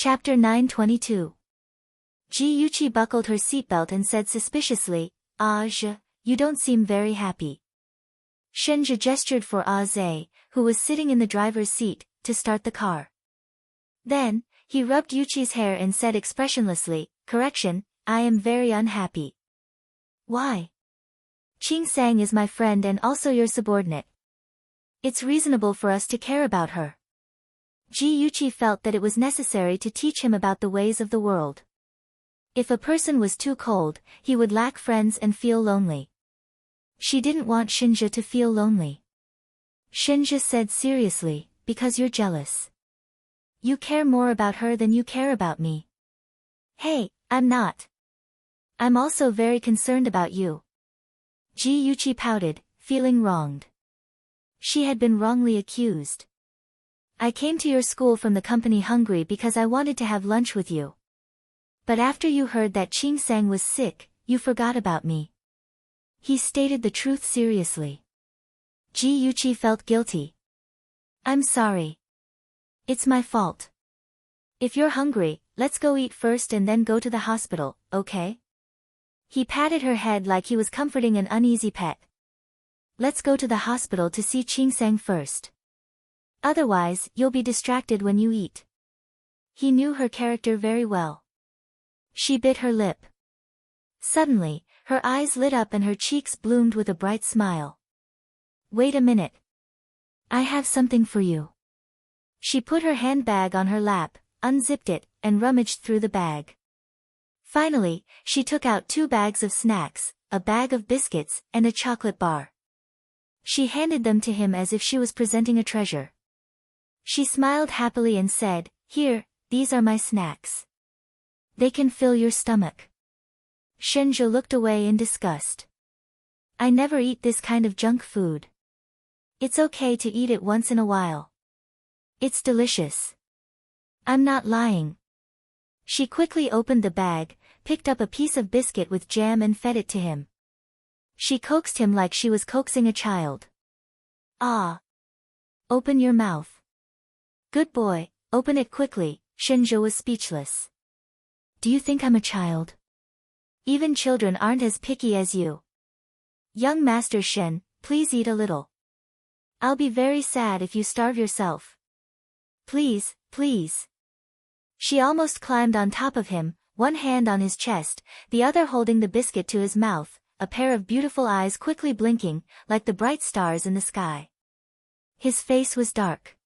Chapter 922. Ji Yuchi buckled her seatbelt and said suspiciously, you don't seem very happy. Shenja gestured for Zhe, who was sitting in the driver's seat, to start the car. Then, he rubbed Yuchi's hair and said expressionlessly, correction, I am very unhappy. Why? Qing Sang is my friend and also your subordinate. It's reasonable for us to care about her. Ji Yuchi felt that it was necessary to teach him about the ways of the world. If a person was too cold, he would lack friends and feel lonely. She didn't want Shenja to feel lonely. Shenja said seriously, because you're jealous. You care more about her than you care about me. Hey, I'm not. I'm also very concerned about you. Ji Yuchi pouted, feeling wronged. She had been wrongly accused. I came to your school from the company hungry because I wanted to have lunch with you. But after you heard that Qing Sang was sick, you forgot about me. He stated the truth seriously. Ji Yuchi felt guilty. I'm sorry. It's my fault. If you're hungry, let's go eat first and then go to the hospital, okay? He patted her head like he was comforting an uneasy pet. Let's go to the hospital to see Qing Sang first. Otherwise, you'll be distracted when you eat. He knew her character very well. She bit her lip. Suddenly, her eyes lit up and her cheeks bloomed with a bright smile. Wait a minute. I have something for you. She put her handbag on her lap, unzipped it, and rummaged through the bag. Finally, she took out 2 bags of snacks, a bag of biscuits, and a chocolate bar. She handed them to him as if she was presenting a treasure. She smiled happily and said, Here, these are my snacks. They can fill your stomach. Shenja looked away in disgust. I never eat this kind of junk food. It's okay to eat it once in a while. It's delicious. I'm not lying. She quickly opened the bag, picked up a piece of biscuit with jam and fed it to him. She coaxed him like she was coaxing a child. Open your mouth. Good boy, open it quickly. Shenja was speechless. Do you think I'm a child? Even children aren't as picky as you. Young Master Shen, please eat a little. I'll be very sad if you starve yourself. Please, please. She almost climbed on top of him, one hand on his chest, the other holding the biscuit to his mouth, a pair of beautiful eyes quickly blinking, like the bright stars in the sky. His face was dark.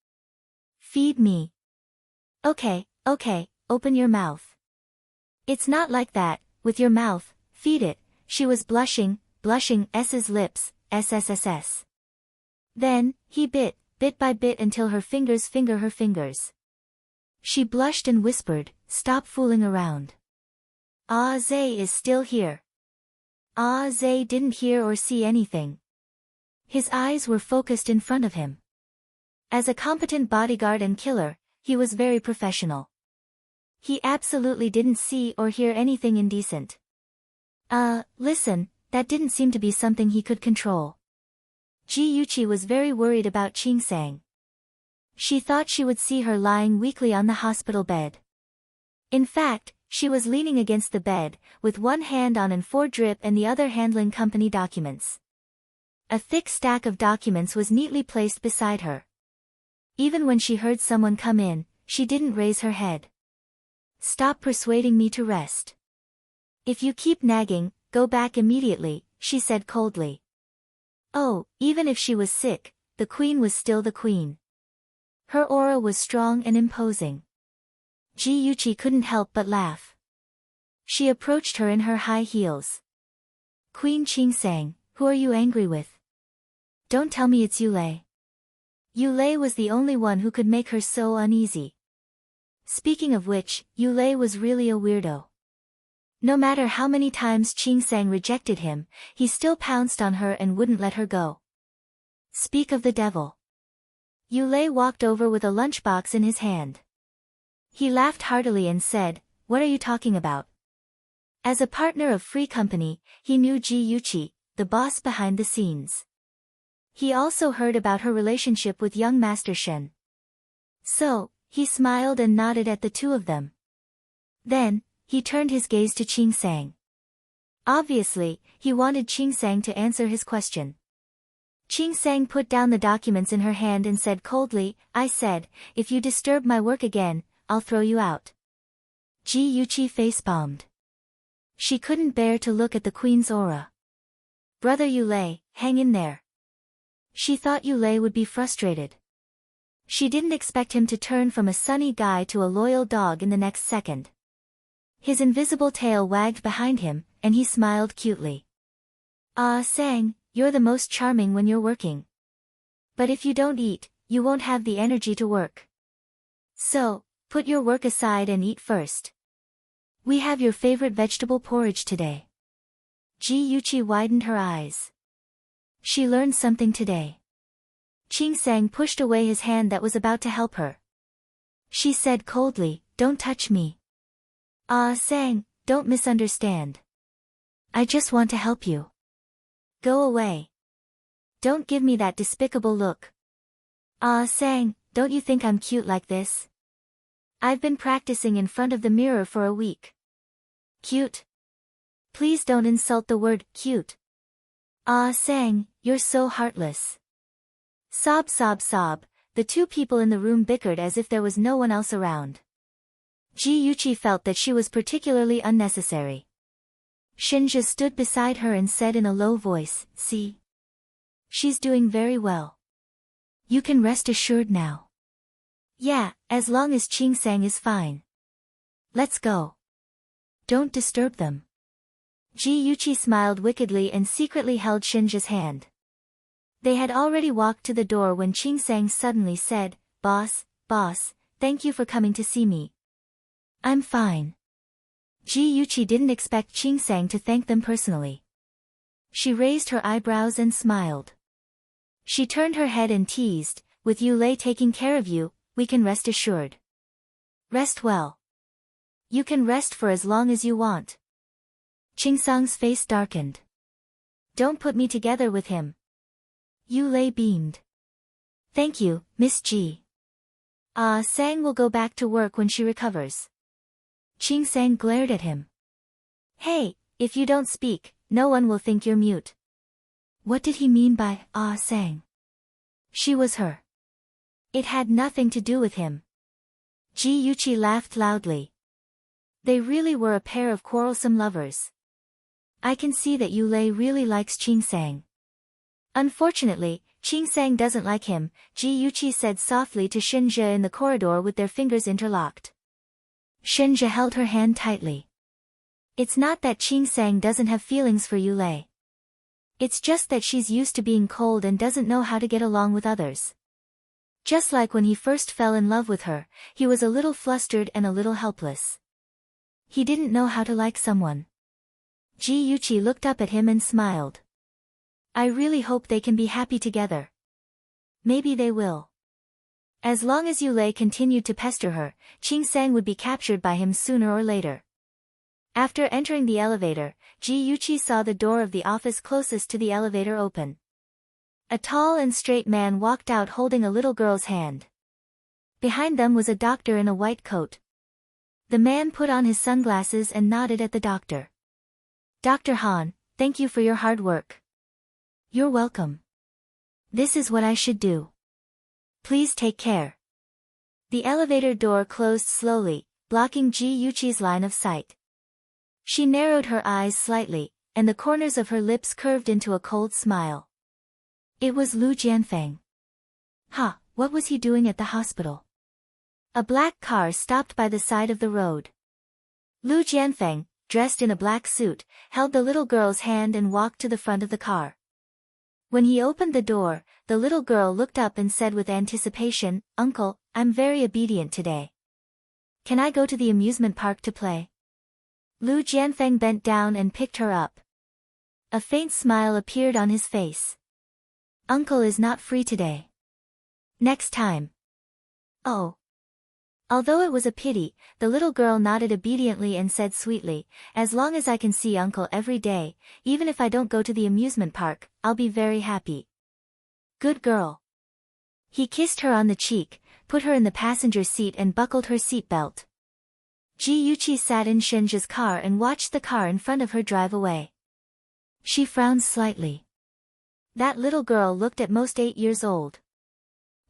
Feed me. Okay, open your mouth. It's not like that, with your mouth, feed it. She was blushing S's lips, SSSS. Then, he bit by bit until her fingers finger her fingers. She blushed and whispered, Stop fooling around. Zhe is still here. Zhe didn't hear or see anything. His eyes were focused in front of him. As a competent bodyguard and killer, he was very professional. He absolutely didn't see or hear anything indecent. Listen, that didn't seem to be something he could control. Ji Yuchi was very worried about Qing Sang. She thought she would see her lying weakly on the hospital bed. In fact, she was leaning against the bed, with one hand on an 4-drip and the other handling company documents. A thick stack of documents was neatly placed beside her. Even when she heard someone come in, she didn't raise her head. Stop persuading me to rest. If you keep nagging, go back immediately, she said coldly. Even if she was sick, the queen was still the queen. Her aura was strong and imposing. Ji Yuchi couldn't help but laugh. She approached her in her high heels. Queen Qing Sang, who are you angry with? Don't tell me it's Yulei. Yulei was the only one who could make her so uneasy. Speaking of which, Yulei was really a weirdo. No matter how many times Qing Sang rejected him, he still pounced on her and wouldn't let her go. Speak of the devil. Yulei walked over with a lunchbox in his hand. He laughed heartily and said, What are you talking about? As a partner of Free Company, he knew Ji Yuchi, the boss behind the scenes. He also heard about her relationship with young Master Shen. So, He smiled and nodded at the two of them. Then, he turned his gaze to Ching Sang. Obviously, he wanted Ching Sang to answer his question. Ching Sang put down the documents in her hand and said coldly, "I said, if you disturb my work again, I'll throw you out." Ji Yuqi face-palmed. She couldn't bear to look at the queen's aura. "Brother Yulei, hang in there." She thought Yulei would be frustrated. She didn't expect him to turn from a sunny guy to a loyal dog in the next second. His invisible tail wagged behind him, and he smiled cutely. "Ah, Sang, you're the most charming when you're working. But if you don't eat, you won't have the energy to work. So, put your work aside and eat first. We have your favorite vegetable porridge today." Ji Yuqi widened her eyes. She learned something today. Ching Sang pushed away his hand that was about to help her. She said coldly, "Don't touch me." "Ah, Sang, don't misunderstand. I just want to help you. Go away. Don't give me that despicable look." "Ah, Sang, don't you think I'm cute like this? I've been practicing in front of the mirror for a week." "Cute? Please don't insult the word cute." "Ah, Sang, you're so heartless." Sob, sob, sob, the two people in the room bickered as if there was no one else around. Ji Yuqi felt that she was particularly unnecessary. Shinja stood beside her and said in a low voice, "See? She's doing very well. You can rest assured now." "Yeah, as long as Ching Sang is fine. Let's go. Don't disturb them." Ji Yuqi smiled wickedly and secretly held Shinja's hand. They had already walked to the door when Ching Sang suddenly said, boss, thank you for coming to see me." "I'm fine." Ji Yuqi didn't expect Ching Sang to thank them personally. She raised her eyebrows and smiled. She turned her head and teased, "With Yulei taking care of you, we can rest assured. Rest well. You can rest for as long as you want." Ching Sang's face darkened. "Don't put me together with him." Yulei beamed. "Thank you, Miss Ji. Ah, Sang will go back to work when she recovers." Ching Sang glared at him. "Hey, if you don't speak, no one will think you're mute." What did he mean by, "Ah, Sang"? She was her. It had nothing to do with him. Ji Yuqi laughed loudly. They really were a pair of quarrelsome lovers. "I can see that Yulei really likes Ching Sang. Unfortunately, Ching Sang doesn't like him," Ji Yuqi said softly to Shinja in the corridor with their fingers interlocked. Shinja held her hand tightly. "It's not that Ching Sang doesn't have feelings for Yulei. It's just that she's used to being cold and doesn't know how to get along with others. Just like when he first fell in love with her, he was a little flustered and a little helpless. He didn't know how to like someone." Ji Yuqi looked up at him and smiled. "I really hope they can be happy together. Maybe they will." As long as Yulei continued to pester her, Ching Sang would be captured by him sooner or later. After entering the elevator, Ji Yuqi saw the door of the office closest to the elevator open. A tall and straight man walked out holding a little girl's hand. Behind them was a doctor in a white coat. The man put on his sunglasses and nodded at the doctor. "Dr. Han, thank you for your hard work." "You're welcome. This is what I should do. Please take care." The elevator door closed slowly, blocking Ji Yuqi's line of sight. She narrowed her eyes slightly, and the corners of her lips curved into a cold smile. It was Lu Jianfeng. What was he doing at the hospital? A black car stopped by the side of the road. Lu Jianfeng, dressed in a black suit, held the little girl's hand and walked to the front of the car. When he opened the door, the little girl looked up and said with anticipation, "Uncle, I'm very obedient today. Can I go to the amusement park to play?" Lu Jianfeng bent down and picked her up. A faint smile appeared on his face. "Uncle is not free today. Next time." "Oh." Although it was a pity, the little girl nodded obediently and said sweetly, "As long as I can see Uncle every day, even if I don't go to the amusement park, I'll be very happy." "Good girl." He kissed her on the cheek, put her in the passenger seat and buckled her seatbelt. Ji Yuqi sat in Shenja's car and watched the car in front of her drive away. She frowned slightly. That little girl looked at most 8 years old.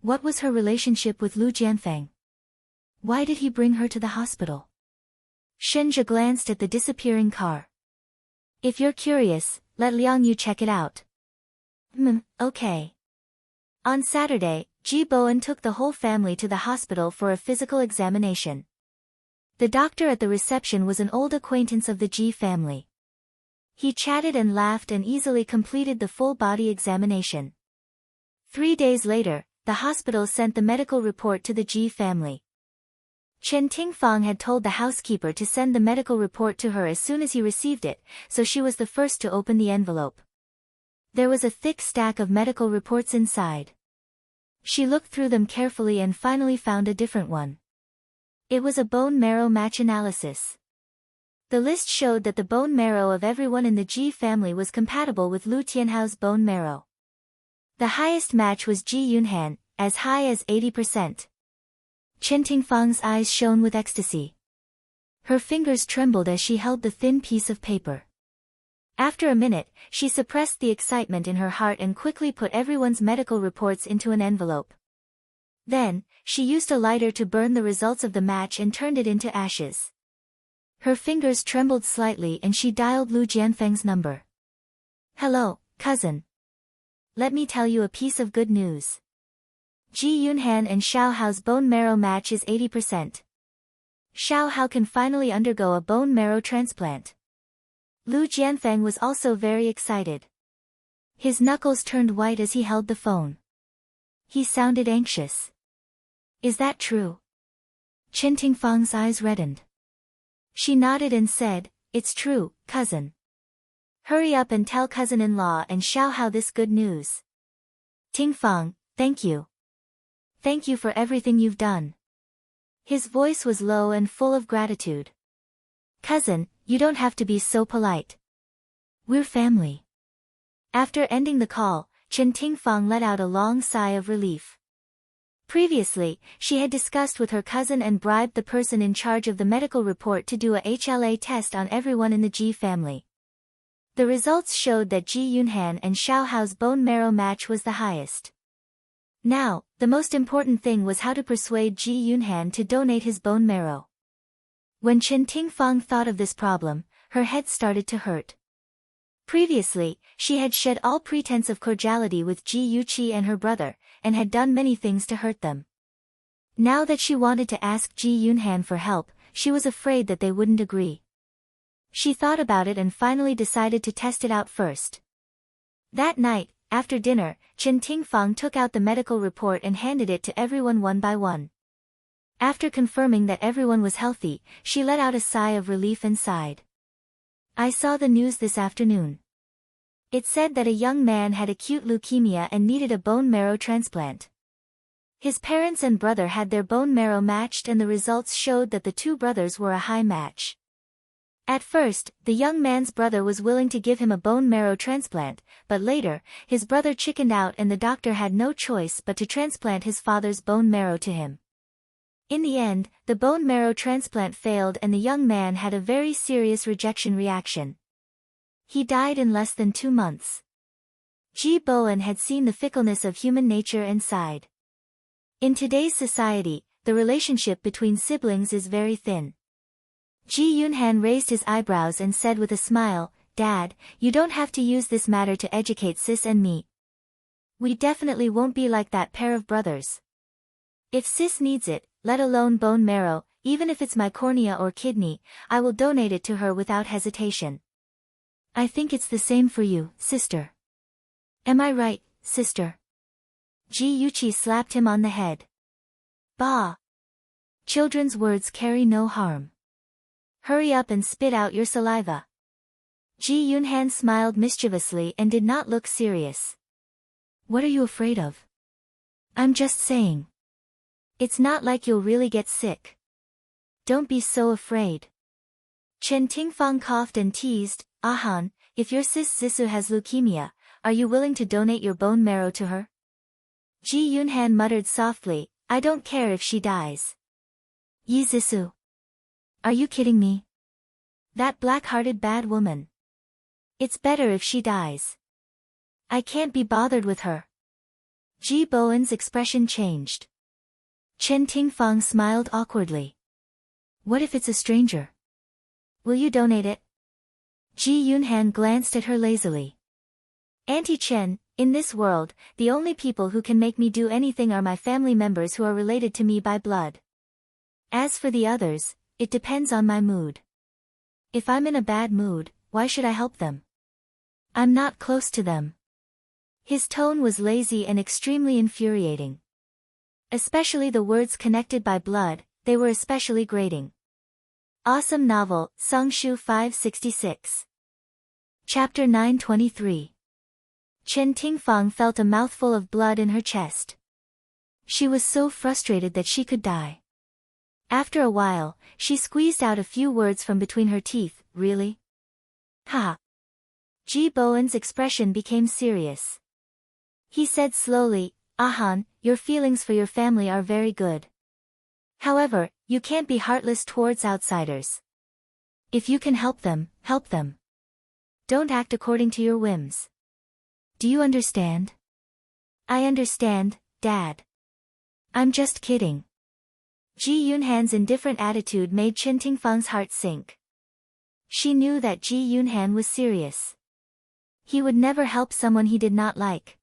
What was her relationship with Lu Jianfeng? Why did he bring her to the hospital? Shenja glanced at the disappearing car. If you're curious, let Liang Yu check it out. Okay. On Saturday, Ji Bowen took the whole family to the hospital for a physical examination. The doctor at the reception was an old acquaintance of the Ji family. He chatted and laughed and easily completed the full-body examination. 3 days later, the hospital sent the medical report to the Ji family. Chen Tingfang had told the housekeeper to send the medical report to her as soon as he received it, so she was the first to open the envelope. There was a thick stack of medical reports inside. She looked through them carefully and finally found a different one. It was a bone marrow match analysis. The list showed that the bone marrow of everyone in the Ji family was compatible with Lu Tianhao's bone marrow. The highest match was Ji Yunhan, as high as 80%. Chen Tingfang's eyes shone with ecstasy. Her fingers trembled as she held the thin piece of paper. After a minute, she suppressed the excitement in her heart and quickly put everyone's medical reports into an envelope. Then, she used a lighter to burn the results of the match and turned it into ashes. Her fingers trembled slightly and she dialed Lu Jianfeng's number. Hello, cousin. Let me tell you a piece of good news. Ji Yunhan and Xiao Hao's bone marrow match is 80%. Xiao Hao can finally undergo a bone marrow transplant. Lu Jianfeng was also very excited. His knuckles turned white as he held the phone. He sounded anxious. Is that true? Chen Tingfang's eyes reddened. She nodded and said, It's true, cousin. Hurry up and tell cousin-in-law and Xiao Hao this good news. Tingfang, thank you. Thank you for everything you've done. His voice was low and full of gratitude. Cousin, you don't have to be so polite. We're family. After ending the call, Chen Tingfang let out a long sigh of relief. Previously, she had discussed with her cousin and bribed the person in charge of the medical report to do a HLA test on everyone in the Ji family. The results showed that Ji Yunhan and Xiao Hao's bone marrow match was the highest. Now, the most important thing was how to persuade Ji Yunhan to donate his bone marrow. When Chen Tingfang thought of this problem, her head started to hurt. Previously, she had shed all pretense of cordiality with Ji Yuqi and her brother, and had done many things to hurt them. Now that she wanted to ask Ji Yunhan for help, she was afraid that they wouldn't agree. She thought about it and finally decided to test it out first. That night, after dinner, Chen Tingfang took out the medical report and handed it to everyone one by one. After confirming that everyone was healthy, she let out a sigh of relief and sighed. I saw the news this afternoon. It said that a young man had acute leukemia and needed a bone marrow transplant. His parents and brother had their bone marrow matched and the results showed that the two brothers were a high match. At first, the young man's brother was willing to give him a bone marrow transplant, but later, his brother chickened out and the doctor had no choice but to transplant his father's bone marrow to him. In the end, the bone marrow transplant failed and the young man had a very serious rejection reaction. He died in less than 2 months. Ji Bowen had seen the fickleness of human nature and sighed. In today's society, the relationship between siblings is very thin. Ji Yunhan raised his eyebrows and said with a smile, Dad, you don't have to use this matter to educate Sis and me. We definitely won't be like that pair of brothers. If Sis needs it, let alone bone marrow, even if it's my cornea or kidney, I will donate it to her without hesitation. I think it's the same for you, sister. Am I right, sister? Ji Yuqi slapped him on the head. Bah! Children's words carry no harm. Hurry up and spit out your saliva. Ji Yunhan smiled mischievously and did not look serious. What are you afraid of? I'm just saying. It's not like you'll really get sick. Don't be so afraid. Chen Tingfang coughed and teased, Ahan, if your sis Zissou has leukemia, are you willing to donate your bone marrow to her? Ji Yunhan muttered softly, I don't care if she dies. Yi Zissou. Are you kidding me? That black-hearted bad woman. It's better if she dies. I can't be bothered with her. Ji Bowen's expression changed. Chen Tingfang smiled awkwardly. What if it's a stranger? Will you donate it? Ji Yunhan glanced at her lazily. Auntie Chen, in this world, the only people who can make me do anything are my family members who are related to me by blood. As for the others, it depends on my mood. If I'm in a bad mood, why should I help them? I'm not close to them. His tone was lazy and extremely infuriating. Especially the words connected by blood, they were especially grating. Awesome novel, Songshu 566. Chapter 923. Chen Tingfang felt a mouthful of blood in her chest. She was so frustrated that she could die. After a while, she squeezed out a few words from between her teeth. Really? Ha! Ji Bowen's expression became serious. He said slowly, Ahan, your feelings for your family are very good. However, you can't be heartless towards outsiders. If you can help them, help them. Don't act according to your whims. Do you understand? I understand, Dad. I'm just kidding. Ji Yunhan's indifferent attitude made Chen Tingfang's heart sink. She knew that Ji Yunhan was serious. He would never help someone he did not like.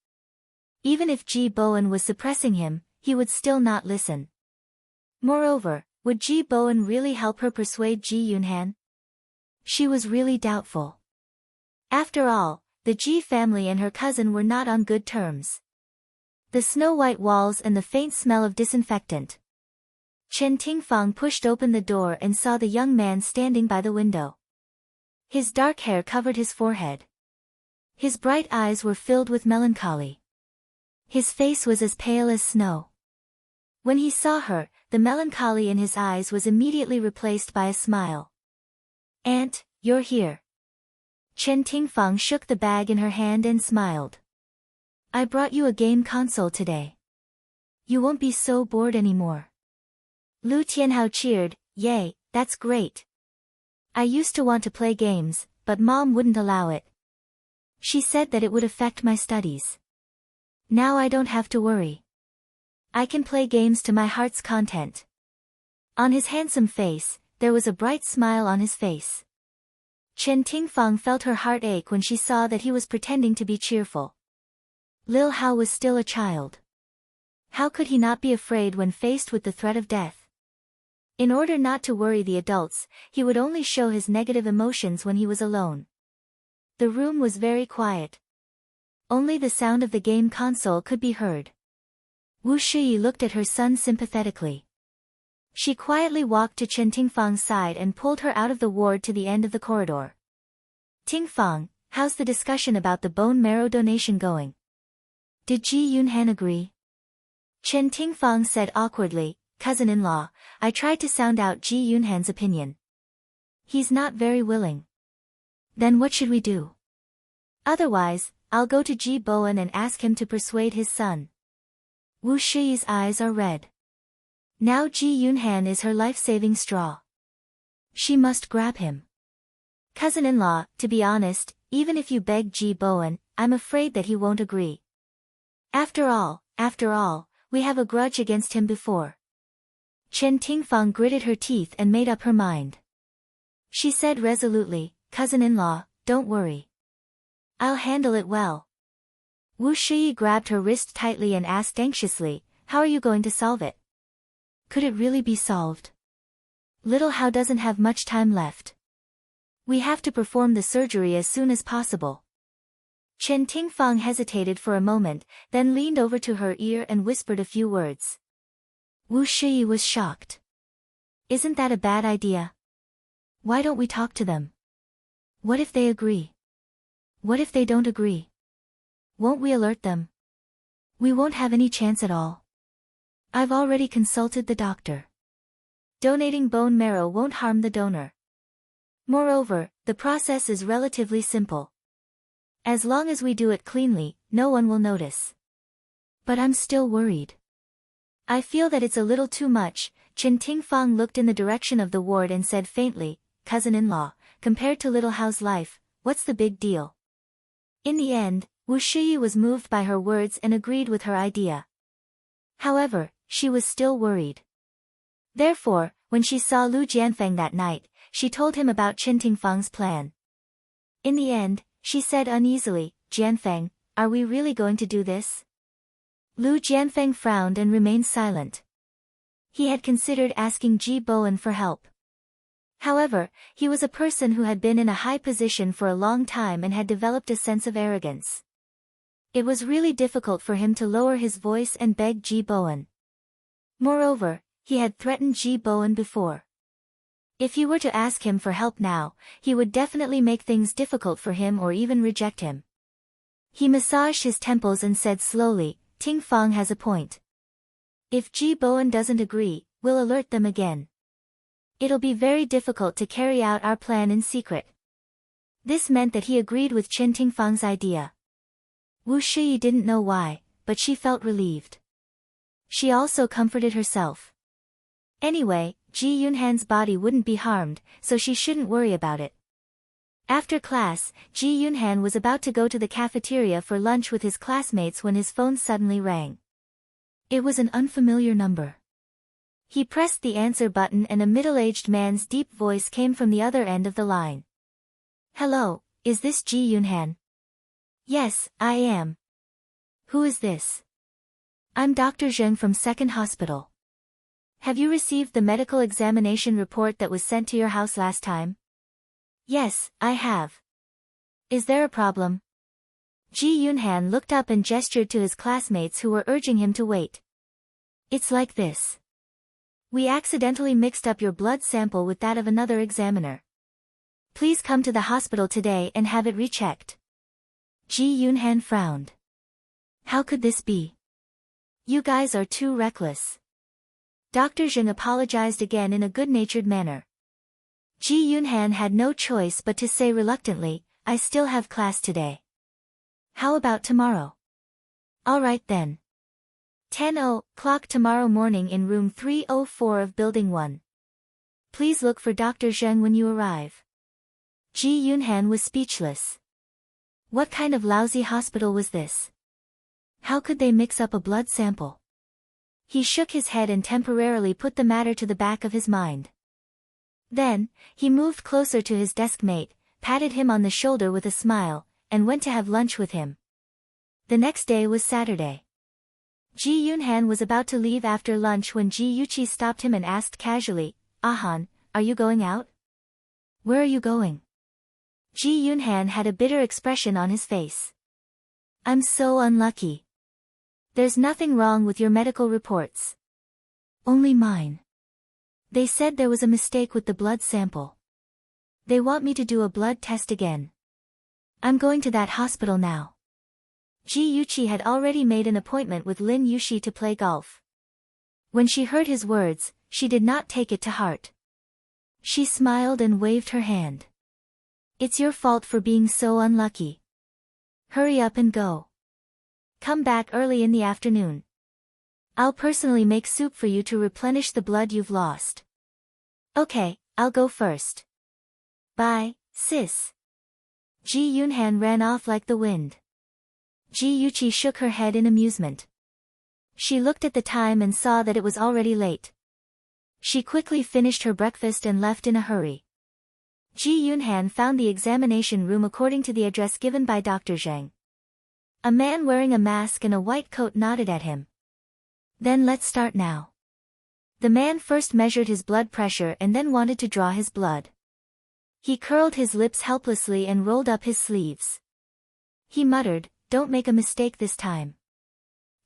Even if Ji Bowen was suppressing him, he would still not listen. Moreover, would Ji Bowen really help her persuade Ji Yunhan? She was really doubtful. After all, the Ji family and her cousin were not on good terms. The snow-white walls and the faint smell of disinfectant. Chen Tingfang pushed open the door and saw the young man standing by the window. His dark hair covered his forehead. His bright eyes were filled with melancholy. His face was as pale as snow. When he saw her, the melancholy in his eyes was immediately replaced by a smile. Aunt, you're here. Chen Tingfang shook the bag in her hand and smiled. I brought you a game console today. You won't be so bored anymore. Lu Tianhao cheered, Yay, that's great. I used to want to play games, but Mom wouldn't allow it. She said that it would affect my studies. Now I don't have to worry. I can play games to my heart's content. On his handsome face, there was a bright smile on his face. Chen Tingfang felt her heart ache when she saw that he was pretending to be cheerful. Lil Hao was still a child. How could he not be afraid when faced with the threat of death? In order not to worry the adults, he would only show his negative emotions when he was alone. The room was very quiet. Only the sound of the game console could be heard. Wu Shiyi looked at her son sympathetically. She quietly walked to Chen Tingfang's side and pulled her out of the ward to the end of the corridor. Tingfang, how's the discussion about the bone marrow donation going? Did Ji Yunhan agree? Chen Tingfang said awkwardly, cousin-in-law, I tried to sound out Ji Yunhan's opinion. He's not very willing. Then what should we do? Otherwise, I'll go to Ji Bowen and ask him to persuade his son. Wu Shiyi's eyes are red. Now Ji Yunhan is her life-saving straw. She must grab him. Cousin-in-law, to be honest, even if you beg Ji Bowen, I'm afraid that he won't agree. After all, we have a grudge against him before. Chen Tingfang gritted her teeth and made up her mind. She said resolutely, cousin-in-law, don't worry. I'll handle it well. Wu Shiyi grabbed her wrist tightly and asked anxiously, how are you going to solve it? Could it really be solved? Little Hao doesn't have much time left. We have to perform the surgery as soon as possible. Chen Tingfang hesitated for a moment, then leaned over to her ear and whispered a few words. Wu Shiyi was shocked. Isn't that a bad idea? Why don't we talk to them? What if they agree? What if they don't agree? Won't we alert them? We won't have any chance at all. I've already consulted the doctor. Donating bone marrow won't harm the donor. Moreover, the process is relatively simple. As long as we do it cleanly, no one will notice. But I'm still worried. I feel that it's a little too much. Chen Tingfang looked in the direction of the ward and said faintly, cousin-in-law, compared to Little House life, what's the big deal? In the end, Wu Shiyi was moved by her words and agreed with her idea. However, she was still worried. Therefore, when she saw Lu Jianfeng that night, she told him about Chen Tingfang's plan. In the end, she said uneasily, Jianfeng, are we really going to do this? Lu Jianfeng frowned and remained silent. He had considered asking Ji Bowen for help. However, he was a person who had been in a high position for a long time and had developed a sense of arrogance. It was really difficult for him to lower his voice and beg Ji Bowen. Moreover, he had threatened Ji Bowen before. If he were to ask him for help now, he would definitely make things difficult for him or even reject him. He massaged his temples and said slowly, Ting Fang has a point. If Ji Bowen doesn't agree, we'll alert them again. It'll be very difficult to carry out our plan in secret. This meant that he agreed with Chen Tingfang's idea. Wu Shiyi didn't know why, but she felt relieved. She also comforted herself. Anyway, Ji Yunhan's body wouldn't be harmed, so she shouldn't worry about it. After class, Ji Yunhan was about to go to the cafeteria for lunch with his classmates when his phone suddenly rang. It was an unfamiliar number. He pressed the answer button and a middle-aged man's deep voice came from the other end of the line. Hello, is this Ji Yunhan? Yes, I am. Who is this? I'm Dr. Zheng from Second Hospital. Have you received the medical examination report that was sent to your house last time? Yes, I have. Is there a problem? Ji Yunhan looked up and gestured to his classmates who were urging him to wait. It's like this. We accidentally mixed up your blood sample with that of another examiner. Please come to the hospital today and have it rechecked. Ji Yunhan frowned. How could this be? You guys are too reckless. Dr. Zheng apologized again in a good-natured manner. Ji Yunhan had no choice but to say reluctantly, I still have class today. How about tomorrow? All right then. 10:00 tomorrow morning in room 304 of Building 1. Please look for Dr. Zheng when you arrive. Ji Yunhan was speechless. What kind of lousy hospital was this? How could they mix up a blood sample? He shook his head and temporarily put the matter to the back of his mind. Then, he moved closer to his desk mate, patted him on the shoulder with a smile, and went to have lunch with him. The next day was Saturday. Ji Yunhan was about to leave after lunch when Ji Yuqi stopped him and asked casually, Ahan, are you going out? Where are you going? Ji Yunhan had a bitter expression on his face. I'm so unlucky. There's nothing wrong with your medical reports. Only mine. They said there was a mistake with the blood sample. They want me to do a blood test again. I'm going to that hospital now. Ji Yuqi had already made an appointment with Lin Yushi to play golf. When she heard his words, she did not take it to heart. She smiled and waved her hand. It's your fault for being so unlucky. Hurry up and go. Come back early in the afternoon. I'll personally make soup for you to replenish the blood you've lost. Okay, I'll go first. Bye, sis. Ji Yunhan ran off like the wind. Ji Yuqi shook her head in amusement. She looked at the time and saw that it was already late. She quickly finished her breakfast and left in a hurry. Ji Yunhan found the examination room according to the address given by Dr. Zheng. A man wearing a mask and a white coat nodded at him. Then let's start now. The man first measured his blood pressure and then wanted to draw his blood. He curled his lips helplessly and rolled up his sleeves. He muttered, Don't make a mistake this time.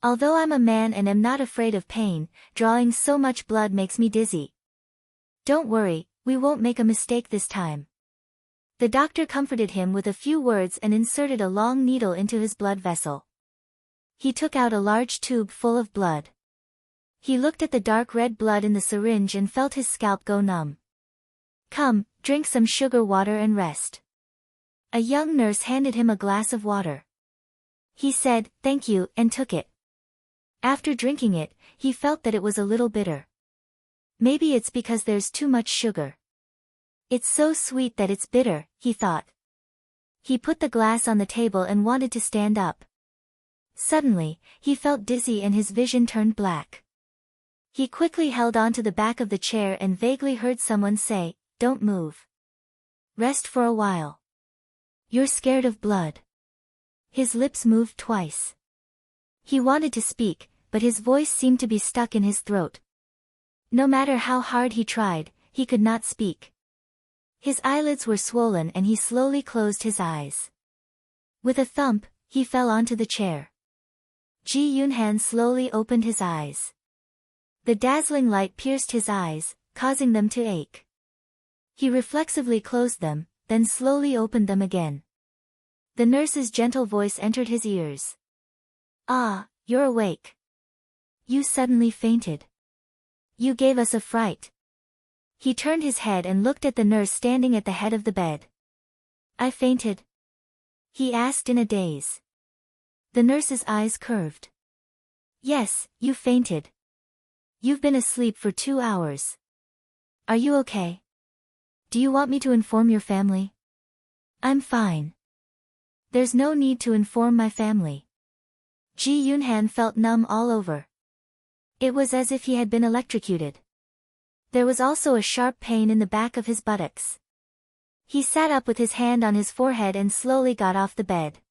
Although I'm a man and am not afraid of pain, drawing so much blood makes me dizzy. Don't worry, we won't make a mistake this time. The doctor comforted him with a few words and inserted a long needle into his blood vessel. He took out a large tube full of blood. He looked at the dark red blood in the syringe and felt his scalp go numb. Come, drink some sugar water and rest. A young nurse handed him a glass of water. He said, Thank you, and took it. After drinking it, he felt that it was a little bitter. Maybe it's because there's too much sugar. It's so sweet that it's bitter, he thought. He put the glass on the table and wanted to stand up. Suddenly, he felt dizzy and his vision turned black. He quickly held on to the back of the chair and vaguely heard someone say, "Don't move. Rest for a while. You're scared of blood." His lips moved twice. He wanted to speak, but his voice seemed to be stuck in his throat. No matter how hard he tried, he could not speak. His eyelids were swollen and he slowly closed his eyes. With a thump, he fell onto the chair. Ji Yunhan slowly opened his eyes. The dazzling light pierced his eyes, causing them to ache. He reflexively closed them, then slowly opened them again. The nurse's gentle voice entered his ears. "Ah, you're awake. You suddenly fainted. You gave us a fright." He turned his head and looked at the nurse standing at the head of the bed. "I fainted?" he asked in a daze. The nurse's eyes curved. "Yes, you fainted. You've been asleep for 2 hours. Are you okay? Do you want me to inform your family?" "I'm fine. There's no need to inform my family." Ji Yunhan felt numb all over. It was as if he had been electrocuted. There was also a sharp pain in the back of his buttocks. He sat up with his hand on his forehead and slowly got off the bed.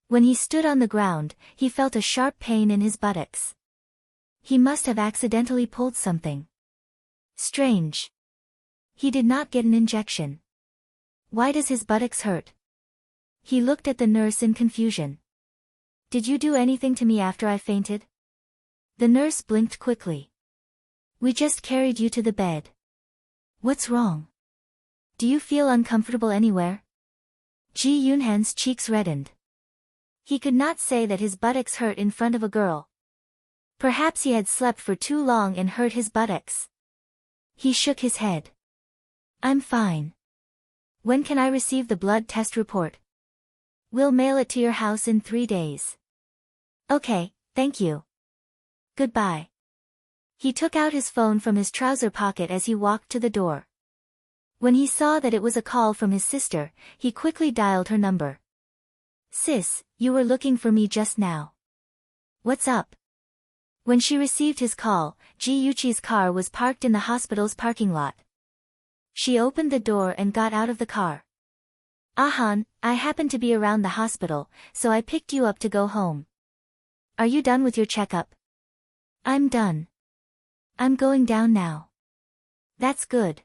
When he stood on the ground, he felt a sharp pain in his buttocks. He must have accidentally pulled something. Strange. He did not get an injection. Why does his buttocks hurt? He looked at the nurse in confusion. "Did you do anything to me after I fainted?" The nurse blinked quickly. "We just carried you to the bed. What's wrong? Do you feel uncomfortable anywhere?" Ji Yunhan's cheeks reddened. He could not say that his buttocks hurt in front of a girl. Perhaps he had slept for too long and hurt his buttocks. He shook his head. "I'm fine. When can I receive the blood test report?" "We'll mail it to your house in 3 days." "Okay, thank you. Goodbye." He took out his phone from his trouser pocket as he walked to the door. When he saw that it was a call from his sister, he quickly dialed her number. "Sis, you were looking for me just now. What's up?" When she received his call, Ji Yuchi's car was parked in the hospital's parking lot. She opened the door and got out of the car. "Ahan, I happened to be around the hospital, so I picked you up to go home. Are you done with your checkup?" "I'm done. I'm going down now." "That's good.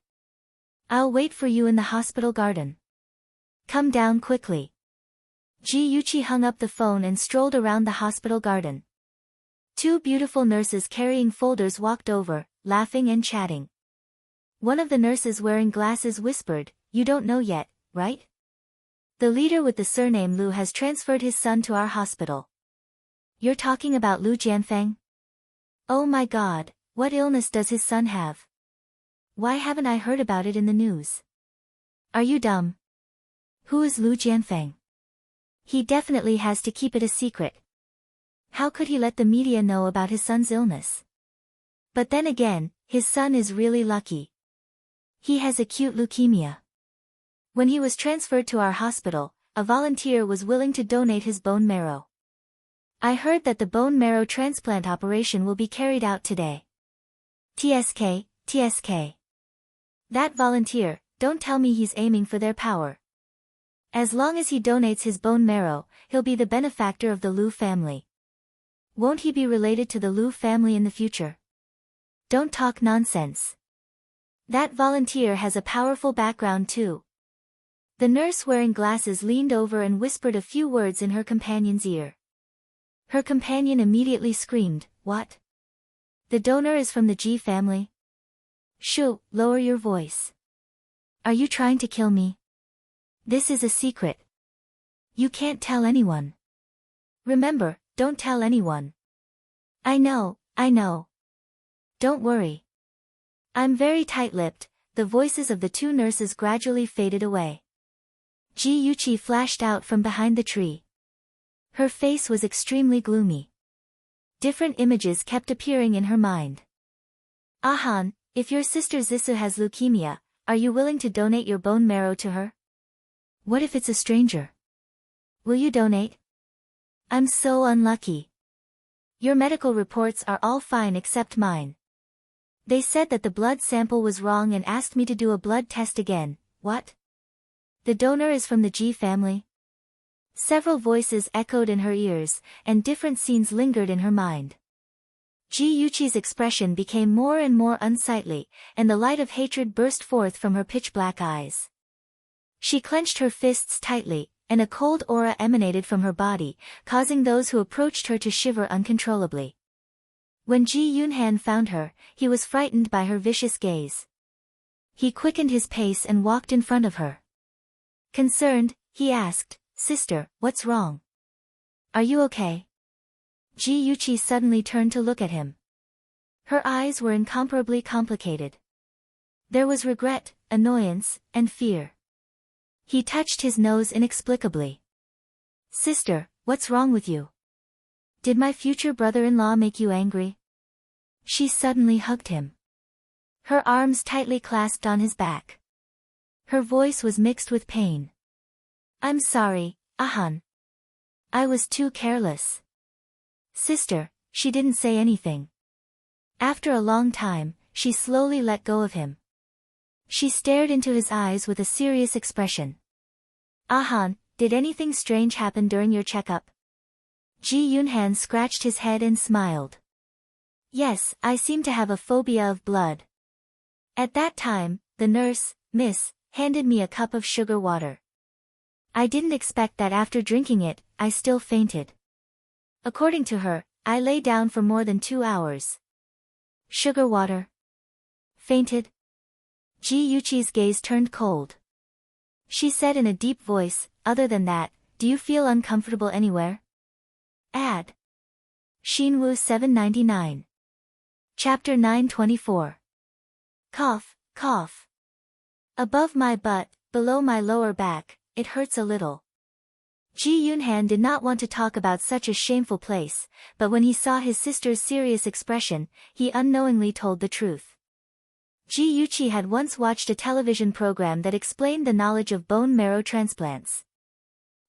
I'll wait for you in the hospital garden. Come down quickly." Ji Yuchi hung up the phone and strolled around the hospital garden. 2 beautiful nurses carrying folders walked over, laughing and chatting. One of the nurses wearing glasses whispered, "You don't know yet, right? The leader with the surname Lu has transferred his son to our hospital." "You're talking about Lu Jianfeng?" "Oh my god, what illness does his son have? Why haven't I heard about it in the news?" "Are you dumb? Who is Lu Jianfeng? He definitely has to keep it a secret. How could he let the media know about his son's illness? But then again, his son is really lucky. He has acute leukemia. When he was transferred to our hospital, a volunteer was willing to donate his bone marrow. I heard that the bone marrow transplant operation will be carried out today." TSK, TSK. That volunteer, don't tell me he's aiming for their power. As long as he donates his bone marrow, he'll be the benefactor of the Lu family. Won't he be related to the Lu family in the future? Don't talk nonsense. That volunteer has a powerful background too. The nurse wearing glasses leaned over and whispered a few words in her companion's ear. Her companion immediately screamed, "What? The donor is from the Ji family?" "Shoo, lower your voice. Are you trying to kill me? This is a secret. You can't tell anyone. Remember, don't tell anyone." I know. Don't worry. I'm very tight-lipped." The voices of the 2 nurses gradually faded away. Ji Yuchi flashed out from behind the tree. Her face was extremely gloomy. Different images kept appearing in her mind. Ahan, if your sister Zisu has leukemia, are you willing to donate your bone marrow to her? What if it's a stranger? Will you donate? I'm so unlucky. Your medical reports are all fine except mine. They said that the blood sample was wrong and asked me to do a blood test again. What? The donor is from the G family? Several voices echoed in her ears, and different scenes lingered in her mind. Ji Yuqi's expression became more and more unsightly, and the light of hatred burst forth from her pitch-black eyes. She clenched her fists tightly, and a cold aura emanated from her body, causing those who approached her to shiver uncontrollably. When Ji Yunhan found her, he was frightened by her vicious gaze. He quickened his pace and walked in front of her. Concerned, he asked, "Sister, what's wrong? Are you okay?" Ji Yuqi suddenly turned to look at him. Her eyes were incomparably complicated. There was regret, annoyance, and fear. He touched his nose inexplicably. "Sister, what's wrong with you? Did my future brother-in-law make you angry?" She suddenly hugged him. Her arms tightly clasped on his back. Her voice was mixed with pain. "I'm sorry, Ahan. I was too careless." "Sister," she didn't say anything. After a long time, she slowly let go of him. She stared into his eyes with a serious expression. "Ahan, did anything strange happen during your checkup?" Ji Yunhan scratched his head and smiled. "Yes, I seem to have a phobia of blood. At that time, the nurse, Miss, handed me a cup of sugar water. I didn't expect that after drinking it, I still fainted. According to her, I lay down for more than 2 hours. Sugar water? Fainted?" Ji Yuqi's gaze turned cold. She said in a deep voice, "Other than that, do you feel uncomfortable anywhere?" Ad. Shinwu 799. Chapter 924. Cough, cough. Above my butt, below my lower back, it hurts a little. Ji Yunhan did not want to talk about such a shameful place, but when he saw his sister's serious expression, he unknowingly told the truth. Ji Yuqi had once watched a television program that explained the knowledge of bone marrow transplants.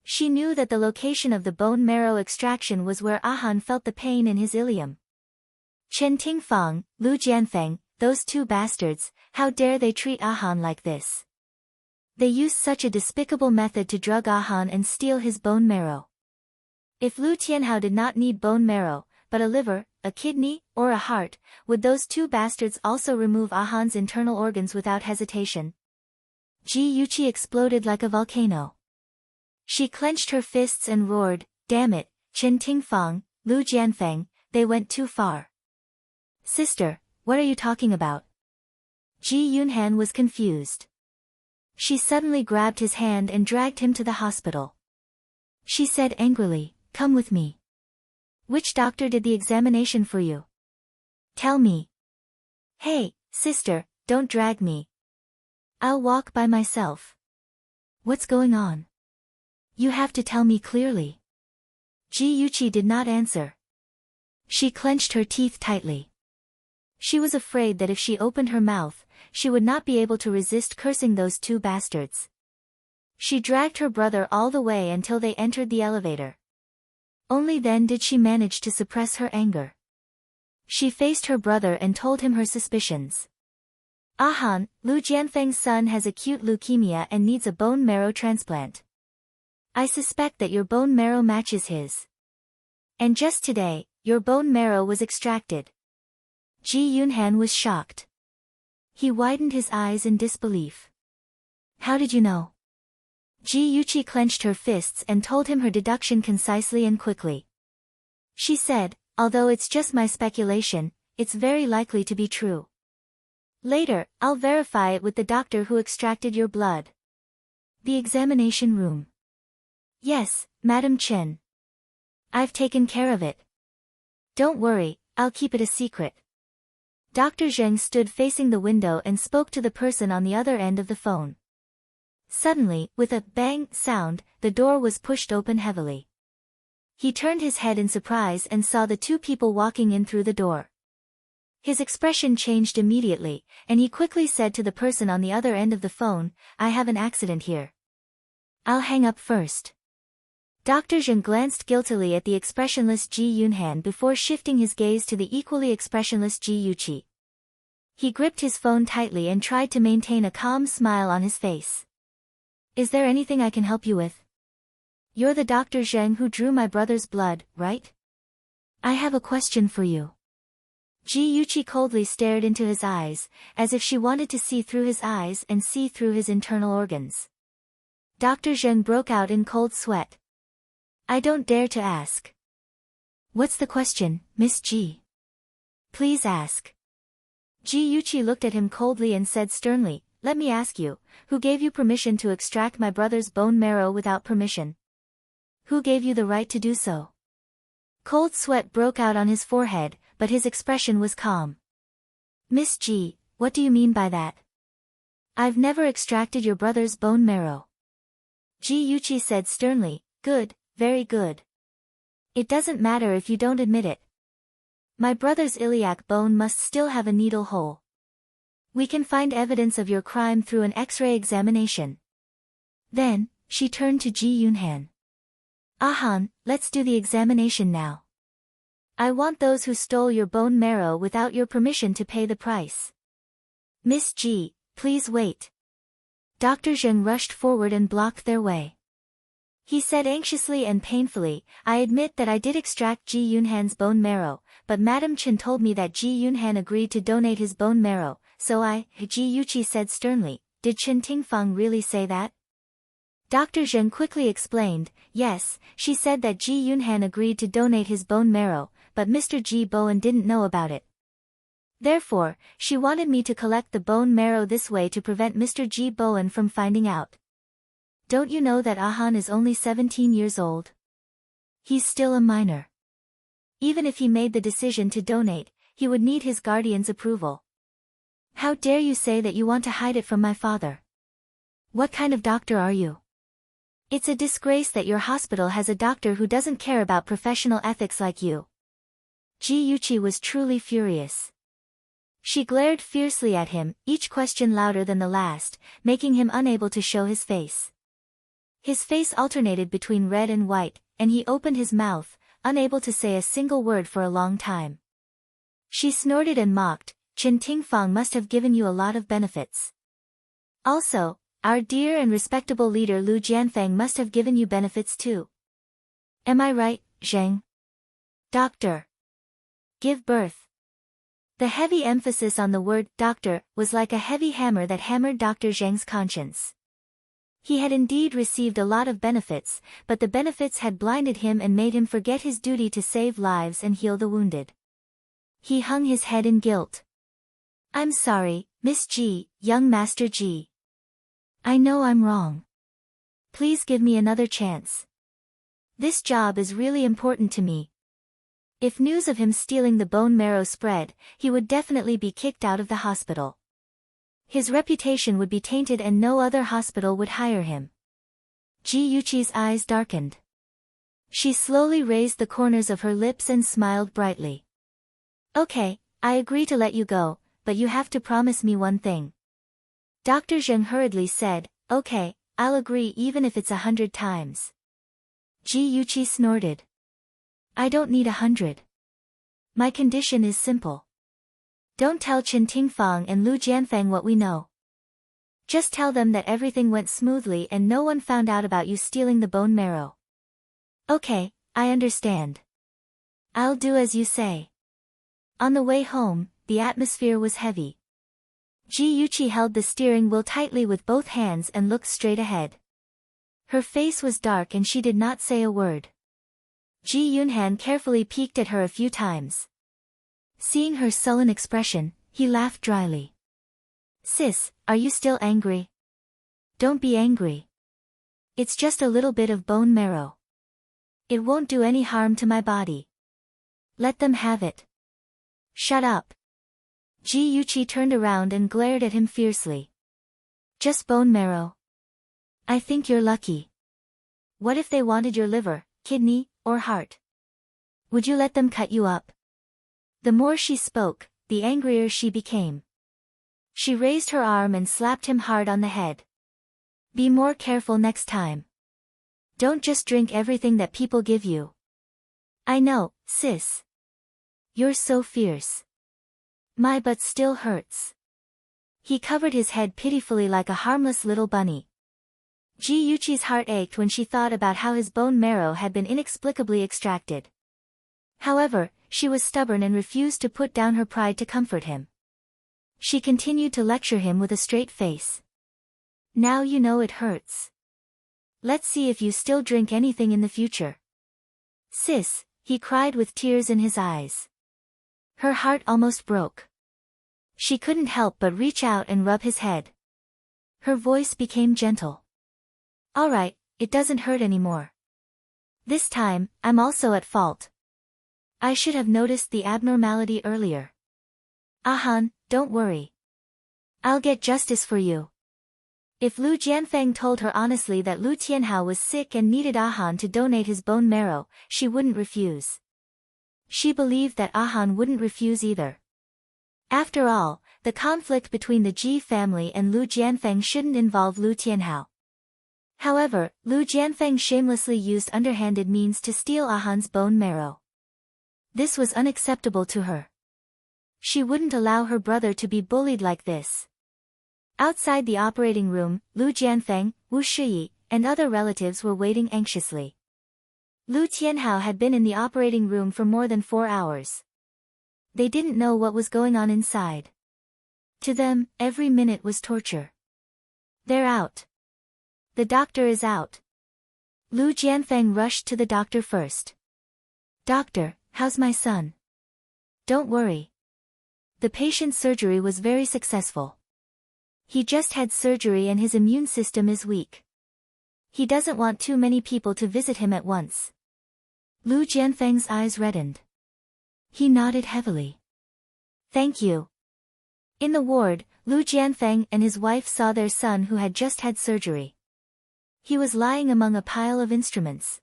She knew that the location of the bone marrow extraction was where Ahan felt the pain in his ilium. Chen Tingfang, Lu Jianfeng, those two bastards, how dare they treat Ahan like this? They used such a despicable method to drug Ahan and steal his bone marrow. If Lu Tianhao did not need bone marrow, but a liver, a kidney, or a heart, would those two bastards also remove Ahan's internal organs without hesitation? Ji Yuqi exploded like a volcano. She clenched her fists and roared, "Damn it, Chen Tingfang, Lu Jianfeng, they went too far." "Sister, what are you talking about?" Ji Yunhan was confused. She suddenly grabbed his hand and dragged him to the hospital. She said angrily, "Come with me. Which doctor did the examination for you? Tell me." "Hey, sister, don't drag me. I'll walk by myself." "What's going on? You have to tell me clearly." Ji Yuqi did not answer. She clenched her teeth tightly. She was afraid that if she opened her mouth, she would not be able to resist cursing those two bastards. She dragged her brother all the way until they entered the elevator. Only then did she manage to suppress her anger. She faced her brother and told him her suspicions. "Ahan, Lu Jianfeng's son has acute leukemia and needs a bone marrow transplant. I suspect that your bone marrow matches his. And just today, your bone marrow was extracted." Ji Yunhan was shocked. He widened his eyes in disbelief. "How did you know?" Ji Yuqi clenched her fists and told him her deduction concisely and quickly. She said, "Although it's just my speculation, it's very likely to be true. Later, I'll verify it with the doctor who extracted your blood." The examination room. "Yes, Madam Chen. I've taken care of it. Don't worry, I'll keep it a secret." Dr. Zheng stood facing the window and spoke to the person on the other end of the phone. Suddenly, with a bang sound, the door was pushed open heavily. He turned his head in surprise and saw the two people walking in through the door. His expression changed immediately, and he quickly said to the person on the other end of the phone, "I have an accident here. I'll hang up first." Dr. Zheng glanced guiltily at the expressionless Ji Yunhan before shifting his gaze to the equally expressionless Ji Yuqi. He gripped his phone tightly and tried to maintain a calm smile on his face. "Is there anything I can help you with? You're the Dr. Zheng who drew my brother's blood, right? I have a question for you." Ji Yuqi coldly stared into his eyes, as if she wanted to see through his eyes and see through his internal organs. Dr. Zheng broke out in cold sweat. "I don't dare to ask." "What's the question, Miss Ji? Please ask." Ji Yuqi looked at him coldly and said sternly, "Let me ask you, who gave you permission to extract my brother's bone marrow without permission? Who gave you the right to do so?" Cold sweat broke out on his forehead, but his expression was calm. "Miss Ji, what do you mean by that? I've never extracted your brother's bone marrow." Ji Yuqi said sternly, "Good, very good. It doesn't matter if you don't admit it. My brother's iliac bone must still have a needle hole. We can find evidence of your crime through an X-ray examination." Then, she turned to Ji Yunhan. "Ahan, let's do the examination now. I want those who stole your bone marrow without your permission to pay the price." "Miss Ji, please wait." Dr. Zheng rushed forward and blocked their way. He said anxiously and painfully, "I admit that I did extract Ji Yunhan's bone marrow, but Madam Chen told me that Ji Yunhan agreed to donate his bone marrow, so Ji Yuqi said sternly, "Did Chen Tingfang really say that?" Dr. Zheng quickly explained, "Yes, she said that Ji Yunhan agreed to donate his bone marrow, but Mr. Ji Bowen didn't know about it. Therefore, she wanted me to collect the bone marrow this way to prevent Mr. Ji Bowen from finding out. Don't you know that Ahan is only 17 years old? He's still a minor. Even if he made the decision to donate, he would need his guardian's approval. How dare you say that you want to hide it from my father? What kind of doctor are you? It's a disgrace that your hospital has a doctor who doesn't care about professional ethics like you." Ji Yuqi was truly furious. She glared fiercely at him, each question louder than the last, making him unable to show his face. His face alternated between red and white, and he opened his mouth, unable to say a single word for a long time. She snorted and mocked, "Chen Tingfang must have given you a lot of benefits. Also, our dear and respectable leader Lu Jianfeng must have given you benefits too. Am I right, Zheng? Doctor. Give birth." The heavy emphasis on the word doctor was like a heavy hammer that hammered Dr. Zheng's conscience. He had indeed received a lot of benefits, but the benefits had blinded him and made him forget his duty to save lives and heal the wounded. He hung his head in guilt. "I'm sorry, Miss Ji, young Master Ji. I know I'm wrong. Please give me another chance. This job is really important to me." If news of him stealing the bone marrow spread, he would definitely be kicked out of the hospital. His reputation would be tainted and no other hospital would hire him. Ji Yuqi's eyes darkened. She slowly raised the corners of her lips and smiled brightly. "Okay, I agree to let you go, but you have to promise me one thing." Dr. Zheng hurriedly said, "Okay, I'll agree even if it's 100 times." Ji Yuqi snorted. "I don't need 100. My condition is simple. Don't tell Chen Tingfang and Lu Jianfeng what we know. Just tell them that everything went smoothly and no one found out about you stealing the bone marrow." "Okay, I understand. I'll do as you say." On the way home, the atmosphere was heavy. Ji Yuqi held the steering wheel tightly with both hands and looked straight ahead. Her face was dark and she did not say a word. Ji Yunhan carefully peeked at her a few times. Seeing her sullen expression, he laughed dryly. "Sis, are you still angry? Don't be angry. It's just a little bit of bone marrow. It won't do any harm to my body. Let them have it." "Shut up." Ji Yuqi turned around and glared at him fiercely. "Just bone marrow? I think you're lucky. What if they wanted your liver, kidney, or heart? Would you let them cut you up? The more she spoke, the angrier she became. She raised her arm and slapped him hard on the head. Be more careful next time. Don't just drink everything that people give you. I know, sis. You're so fierce. My butt still hurts. He covered his head pitifully like a harmless little bunny. Ji Yuchi's heart ached when she thought about how his bone marrow had been inexplicably extracted. However, she was stubborn and refused to put down her pride to comfort him. She continued to lecture him with a straight face. Now you know it hurts. Let's see if you still drink anything in the future. Sis, he cried with tears in his eyes. Her heart almost broke. She couldn't help but reach out and rub his head. Her voice became gentle. All right, it doesn't hurt anymore. This time, I'm also at fault. I should have noticed the abnormality earlier. Ahan, don't worry. I'll get justice for you. If Lu Jianfeng told her honestly that Lu Tianhao was sick and needed Ahan to donate his bone marrow, she wouldn't refuse. She believed that Ahan wouldn't refuse either. After all, the conflict between the Ji family and Lu Jianfeng shouldn't involve Lu Tianhao. However, Lu Jianfeng shamelessly used underhanded means to steal Ahan's bone marrow. This was unacceptable to her. She wouldn't allow her brother to be bullied like this. Outside the operating room, Lu Jianfeng, Wu Shiyi, and other relatives were waiting anxiously. Lu Tianhao had been in the operating room for more than 4 hours. They didn't know what was going on inside. To them, every minute was torture. They're out. The doctor is out. Lu Jianfeng rushed to the doctor first. Doctor, how's my son? Don't worry. The patient's surgery was very successful. He just had surgery and his immune system is weak. He doesn't want too many people to visit him at once. Lu Jianfeng's eyes reddened. He nodded heavily. Thank you. In the ward, Lu Jianfeng and his wife saw their son who had just had surgery. He was lying among a pile of instruments.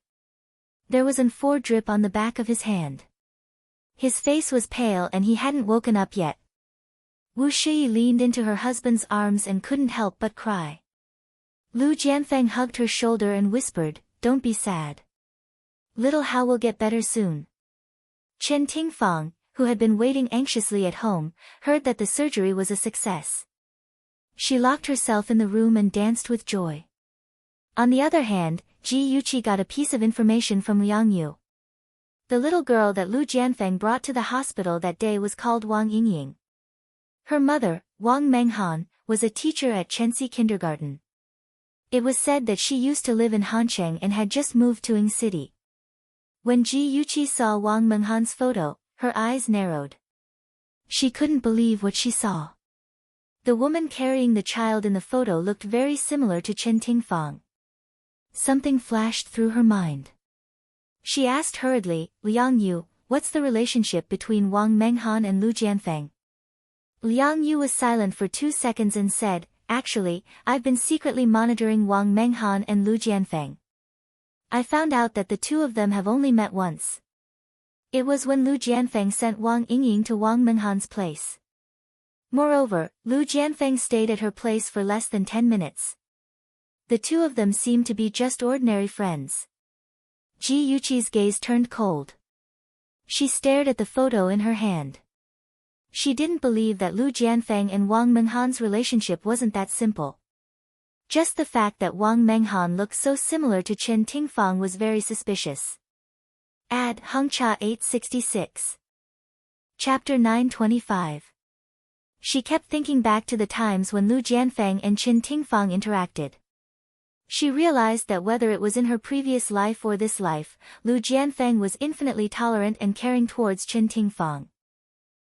There was an IV drip on the back of his hand. His face was pale and he hadn't woken up yet. Wu Shiyi leaned into her husband's arms and couldn't help but cry. Lu Jianfeng hugged her shoulder and whispered, "Don't be sad. Little Hao will get better soon." Chen Tingfang, who had been waiting anxiously at home, heard that the surgery was a success. She locked herself in the room and danced with joy. On the other hand, Ji Yuqi got a piece of information from Liang Yu. The little girl that Lu Jianfeng brought to the hospital that day was called Wang Yingying. Her mother, Wang Menghan, was a teacher at Chenxi Kindergarten. It was said that she used to live in Hancheng and had just moved to Ying City. When Ji Yuqi saw Wang Menghan's photo, her eyes narrowed. She couldn't believe what she saw. The woman carrying the child in the photo looked very similar to Chen Tingfang. Something flashed through her mind. She asked hurriedly, "Liang Yu, what's the relationship between Wang Menghan and Lu Jianfeng?" Liang Yu was silent for 2 seconds and said, "Actually, I've been secretly monitoring Wang Menghan and Lu Jianfeng. I found out that the two of them have only met once. It was when Lu Jianfeng sent Wang Yingying to Wang Menghan's place. Moreover, Lu Jianfeng stayed at her place for less than 10 minutes. The two of them seemed to be just ordinary friends." Ji Yuqi's gaze turned cold. She stared at the photo in her hand. She didn't believe that Lu Jianfeng and Wang Menghan's relationship wasn't that simple. Just the fact that Wang Menghan looked so similar to Chen Tingfang was very suspicious. Ad Hongcha 866. Chapter 925. She kept thinking back to the times when Lu Jianfeng and Chen Tingfang interacted. She realized that whether it was in her previous life or this life, Lu Jianfeng was infinitely tolerant and caring towards Chen Tingfang.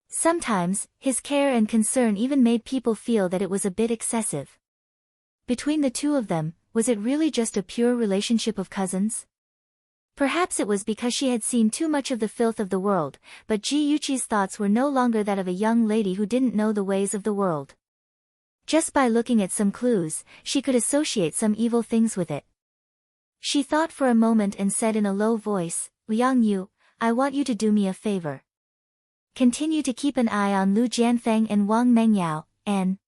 Sometimes, his care and concern even made people feel that it was a bit excessive. Between the two of them, was it really just a pure relationship of cousins? Perhaps it was because she had seen too much of the filth of the world, but Ji Yuqi's thoughts were no longer that of a young lady who didn't know the ways of the world. Just by looking at some clues, she could associate some evil things with it. She thought for a moment and said in a low voice, Liang Yu, I want you to do me a favor. Continue to keep an eye on Lu Jianfeng and Wang Mengyao, and...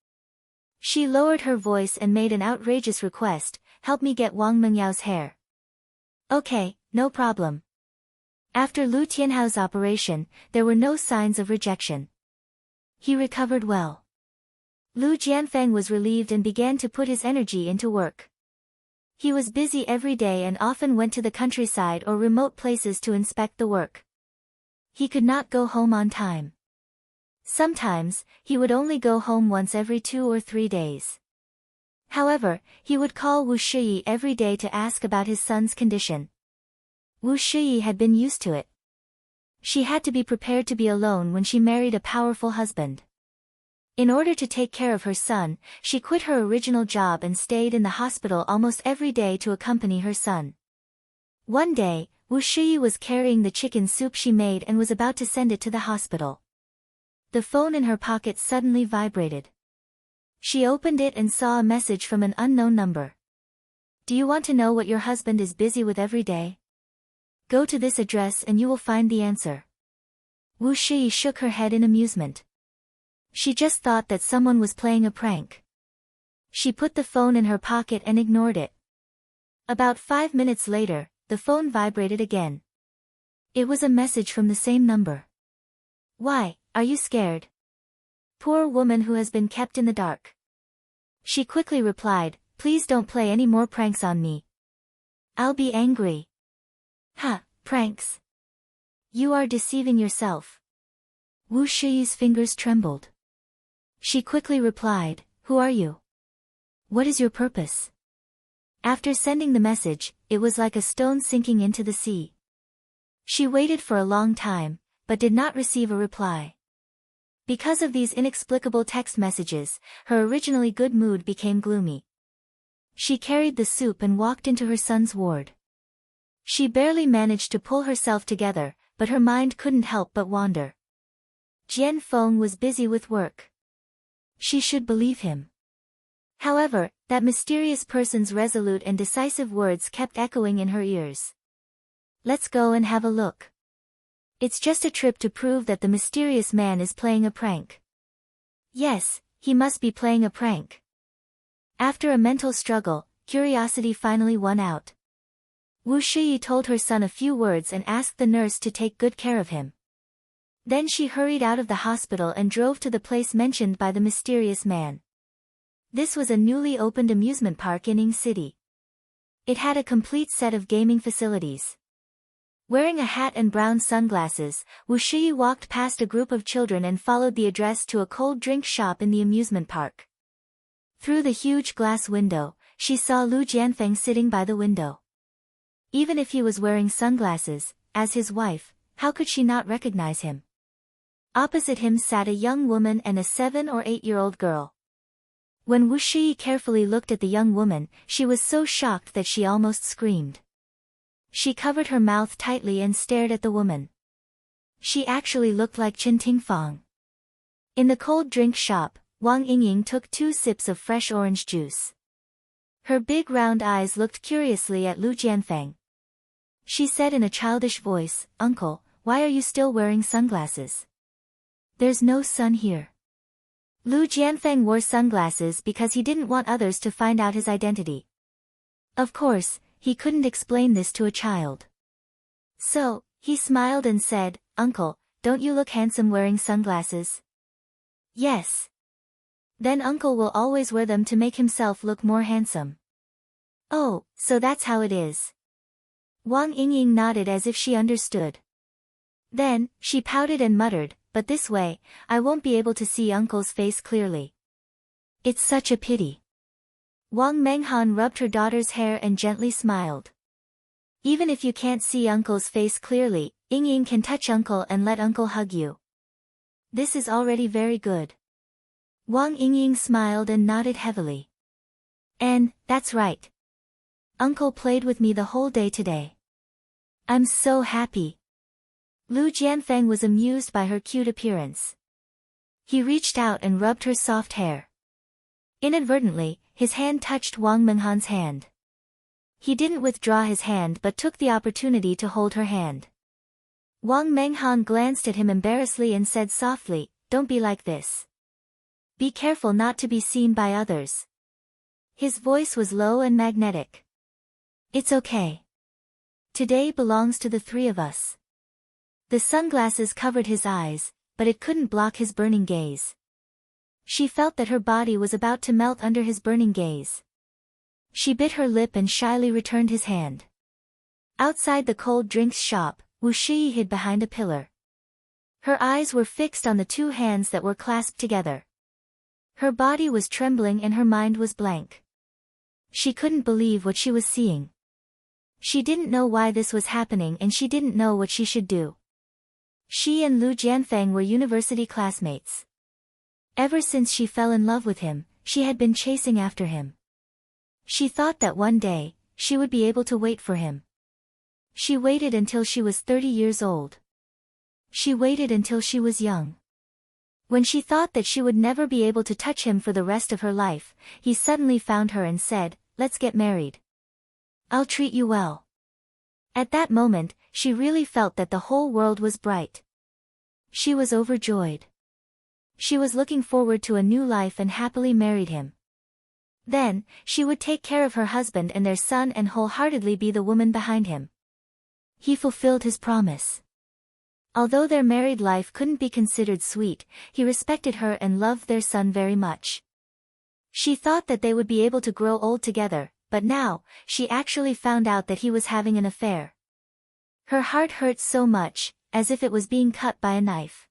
She lowered her voice and made an outrageous request, help me get Wang Mengyao's hair. Okay, no problem. After Lu Tianhao's operation, there were no signs of rejection. He recovered well. Lu Jianfeng was relieved and began to put his energy into work. He was busy every day and often went to the countryside or remote places to inspect the work. He could not go home on time. Sometimes, he would only go home once every 2 or 3 days. However, he would call Wu Shiyi every day to ask about his son's condition. Wu Shiyi had been used to it. She had to be prepared to be alone when she married a powerful husband. In order to take care of her son, she quit her original job and stayed in the hospital almost every day to accompany her son. One day, Wu Shiyi was carrying the chicken soup she made and was about to send it to the hospital. The phone in her pocket suddenly vibrated. She opened it and saw a message from an unknown number. Do you want to know what your husband is busy with every day? Go to this address and you will find the answer. Wu Shiyi shook her head in amusement. She just thought that someone was playing a prank. She put the phone in her pocket and ignored it. About 5 minutes later, the phone vibrated again. It was a message from the same number. Why, are you scared? Poor woman who has been kept in the dark. She quickly replied, please don't play any more pranks on me. I'll be angry. Ha, pranks. You are deceiving yourself. Wu Shiyi's fingers trembled. She quickly replied, who are you? What is your purpose? After sending the message, it was like a stone sinking into the sea. She waited for a long time, but did not receive a reply. Because of these inexplicable text messages, her originally good mood became gloomy. She carried the soup and walked into her son's ward. She barely managed to pull herself together, but her mind couldn't help but wander. Jian Feng was busy with work. She should believe him. However, that mysterious person's resolute and decisive words kept echoing in her ears. Let's go and have a look. It's just a trip to prove that the mysterious man is playing a prank. Yes, he must be playing a prank. After a mental struggle, curiosity finally won out. Wu Shiyi told her son a few words and asked the nurse to take good care of him. Then she hurried out of the hospital and drove to the place mentioned by the mysterious man. This was a newly opened amusement park in Ying City. It had a complete set of gaming facilities. Wearing a hat and brown sunglasses, Wu Shiyi walked past a group of children and followed the address to a cold drink shop in the amusement park. Through the huge glass window, she saw Lu Jianfeng sitting by the window. Even if he was wearing sunglasses, as his wife, how could she not recognize him? Opposite him sat a young woman and a 7 or 8-year-old girl. When Wu Shiyi carefully looked at the young woman, she was so shocked that she almost screamed. She covered her mouth tightly and stared at the woman. She actually looked like Chen Tingfang. In the cold drink shop, Wang Yingying took 2 sips of fresh orange juice. Her big round eyes looked curiously at Lu Jianfeng. She said in a childish voice, Uncle, why are you still wearing sunglasses? There's no sun here. Lu Jianfeng wore sunglasses because he didn't want others to find out his identity. Of course, he couldn't explain this to a child. So, he smiled and said, Uncle, don't you look handsome wearing sunglasses? Yes. Then Uncle will always wear them to make himself look more handsome. Oh, so that's how it is. Wang Yingying nodded as if she understood. Then, she pouted and muttered, but this way, I won't be able to see Uncle's face clearly. It's such a pity. Wang Menghan rubbed her daughter's hair and gently smiled. Even if you can't see Uncle's face clearly, Yingying can touch Uncle and let Uncle hug you. This is already very good. Wang Yingying smiled and nodded heavily. And, that's right. Uncle played with me the whole day today. I'm so happy. Lu Jianfeng was amused by her cute appearance. He reached out and rubbed her soft hair. Inadvertently, his hand touched Wang Menghan's hand. He didn't withdraw his hand but took the opportunity to hold her hand. Wang Menghan glanced at him embarrassedly and said softly, "Don't be like this. Be careful not to be seen by others." His voice was low and magnetic. "It's okay. Today belongs to the three of us." The sunglasses covered his eyes, but it couldn't block his burning gaze. She felt that her body was about to melt under his burning gaze. She bit her lip and shyly returned his hand. Outside the cold drinks shop, Wu Shiyi hid behind a pillar. Her eyes were fixed on the two hands that were clasped together. Her body was trembling and her mind was blank. She couldn't believe what she was seeing. She didn't know why this was happening and she didn't know what she should do. She and Lu Jianfeng were university classmates. Ever since she fell in love with him, she had been chasing after him. She thought that one day, she would be able to wait for him. She waited until she was 30 years old. She waited until she was young. When she thought that she would never be able to touch him for the rest of her life, he suddenly found her and said, "Let's get married. I'll treat you well." At that moment, she really felt that the whole world was bright. She was overjoyed. She was looking forward to a new life and happily married him. Then, she would take care of her husband and their son and wholeheartedly be the woman behind him. He fulfilled his promise. Although their married life couldn't be considered sweet, he respected her and loved their son very much. She thought that they would be able to grow old together, but now, she actually found out that he was having an affair. Her heart hurt so much, as if it was being cut by a knife.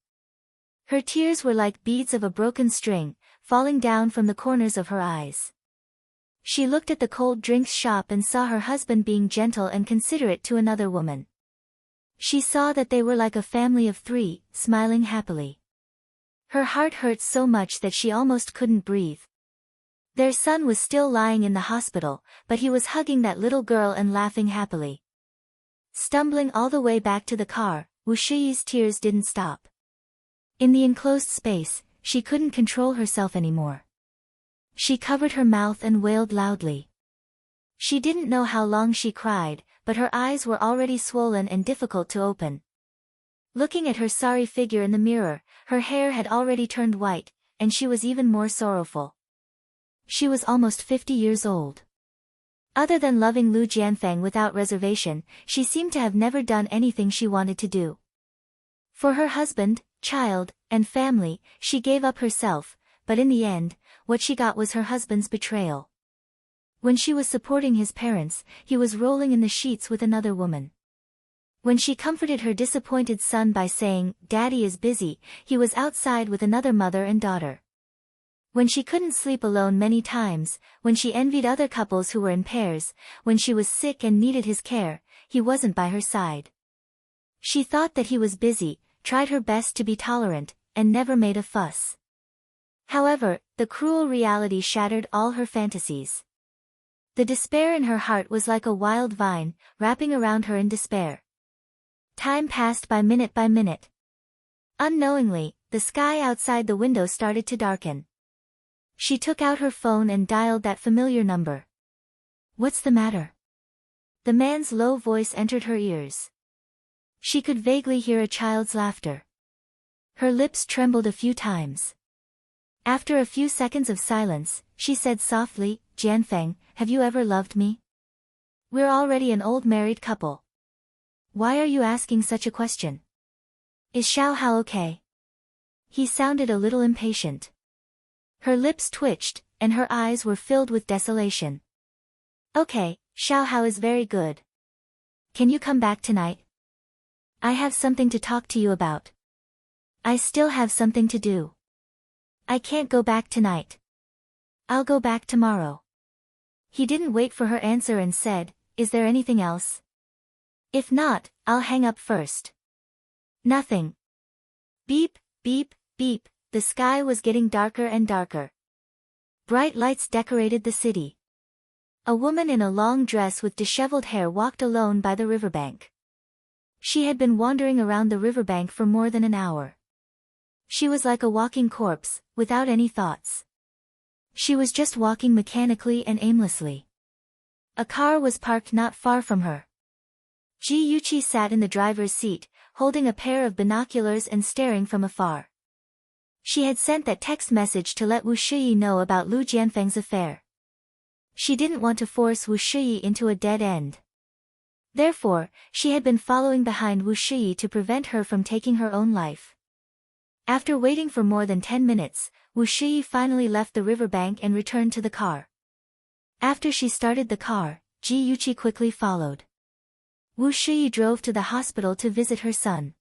Her tears were like beads of a broken string, falling down from the corners of her eyes. She looked at the cold drinks shop and saw her husband being gentle and considerate to another woman. She saw that they were like a family of three, smiling happily. Her heart hurt so much that she almost couldn't breathe. Their son was still lying in the hospital, but he was hugging that little girl and laughing happily. Stumbling all the way back to the car, Wu Shiyi's tears didn't stop. In the enclosed space, she couldn't control herself anymore. She covered her mouth and wailed loudly. She didn't know how long she cried, but her eyes were already swollen and difficult to open. Looking at her sorry figure in the mirror, her hair had already turned white, and she was even more sorrowful. She was almost 50 years old. Other than loving Lu Jianfeng without reservation, she seemed to have never done anything she wanted to do. For her husband, child, and family, she gave up herself, but in the end, what she got was her husband's betrayal. When she was supporting his parents, he was rolling in the sheets with another woman. When she comforted her disappointed son by saying, "Daddy is busy," he was outside with another mother and daughter. When she couldn't sleep alone many times, when she envied other couples who were in pairs, when she was sick and needed his care, he wasn't by her side. She thought that he was busy, tried her best to be tolerant, and never made a fuss. However, the cruel reality shattered all her fantasies. The despair in her heart was like a wild vine, wrapping around her in despair. Time passed by minute. Unknowingly, the sky outside the window started to darken. She took out her phone and dialed that familiar number. "What's the matter?" The man's low voice entered her ears. She could vaguely hear a child's laughter. Her lips trembled a few times. After a few seconds of silence, she said softly, "Jianfeng, have you ever loved me? We're already an old married couple. Why are you asking such a question? Is Xiaohao okay?" He sounded a little impatient. Her lips twitched, and her eyes were filled with desolation. "Okay, Xiaohao is very good. Can you come back tonight? I have something to talk to you about. I still have something to do. I can't go back tonight. I'll go back tomorrow." He didn't wait for her answer and said, "Is there anything else? If not, I'll hang up first." "Nothing." Beep, beep, beep, the sky was getting darker and darker. Bright lights decorated the city. A woman in a long dress with disheveled hair walked alone by the riverbank. She had been wandering around the riverbank for more than an hour. She was like a walking corpse, without any thoughts. She was just walking mechanically and aimlessly. A car was parked not far from her. Ji Yuqi sat in the driver's seat, holding a pair of binoculars and staring from afar. She had sent that text message to let Wu Shiyi know about Lu Jianfeng's affair. She didn't want to force Wu Shiyi into a dead end. Therefore, she had been following behind Wu Shiyi to prevent her from taking her own life. After waiting for more than 10 minutes, Wu Shiyi finally left the riverbank and returned to the car. After she started the car, Ji Yuqi quickly followed. Wu Shiyi drove to the hospital to visit her son.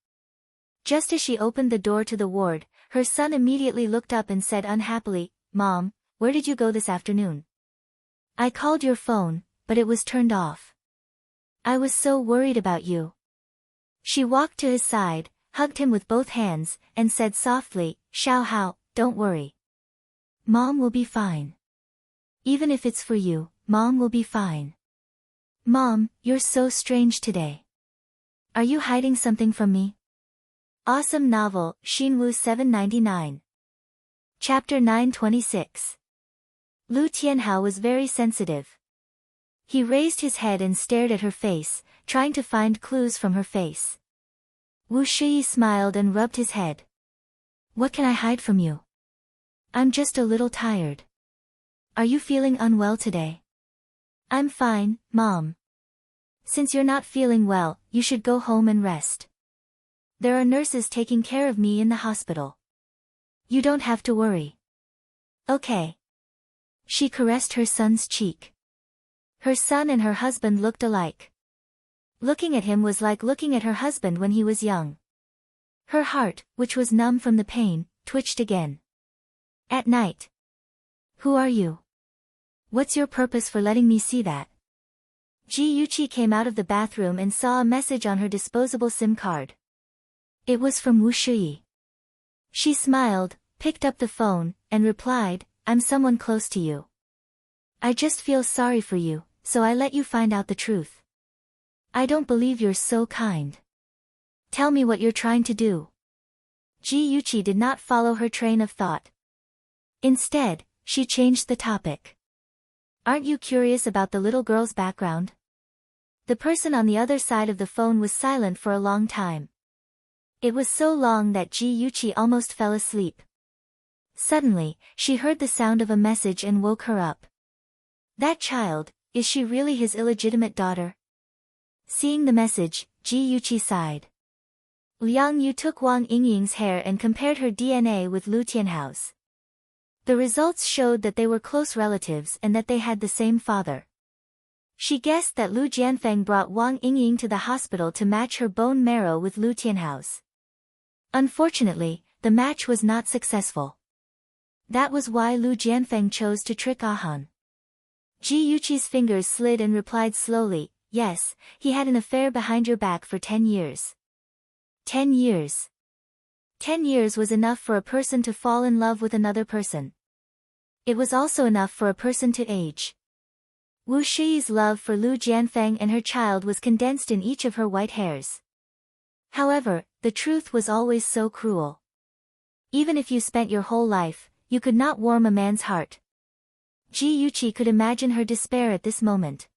Just as she opened the door to the ward, her son immediately looked up and said unhappily, "Mom, where did you go this afternoon? I called your phone, but it was turned off. I was so worried about you." She walked to his side, hugged him with both hands, and said softly, "Xiao Hao, don't worry. Mom will be fine. Even if it's for you, Mom will be fine. Mom, you're so strange today. Are you hiding something from me?" Awesome novel, Xinwu 799. Chapter 926. Lu Tianhao was very sensitive. He raised his head and stared at her face, trying to find clues from her face. Wu Shiyi smiled and rubbed his head. "What can I hide from you? I'm just a little tired. Are you feeling unwell today?" "I'm fine, Mom. Since you're not feeling well, you should go home and rest. There are nurses taking care of me in the hospital. You don't have to worry." "Okay." She caressed her son's cheek. Her son and her husband looked alike. Looking at him was like looking at her husband when he was young. Her heart, which was numb from the pain, twitched again. "At night. Who are you? What's your purpose for letting me see that?" Ji Yuqi came out of the bathroom and saw a message on her disposable SIM card. It was from Wu Shiyi. She smiled, picked up the phone, and replied, "I'm someone close to you. I just feel sorry for you, so I let you find out the truth. I don't believe you're so kind. Tell me what you're trying to do." Ji Yuqi did not follow her train of thought. Instead, she changed the topic. "Aren't you curious about the little girl's background?" The person on the other side of the phone was silent for a long time. It was so long that Ji Yuqi almost fell asleep. Suddenly, she heard the sound of a message and woke her up. That child, is she really his illegitimate daughter? Seeing the message, Ji Yuqi sighed. Liang Yu took Wang Yingying's hair and compared her DNA with Lu Tianhao's. The results showed that they were close relatives and that they had the same father. She guessed that Lu Jianfeng brought Wang Yingying to the hospital to match her bone marrow with Lu Tianhao's. Unfortunately, the match was not successful. That was why Lu Jianfeng chose to trick Ahan. Ji Yuqi's fingers slid and replied slowly, "Yes, he had an affair behind your back for 10 years. 10 years. 10 years was enough for a person to fall in love with another person. It was also enough for a person to age." Wu Shiyi's love for Lu Jianfeng and her child was condensed in each of her white hairs. However, the truth was always so cruel. Even if you spent your whole life, you could not warm a man's heart. Ji Yuqi could imagine her despair at this moment.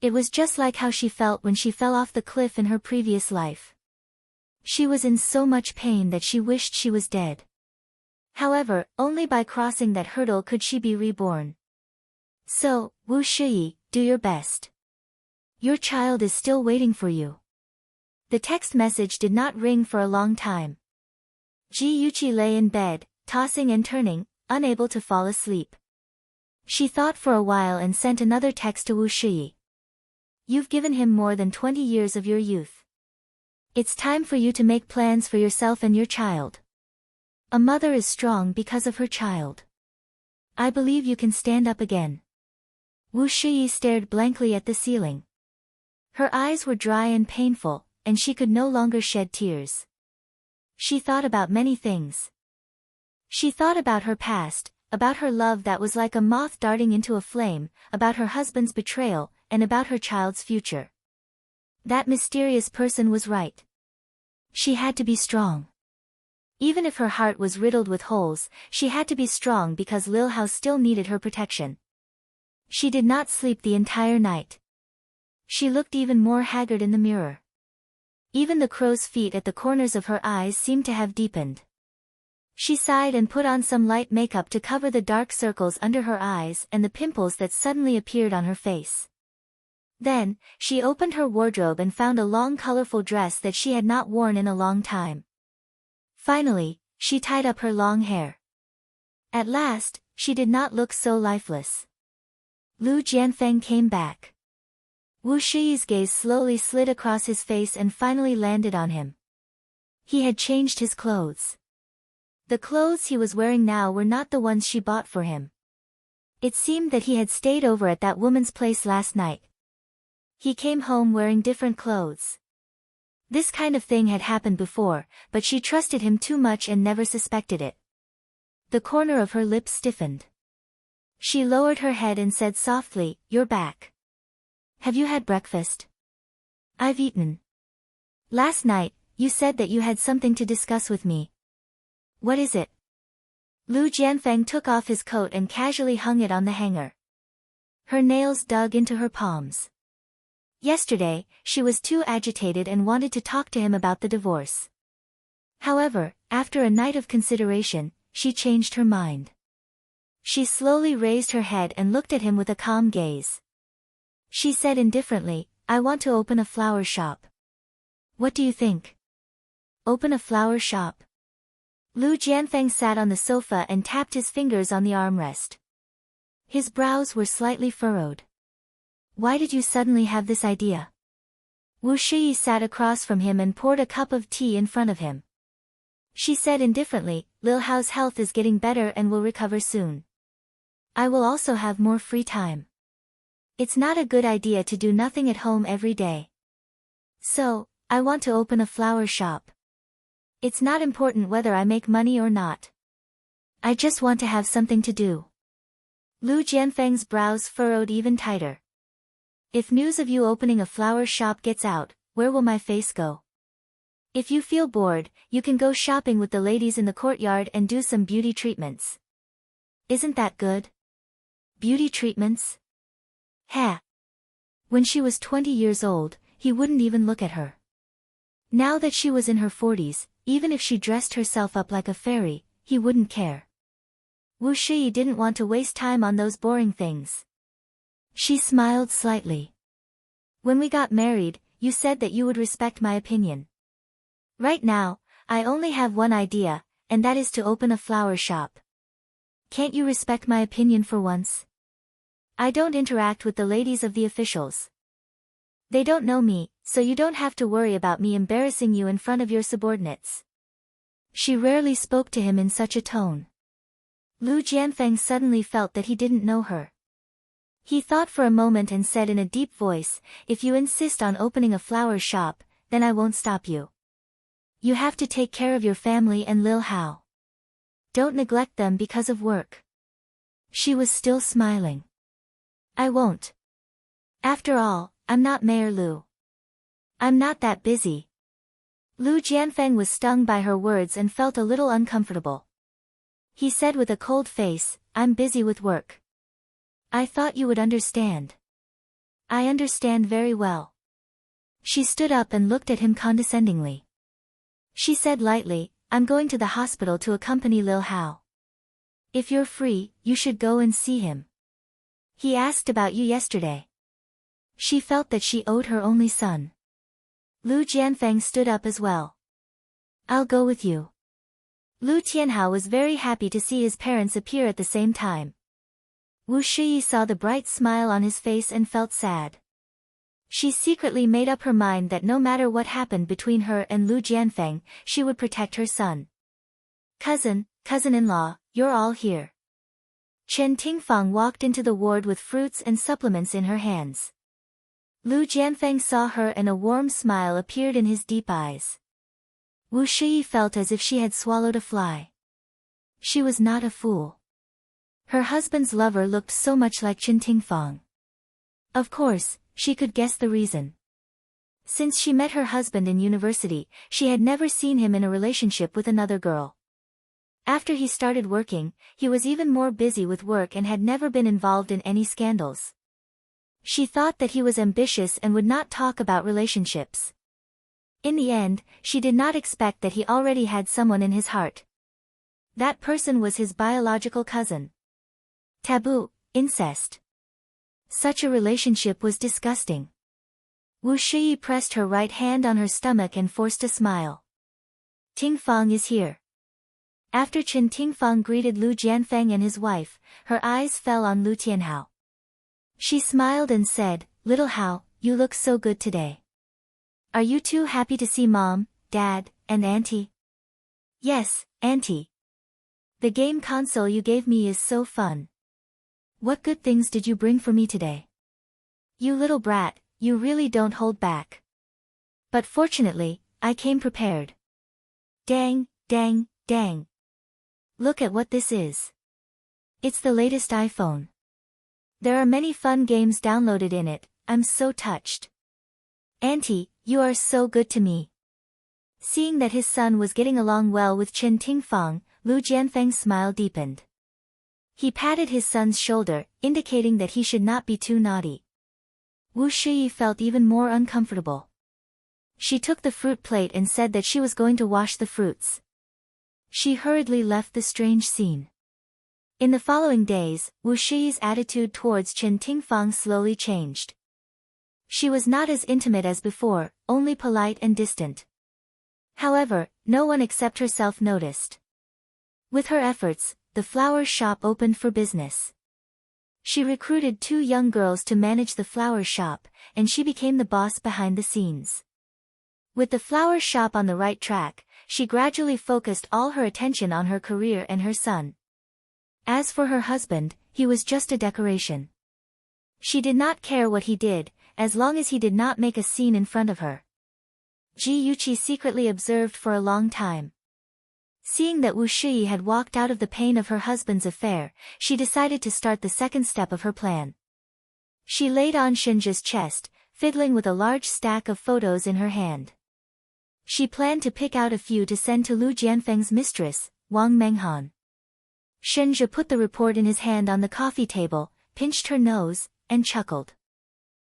It was just like how she felt when she fell off the cliff in her previous life. She was in so much pain that she wished she was dead. However, only by crossing that hurdle could she be reborn. So, Wu Shiyi, do your best. Your child is still waiting for you. The text message did not ring for a long time. Ji Yuqi lay in bed, tossing and turning, unable to fall asleep. She thought for a while and sent another text to Wu Shiyi. "You've given him more than 20 years of your youth. It's time for you to make plans for yourself and your child. A mother is strong because of her child. I believe you can stand up again." Wu Shiyi stared blankly at the ceiling. Her eyes were dry and painful, and she could no longer shed tears. She thought about many things. She thought about her past, about her love that was like a moth darting into a flame, about her husband's betrayal, and about her child's future. That mysterious person was right. She had to be strong. Even if her heart was riddled with holes, she had to be strong because Lil Hao still needed her protection. She did not sleep the entire night. She looked even more haggard in the mirror. Even the crow's feet at the corners of her eyes seemed to have deepened. She sighed and put on some light makeup to cover the dark circles under her eyes and the pimples that suddenly appeared on her face. Then, she opened her wardrobe and found a long colorful dress that she had not worn in a long time. Finally, she tied up her long hair. At last, she did not look so lifeless. Lu Jianfeng came back. Wu Shiyi's gaze slowly slid across his face and finally landed on him. He had changed his clothes. The clothes he was wearing now were not the ones she bought for him. It seemed that he had stayed over at that woman's place last night. He came home wearing different clothes. This kind of thing had happened before, but she trusted him too much and never suspected it. The corner of her lips stiffened. She lowered her head and said softly, "You're back. Have you had breakfast?" "I've eaten. Last night, you said that you had something to discuss with me." "What is it?" Lu Jianfeng took off his coat and casually hung it on the hanger. Her nails dug into her palms. Yesterday, she was too agitated and wanted to talk to him about the divorce. However, after a night of consideration, she changed her mind. She slowly raised her head and looked at him with a calm gaze. She said indifferently, "I want to open a flower shop." "What do you think?" "Open a flower shop?" Lu Jianfeng sat on the sofa and tapped his fingers on the armrest. His brows were slightly furrowed. "Why did you suddenly have this idea?" Wu Shiyi sat across from him and poured a cup of tea in front of him. She said indifferently, "Lil Hao's health is getting better and will recover soon. I will also have more free time. It's not a good idea to do nothing at home every day. So, I want to open a flower shop. It's not important whether I make money or not. I just want to have something to do." Lu Jianfeng's brows furrowed even tighter. "If news of you opening a flower shop gets out, where will my face go? If you feel bored, you can go shopping with the ladies in the courtyard and do some beauty treatments. Isn't that good?" "Beauty treatments?" "Ha!" When she was 20 years old, he wouldn't even look at her. Now that she was in her 40s, even if she dressed herself up like a fairy, he wouldn't care. Wu Shiyi didn't want to waste time on those boring things. She smiled slightly. "When we got married, you said that you would respect my opinion. Right now, I only have one idea, and that is to open a flower shop. Can't you respect my opinion for once? I don't interact with the ladies of the officials. They don't know me, so you don't have to worry about me embarrassing you in front of your subordinates." She rarely spoke to him in such a tone. Lu Jianfeng suddenly felt that he didn't know her. He thought for a moment and said in a deep voice, "If you insist on opening a flower shop, then I won't stop you. You have to take care of your family and Lil Hao. Don't neglect them because of work." She was still smiling. "I won't. After all, I'm not Mayor Lu. I'm not that busy." Lu Jianfeng was stung by her words and felt a little uncomfortable. He said with a cold face, "I'm busy with work. I thought you would understand." "I understand very well." She stood up and looked at him condescendingly. She said lightly, "I'm going to the hospital to accompany Lil Hao. If you're free, you should go and see him. He asked about you yesterday." She felt that she owed her only son. Lu Jianfeng stood up as well. "I'll go with you." Lu Tianhao was very happy to see his parents appear at the same time. Wu Shiyi saw the bright smile on his face and felt sad. She secretly made up her mind that no matter what happened between her and Lu Jianfeng, she would protect her son. Cousin-in-law, you're all here." Chen Tingfang walked into the ward with fruits and supplements in her hands. Lu Jianfeng saw her and a warm smile appeared in his deep eyes. Wu Shiyi felt as if she had swallowed a fly. She was not a fool. Her husband's lover looked so much like Chen Tingfang. Of course, she could guess the reason. Since she met her husband in university, she had never seen him in a relationship with another girl. After he started working, he was even more busy with work and had never been involved in any scandals. She thought that he was ambitious and would not talk about relationships. In the end, she did not expect that he already had someone in his heart. That person was his biological cousin. Taboo, incest. Such a relationship was disgusting. Wu Shiyi pressed her right hand on her stomach and forced a smile. Ting Fang is here. After Chen Tingfang greeted Lu Jianfeng and his wife, her eyes fell on Lu Tianhao. She smiled and said, "Little Hao, you look so good today. Are you too happy to see Mom, Dad, and Auntie?" "Yes, Auntie. The game console you gave me is so fun. What good things did you bring for me today? You little brat, you really don't hold back." "But fortunately, I came prepared." "Dang, dang, dang. Look at what this is. It's the latest iPhone. There are many fun games downloaded in it, I'm so touched. Auntie, you are so good to me." Seeing that his son was getting along well with Chen Tingfang, Lu Jianfeng's smile deepened. He patted his son's shoulder, indicating that he should not be too naughty. Wu Shiyi felt even more uncomfortable. She took the fruit plate and said that she was going to wash the fruits. She hurriedly left the strange scene. In the following days, Wu Shiyi's attitude towards Chen Tingfang slowly changed. She was not as intimate as before, only polite and distant. However, no one except herself noticed. With her efforts, the flower shop opened for business. She recruited 2 young girls to manage the flower shop, and she became the boss behind the scenes. With the flower shop on the right track, she gradually focused all her attention on her career and her son. As for her husband, he was just a decoration. She did not care what he did, as long as he did not make a scene in front of her. Ji Yuqi secretly observed for a long time. Seeing that Wu Shiyi had walked out of the pain of her husband's affair, she decided to start the second step of her plan. She laid on Shinja's chest, fiddling with a large stack of photos in her hand. She planned to pick out a few to send to Lu Jianfeng's mistress, Wang Menghan. Shinja put the report in his hand on the coffee table, pinched her nose, and chuckled.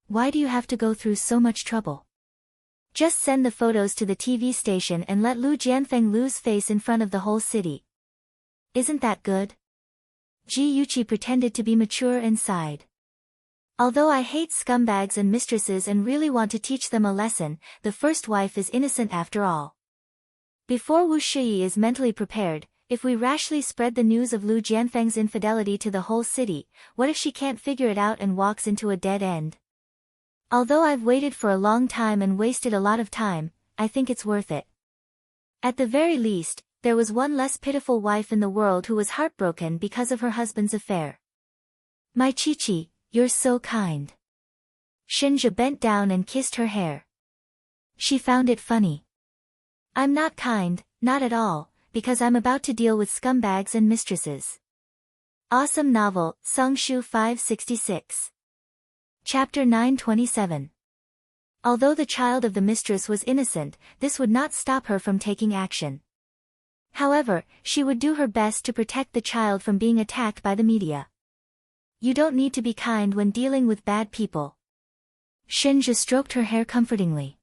"Why do you have to go through so much trouble? Just send the photos to the TV station and let Lu Jianfeng lose face in front of the whole city. Isn't that good?" Ji Yuqi pretended to be mature and sighed. "Although I hate scumbags and mistresses and really want to teach them a lesson, the first wife is innocent after all." Before Wu Shiyi is mentally prepared, if we rashly spread the news of Lu Jianfeng's infidelity to the whole city, what if she can't figure it out and walks into a dead end? Although I've waited for a long time and wasted a lot of time, I think it's worth it. At the very least, there was one less pitiful wife in the world who was heartbroken because of her husband's affair. "My Chi-Chi, you're so kind." Shinja bent down and kissed her hair. She found it funny. "I'm not kind, not at all, because I'm about to deal with scumbags and mistresses." Awesome novel, Songshu 566. Chapter 927. Although the child of the mistress was innocent, this would not stop her from taking action. However, she would do her best to protect the child from being attacked by the media. "You don't need to be kind when dealing with bad people." Shinja stroked her hair comfortingly.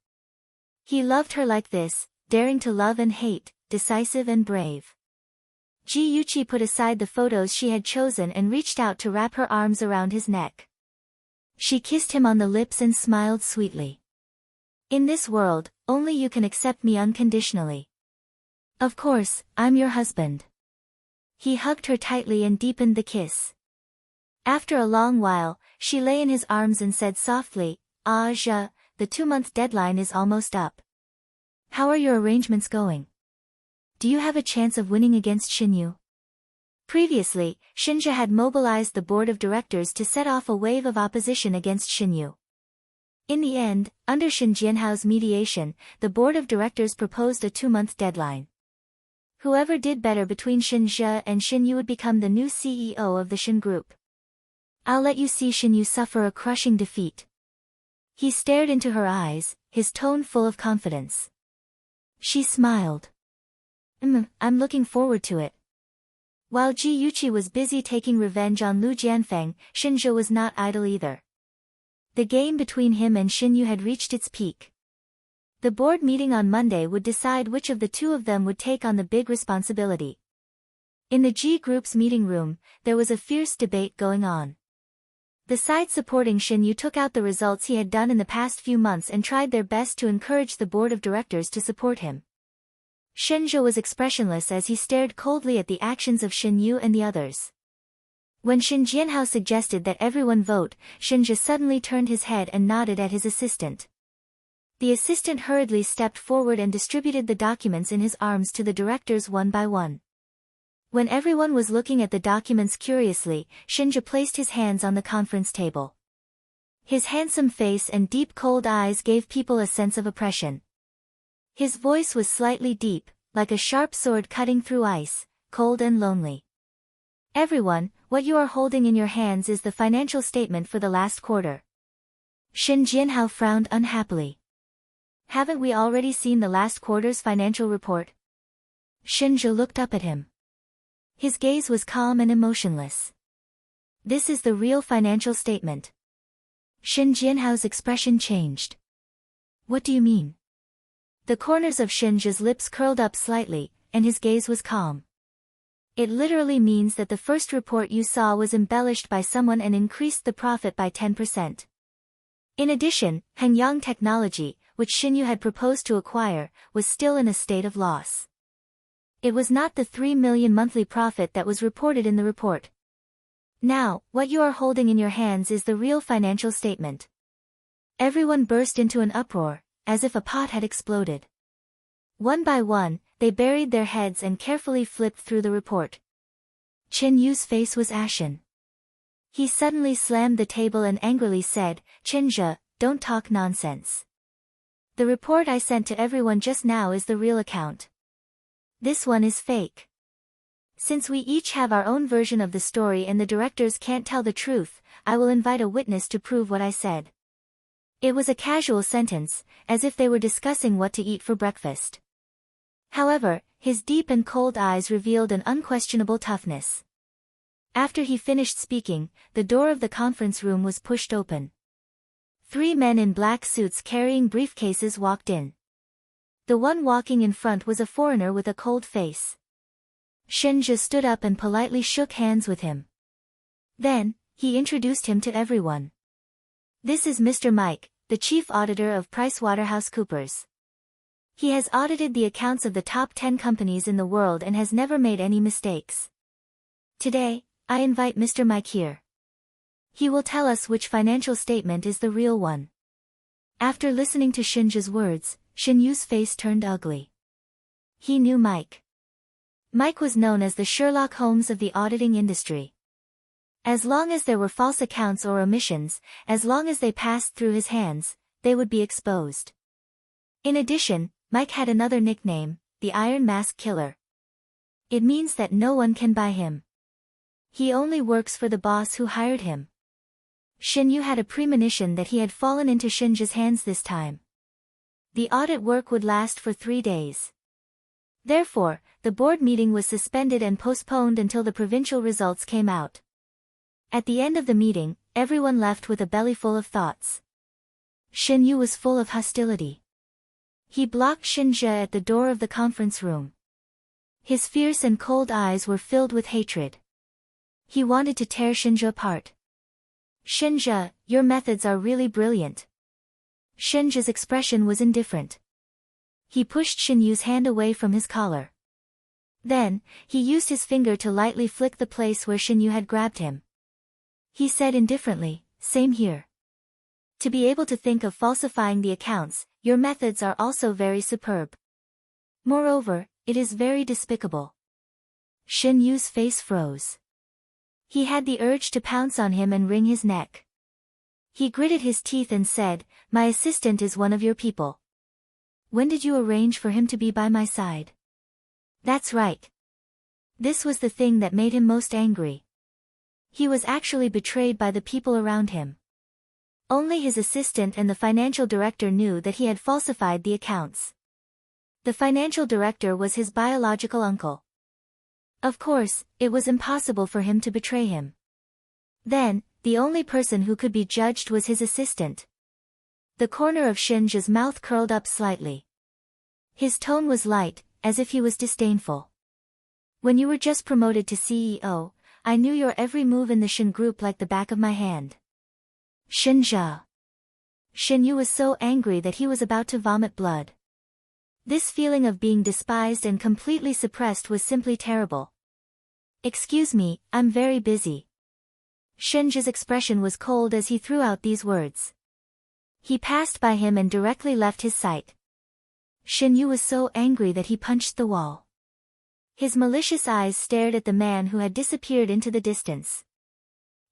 He loved her like this, daring to love and hate, decisive and brave. Ji Yuqi put aside the photos she had chosen and reached out to wrap her arms around his neck. She kissed him on the lips and smiled sweetly. "In this world, only you can accept me unconditionally. Of course, I'm your husband." He hugged her tightly and deepened the kiss. After a long while, she lay in his arms and said softly, "Ah, the 2-month deadline is almost up. How are your arrangements going? Do you have a chance of winning against Xinyu?" Previously, Shinja had mobilized the board of directors to set off a wave of opposition against Xinyu. In the end, under Shin Jianhao's mediation, the board of directors proposed a 2-month deadline. Whoever did better between Shinja and Xinyu would become the new CEO of the Shin Group. "I'll let you see Xinyu suffer a crushing defeat." He stared into her eyes, his tone full of confidence. She smiled. I'm looking forward to it." While Ji Yuqi was busy taking revenge on Lu Jianfeng, Xinzhe was not idle either. The game between him and Xin Yu had reached its peak. The board meeting on Monday would decide which of the two of them would take on the big responsibility. In the G Group's meeting room, there was a fierce debate going on. The side supporting Xin Yu took out the results he had done in the past few months and tried their best to encourage the board of directors to support him. Xinzhe was expressionless as he stared coldly at the actions of Xin Yu and the others. When Xin Jianhao suggested that everyone vote, Xinzhe suddenly turned his head and nodded at his assistant. The assistant hurriedly stepped forward and distributed the documents in his arms to the directors one by one. When everyone was looking at the documents curiously, Xinzhe placed his hands on the conference table. His handsome face and deep cold eyes gave people a sense of oppression. His voice was slightly deep, like a sharp sword cutting through ice, cold and lonely. Everyone, what you are holding in your hands is the financial statement for the last quarter. Xin Jianhao frowned unhappily. Haven't we already seen the last quarter's financial report? Xinzhe looked up at him. His gaze was calm and emotionless. This is the real financial statement. Xin Jianhao's expression changed. What do you mean? The corners of Xinzhe's lips curled up slightly, and his gaze was calm. It literally means that the first report you saw was embellished by someone and increased the profit by 10%. In addition, Hengyang Technology, which Xin Yu had proposed to acquire, was still in a state of loss. It was not the 3 million monthly profit that was reported in the report. Now, what you are holding in your hands is the real financial statement. Everyone burst into an uproar, as if a pot had exploded. One by one, they buried their heads and carefully flipped through the report. Chen Yu's face was ashen. He suddenly slammed the table and angrily said, "Xinzhe, don't talk nonsense. The report I sent to everyone just now is the real account. This one is fake. Since we each have our own version of the story and the directors can't tell the truth, I will invite a witness to prove what I said." It was a casual sentence, as if they were discussing what to eat for breakfast. However, his deep and cold eyes revealed an unquestionable toughness. After he finished speaking, the door of the conference room was pushed open. 3 men in black suits carrying briefcases walked in. The one walking in front was a foreigner with a cold face. Xinzhe stood up and politely shook hands with him. Then, he introduced him to everyone. "This is Mr. Mike, the chief auditor of PricewaterhouseCoopers. He has audited the accounts of the top 10 companies in the world and has never made any mistakes. Today, I invite Mr. Mike here. He will tell us which financial statement is the real one." After listening to Xinzhe's words, Xin Yu's face turned ugly. He knew Mike. Mike was known as the Sherlock Holmes of the auditing industry. As long as there were false accounts or omissions, as long as they passed through his hands, they would be exposed. In addition, Mike had another nickname, the Iron Mask Killer. It means that no one can buy him. He only works for the boss who hired him. Xin Yu had a premonition that he had fallen into Xinzhe's hands this time. The audit work would last for 3 days. Therefore, the board meeting was suspended and postponed until the provincial results came out. At the end of the meeting, everyone left with a belly full of thoughts. Xin Yu was full of hostility. He blocked Xinzhe at the door of the conference room. His fierce and cold eyes were filled with hatred. He wanted to tear Xinzhe apart. "Xinzhe, your methods are really brilliant." Xinzhe's expression was indifferent. He pushed Xin Yu's hand away from his collar. Then, he used his finger to lightly flick the place where Xin Yu had grabbed him. He said indifferently, "Same here. To be able to think of falsifying the accounts, your methods are also very superb. Moreover, it is very despicable." Xin Yu's face froze. He had the urge to pounce on him and wring his neck. He gritted his teeth and said, "My assistant is one of your people. When did you arrange for him to be by my side?" That's right. This was the thing that made him most angry. He was actually betrayed by the people around him. Only his assistant and the financial director knew that he had falsified the accounts. The financial director was his biological uncle. Of course, it was impossible for him to betray him. Then, the only person who could be judged was his assistant. The corner of Shinja's mouth curled up slightly. His tone was light, as if he was disdainful. When you were just promoted to CEO, I knew your every move in the Shin group like the back of my hand. Shinja. Shinyu was so angry that he was about to vomit blood. This feeling of being despised and completely suppressed was simply terrible. Excuse me, I'm very busy. Shinja's expression was cold as he threw out these words. He passed by him and directly left his sight. Shinyu was so angry that he punched the wall. His malicious eyes stared at the man who had disappeared into the distance.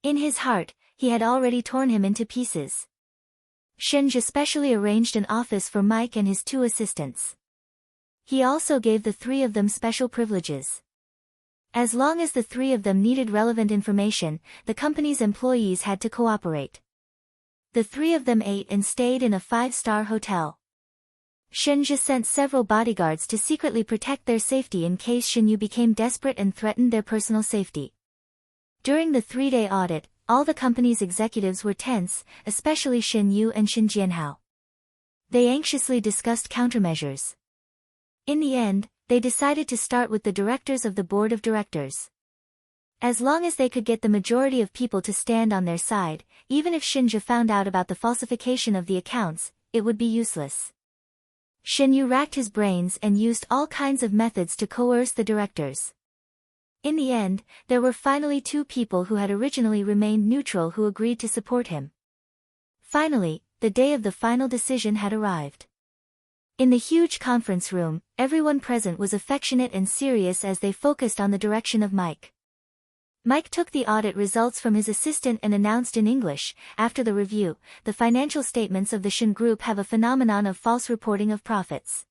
In his heart, he had already torn him into pieces. Shinja specially arranged an office for Mike and his 2 assistants. He also gave the 3 of them special privileges. As long as the 3 of them needed relevant information, the company's employees had to cooperate. The 3 of them ate and stayed in a 5-star hotel. Shinja sent several bodyguards to secretly protect their safety in case Shinyu became desperate and threatened their personal safety. During the 3-day audit, all the company's executives were tense, especially Shinyu and Shin Jianhao. They anxiously discussed countermeasures. In the end, they decided to start with the directors of the board of directors. As long as they could get the majority of people to stand on their side, even if Shinja found out about the falsification of the accounts, it would be useless. Shinyu racked his brains and used all kinds of methods to coerce the directors. In the end, there were finally 2 people who had originally remained neutral who agreed to support him. Finally, the day of the final decision had arrived. In the huge conference room, everyone present was affectionate and serious as they focused on the direction of Mike. Mike took the audit results from his assistant and announced in English, after the review, the financial statements of the Shin Group have a phenomenon of false reporting of profits.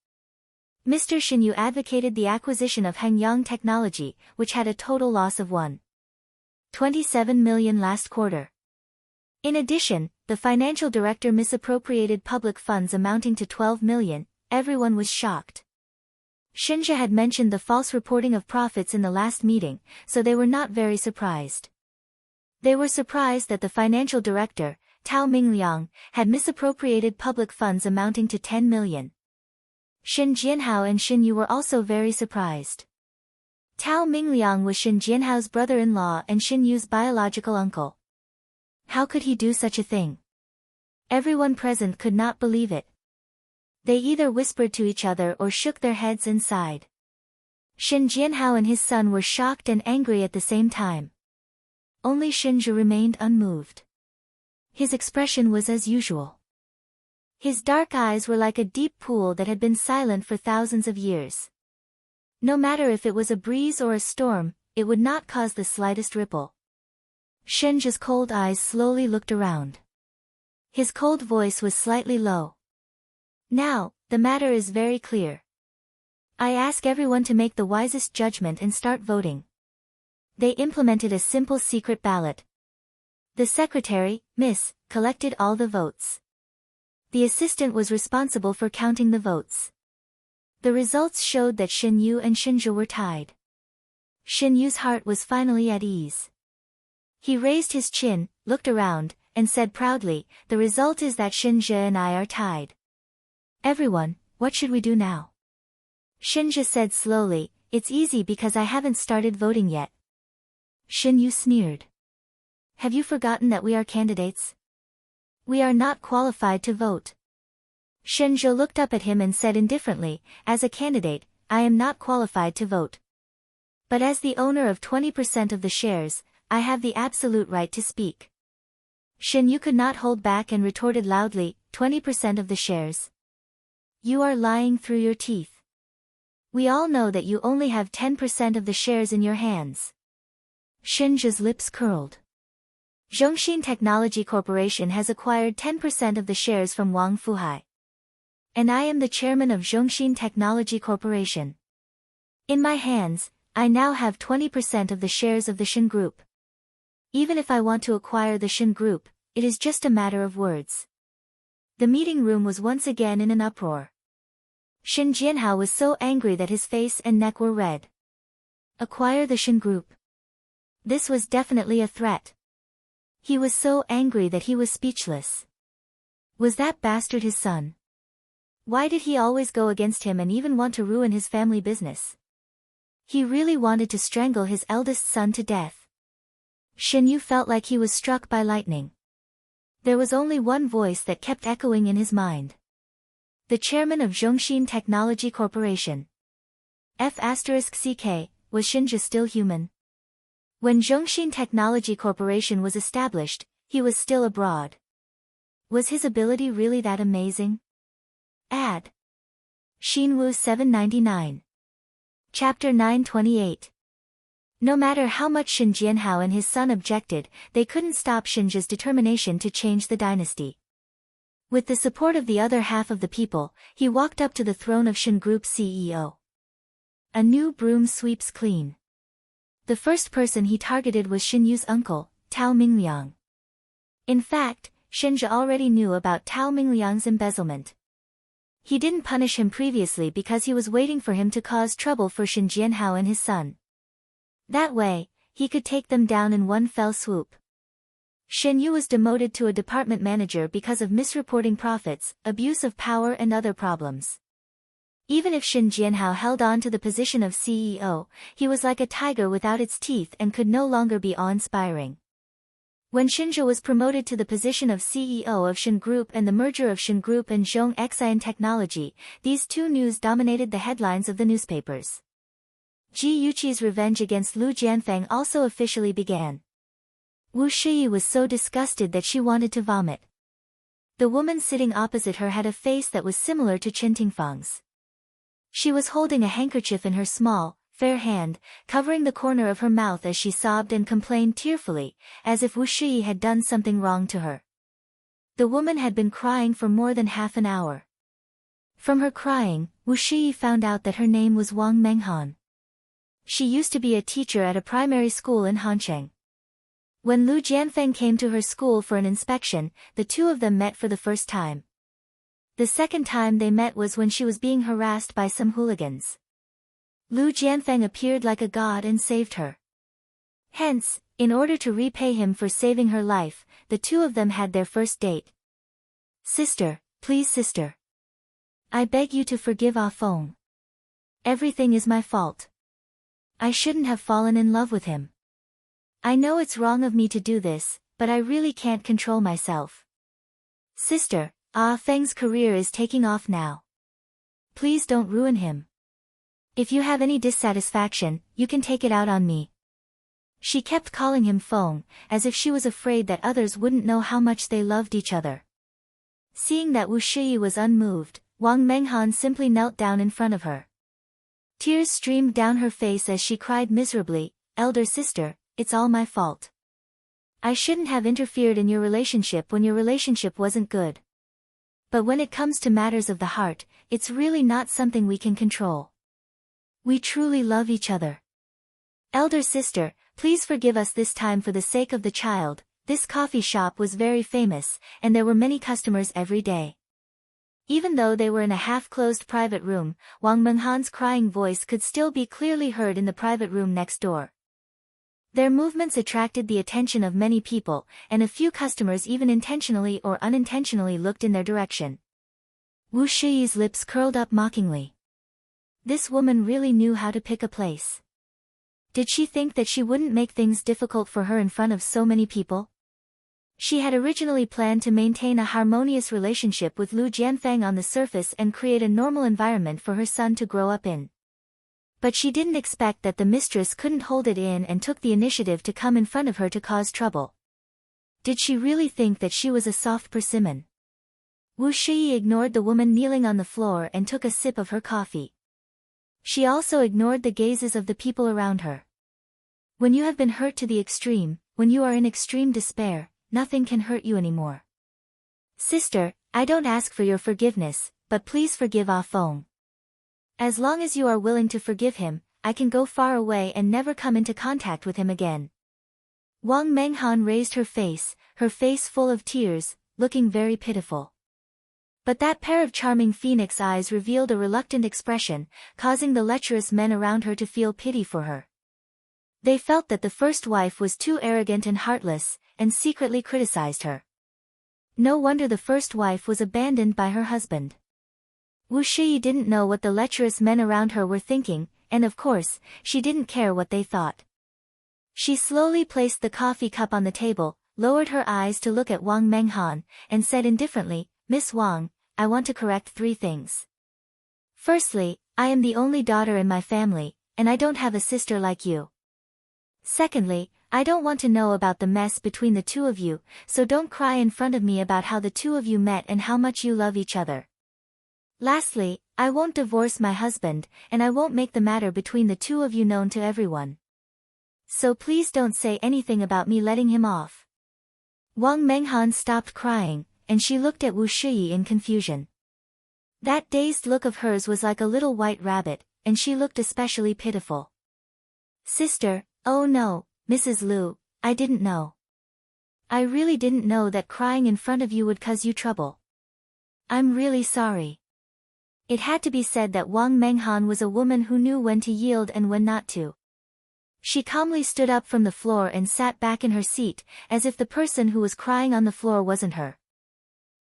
Mr. Shinyu advocated the acquisition of Hangyang Technology, which had a total loss of 1.27 million last quarter. In addition, the financial director misappropriated public funds amounting to 12 million, everyone was shocked. Shinja had mentioned the false reporting of profits in the last meeting, so they were not very surprised. They were surprised that the financial director, Tao Mingliang, had misappropriated public funds amounting to 10 million. Shin Jianhao and Shin Yu were also very surprised. Tao Mingliang was Shin Jianhao's brother-in-law and Shin Yu's biological uncle. How could he do such a thing? Everyone present could not believe it. They either whispered to each other or shook their heads and sighed. Shin Jianhao and his son were shocked and angry at the same time. Only Shinja remained unmoved. His expression was as usual. His dark eyes were like a deep pool that had been silent for thousands of years. No matter if it was a breeze or a storm, it would not cause the slightest ripple. Shinja's cold eyes slowly looked around. His cold voice was slightly low. Now, the matter is very clear. I ask everyone to make the wisest judgment and start voting. They implemented a simple secret ballot. The secretary, Miss, collected all the votes. The assistant was responsible for counting the votes. The results showed that Shin Yu and Shinja were tied. Shin Yu's heart was finally at ease. He raised his chin, looked around, and said proudly, "The result is that Shinja and I are tied. Everyone, what should we do now?" Shinja said slowly, "It's easy because I haven't started voting yet." Shin Yu sneered. "Have you forgotten that we are candidates? We are not qualified to vote." Shinja looked up at him and said indifferently, "As a candidate, I am not qualified to vote. But as the owner of 20% of the shares, I have the absolute right to speak." Shin Yu could not hold back and retorted loudly, 20% of the shares? You are lying through your teeth. We all know that you only have 10% of the shares in your hands. Shinja's lips curled. Zhongxin Technology Corporation has acquired 10% of the shares from Wang Fuhai. And I am the chairman of Zhongxin Technology Corporation. In my hands, I now have 20% of the shares of the Shin Group. Even if I want to acquire the Shin Group, it is just a matter of words. The meeting room was once again in an uproar. Shin Jianhao was so angry that his face and neck were red. Acquire the Shin Group. This was definitely a threat. He was so angry that he was speechless. Was that bastard his son? Why did he always go against him and even want to ruin his family business? He really wanted to strangle his eldest son to death. Shin Yu felt like he was struck by lightning. There was only one voice that kept echoing in his mind. The chairman of Zhongxin Technology Corporation. F***CK, was Shinja still human? When Zhongxin Technology Corporation was established, he was still abroad. Was his ability really that amazing? Ad. Xinwu 799. Chapter 928. No matter how much Shin Jianhao and his son objected, they couldn't stop Shinja's determination to change the dynasty. With the support of the other half of the people, he walked up to the throne of Shin Group CEO. A new broom sweeps clean. The first person he targeted was Shin Yu's uncle, Tao Mingliang. In fact, Shinja already knew about Tao Mingliang's embezzlement. He didn't punish him previously because he was waiting for him to cause trouble for Shin Jianhao and his son. That way, he could take them down in one fell swoop. Shin Yu was demoted to a department manager because of misreporting profits, abuse of power and other problems. Even if Shin Jianhao held on to the position of CEO, he was like a tiger without its teeth and could no longer be awe-inspiring. When Shinja was promoted to the position of CEO of Shin Group and the merger of Shin Group and Zhong Xian Technology, these two news dominated the headlines of the newspapers. Ji Yuqi's revenge against Lu Jianfeng also officially began. Wu Shiyi was so disgusted that she wanted to vomit. The woman sitting opposite her had a face that was similar to Chen Tingfang's. She was holding a handkerchief in her small, fair hand, covering the corner of her mouth as she sobbed and complained tearfully, as if Wu Shiyi had done something wrong to her. The woman had been crying for more than half an hour. From her crying, Wu Shiyi found out that her name was Wang Menghan. She used to be a teacher at a primary school in Hancheng. When Lu Jianfeng came to her school for an inspection, the two of them met for the first time. The second time they met was when she was being harassed by some hooligans. Lu Jianfeng appeared like a god and saved her. Hence, in order to repay him for saving her life, the two of them had their first date. Sister, please sister. I beg you to forgive Ah Feng. Everything is my fault. I shouldn't have fallen in love with him. I know it's wrong of me to do this, but I really can't control myself. Sister, Ah Feng's career is taking off now. Please don't ruin him. If you have any dissatisfaction, you can take it out on me. She kept calling him Feng, as if she was afraid that others wouldn't know how much they loved each other. Seeing that Wu Shiyi was unmoved, Wang Menghan simply knelt down in front of her. Tears streamed down her face as she cried miserably, "Elder sister, it's all my fault. I shouldn't have interfered in your relationship when your relationship wasn't good. But when it comes to matters of the heart, it's really not something we can control. We truly love each other. Elder sister, please forgive us this time for the sake of the child." This coffee shop was very famous, and there were many customers every day. Even though they were in a half-closed private room, Wang Menghan's crying voice could still be clearly heard in the private room next door. Their movements attracted the attention of many people, and a few customers even intentionally or unintentionally looked in their direction. Wu Shiyi's lips curled up mockingly. This woman really knew how to pick a place. Did she think that she wouldn't make things difficult for her in front of so many people? She had originally planned to maintain a harmonious relationship with Lu Jianfeng on the surface and create a normal environment for her son to grow up in. But she didn't expect that the mistress couldn't hold it in and took the initiative to come in front of her to cause trouble. Did she really think that she was a soft persimmon? Wu Shiyi ignored the woman kneeling on the floor and took a sip of her coffee. She also ignored the gazes of the people around her. When you have been hurt to the extreme, when you are in extreme despair, nothing can hurt you anymore. Sister, I don't ask for your forgiveness, but please forgive Ah Feng. As long as you are willing to forgive him, I can go far away and never come into contact with him again. Wang Menghan raised her face full of tears, looking very pitiful. But that pair of charming phoenix eyes revealed a reluctant expression, causing the lecherous men around her to feel pity for her. They felt that the first wife was too arrogant and heartless, and secretly criticized her. No wonder the first wife was abandoned by her husband. Wu Shiyi didn't know what the lecherous men around her were thinking, and of course, she didn't care what they thought. She slowly placed the coffee cup on the table, lowered her eyes to look at Wang Menghan, and said indifferently, "Miss Wang, I want to correct 3 things. Firstly, I am the only daughter in my family, and I don't have a sister like you. Secondly, I don't want to know about the mess between the 2 of you, so don't cry in front of me about how the 2 of you met and how much you love each other. Lastly, I won't divorce my husband, and I won't make the matter between the 2 of you known to everyone. So please don't say anything about me letting him off." Wang Menghan stopped crying, and she looked at Wu Shiyi in confusion. That dazed look of hers was like a little white rabbit, and she looked especially pitiful. "Sister, oh no, Mrs. Liu, I didn't know. I really didn't know that crying in front of you would cause you trouble. I'm really sorry." It had to be said that Wang Menghan was a woman who knew when to yield and when not to. She calmly stood up from the floor and sat back in her seat, as if the person who was crying on the floor wasn't her.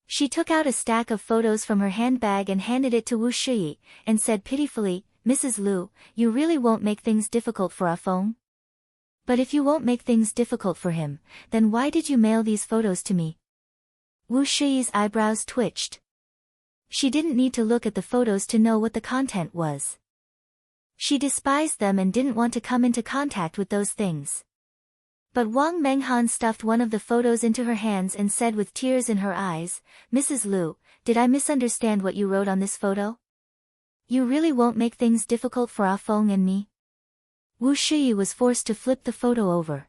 She took out a stack of photos from her handbag and handed it to Wu Shiyi, and said pitifully, "Mrs. Liu, you really won't make things difficult for Afeng? But if you won't make things difficult for him, then why did you mail these photos to me?" Wu Shiyi's eyebrows twitched. She didn't need to look at the photos to know what the content was. She despised them and didn't want to come into contact with those things. But Wang Menghan stuffed one of the photos into her hands and said with tears in her eyes, "Mrs. Liu, did I misunderstand what you wrote on this photo? You really won't make things difficult for Afeng and me?" Wu Shiyi was forced to flip the photo over.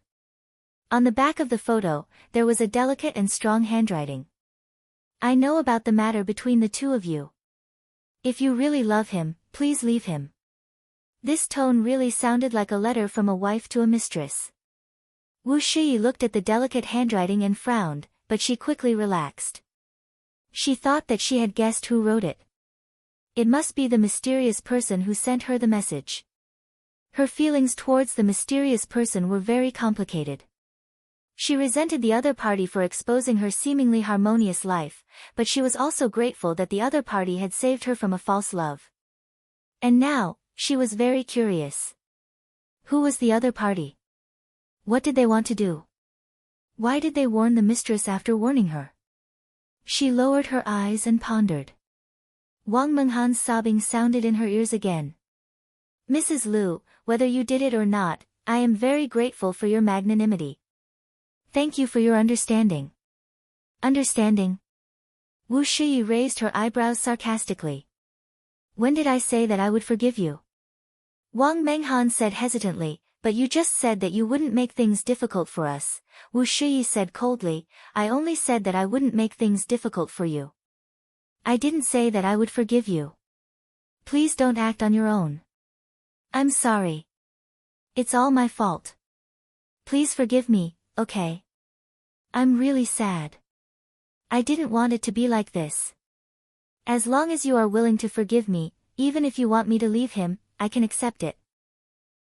On the back of the photo, there was a delicate and strong handwriting. "I know about the matter between the 2 of you. If you really love him, please leave him." This tone really sounded like a letter from a wife to a mistress. Wu Shiyi looked at the delicate handwriting and frowned, but she quickly relaxed. She thought that she had guessed who wrote it. It must be the mysterious person who sent her the message. Her feelings towards the mysterious person were very complicated. She resented the other party for exposing her seemingly harmonious life, but she was also grateful that the other party had saved her from a false love. And now, she was very curious. Who was the other party? What did they want to do? Why did they warn the mistress after warning her? She lowered her eyes and pondered. Wang Menghan's sobbing sounded in her ears again. "Mrs. Liu, whether you did it or not, I am very grateful for your magnanimity. Thank you for your understanding." "Understanding?" Wu Shiyi raised her eyebrows sarcastically. "When did I say that I would forgive you?" Wang Menghan said hesitantly, "But you just said that you wouldn't make things difficult for us." Wu Shiyi said coldly, "I only said that I wouldn't make things difficult for you. I didn't say that I would forgive you. Please don't act on your own. I'm sorry. It's all my fault. Please forgive me, okay? I'm really sad. I didn't want it to be like this. As long as you are willing to forgive me, even if you want me to leave him, I can accept it."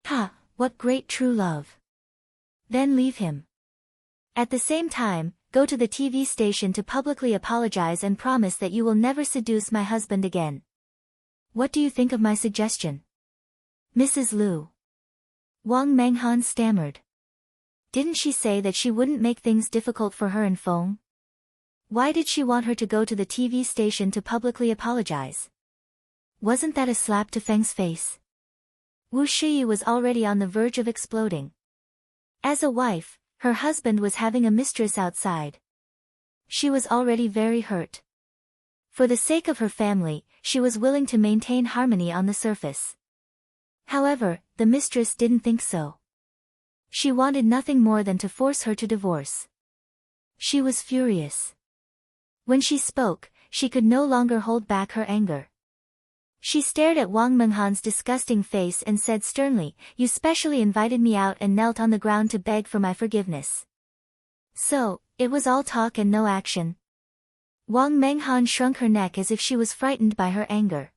"Ha, what great true love. Then leave him. At the same time, go to the TV station to publicly apologize and promise that you will never seduce my husband again. What do you think of my suggestion?" "Mrs. Liu." Wang Menghan stammered. Didn't she say that she wouldn't make things difficult for her and Feng? Why did she want her to go to the TV station to publicly apologize? Wasn't that a slap to Feng's face? Wu Shiyi was already on the verge of exploding. As a wife, her husband was having a mistress outside. She was already very hurt. For the sake of her family, she was willing to maintain harmony on the surface. However, the mistress didn't think so. She wanted nothing more than to force her to divorce. She was furious. When she spoke, she could no longer hold back her anger. She stared at Wang Menghan's disgusting face and said sternly, "You specially invited me out and knelt on the ground to beg for my forgiveness. So, it was all talk and no action." Wang Menghan shrunk her neck as if she was frightened by her anger.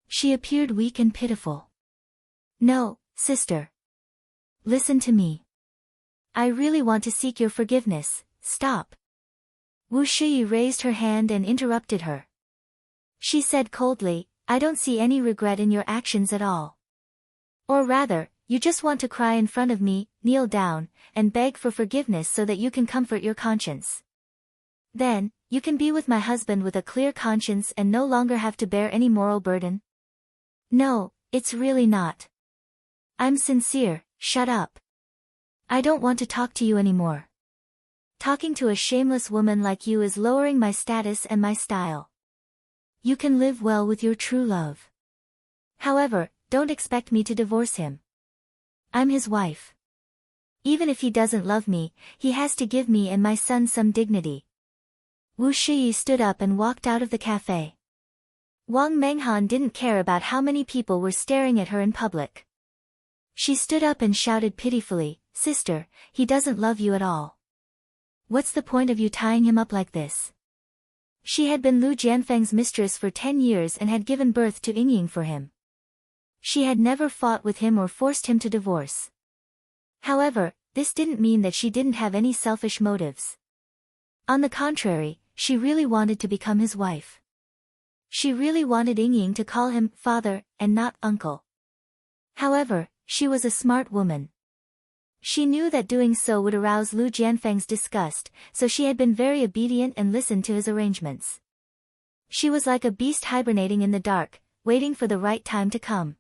She appeared weak and pitiful. "No, sister. Listen to me. I really want to seek your forgiveness, stop. Wu Shiyi raised her hand and interrupted her. She said coldly, I don't see any regret in your actions at all. Or rather, you just want to cry in front of me, kneel down, and beg for forgiveness so that you can comfort your conscience. Then, you can be with my husband with a clear conscience and no longer have to bear any moral burden? No, it's really not. I'm sincere, shut up. I don't want to talk to you anymore. Talking to a shameless woman like you is lowering my status and my style. You can live well with your true love. However, don't expect me to divorce him. I'm his wife. Even if he doesn't love me, he has to give me and my son some dignity. Wu Shiyi stood up and walked out of the cafe. Wang Menghan didn't care about how many people were staring at her in public. She stood up and shouted pitifully, Sister, he doesn't love you at all. What's the point of you tying him up like this? She had been Lu Jianfeng's mistress for 10 years and had given birth to Yingying for him. She had never fought with him or forced him to divorce. However, this didn't mean that she didn't have any selfish motives. On the contrary, she really wanted to become his wife. She really wanted Yingying to call him father and not uncle. However, she was a smart woman. She knew that doing so would arouse Lu Jianfeng's disgust, so she had been very obedient and listened to his arrangements. She was like a beast hibernating in the dark, waiting for the right time to come.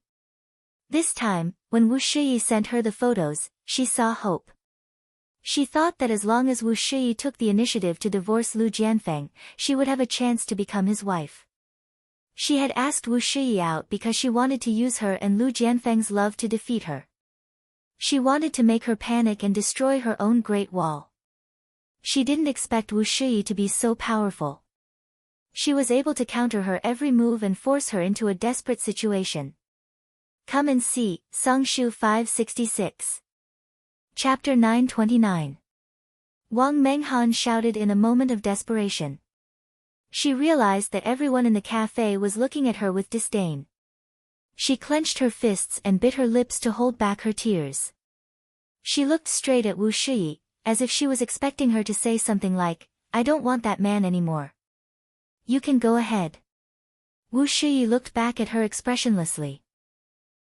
This time, when Wu Shiyi sent her the photos, she saw hope. She thought that as long as Wu Shiyi took the initiative to divorce Lu Jianfeng, she would have a chance to become his wife. She had asked Wu Shiyi out because she wanted to use her and Lu Jianfeng's love to defeat her. She wanted to make her panic and destroy her own Great Wall. She didn't expect Wu Shiyi to be so powerful. She was able to counter her every move and force her into a desperate situation. Come and see, Songshu 566. Chapter 929. Wang Menghan shouted in a moment of desperation. She realized that everyone in the cafe was looking at her with disdain. She clenched her fists and bit her lips to hold back her tears. She looked straight at Wu Shiyi, as if she was expecting her to say something like, I don't want that man anymore. You can go ahead. Wu Shiyi looked back at her expressionlessly.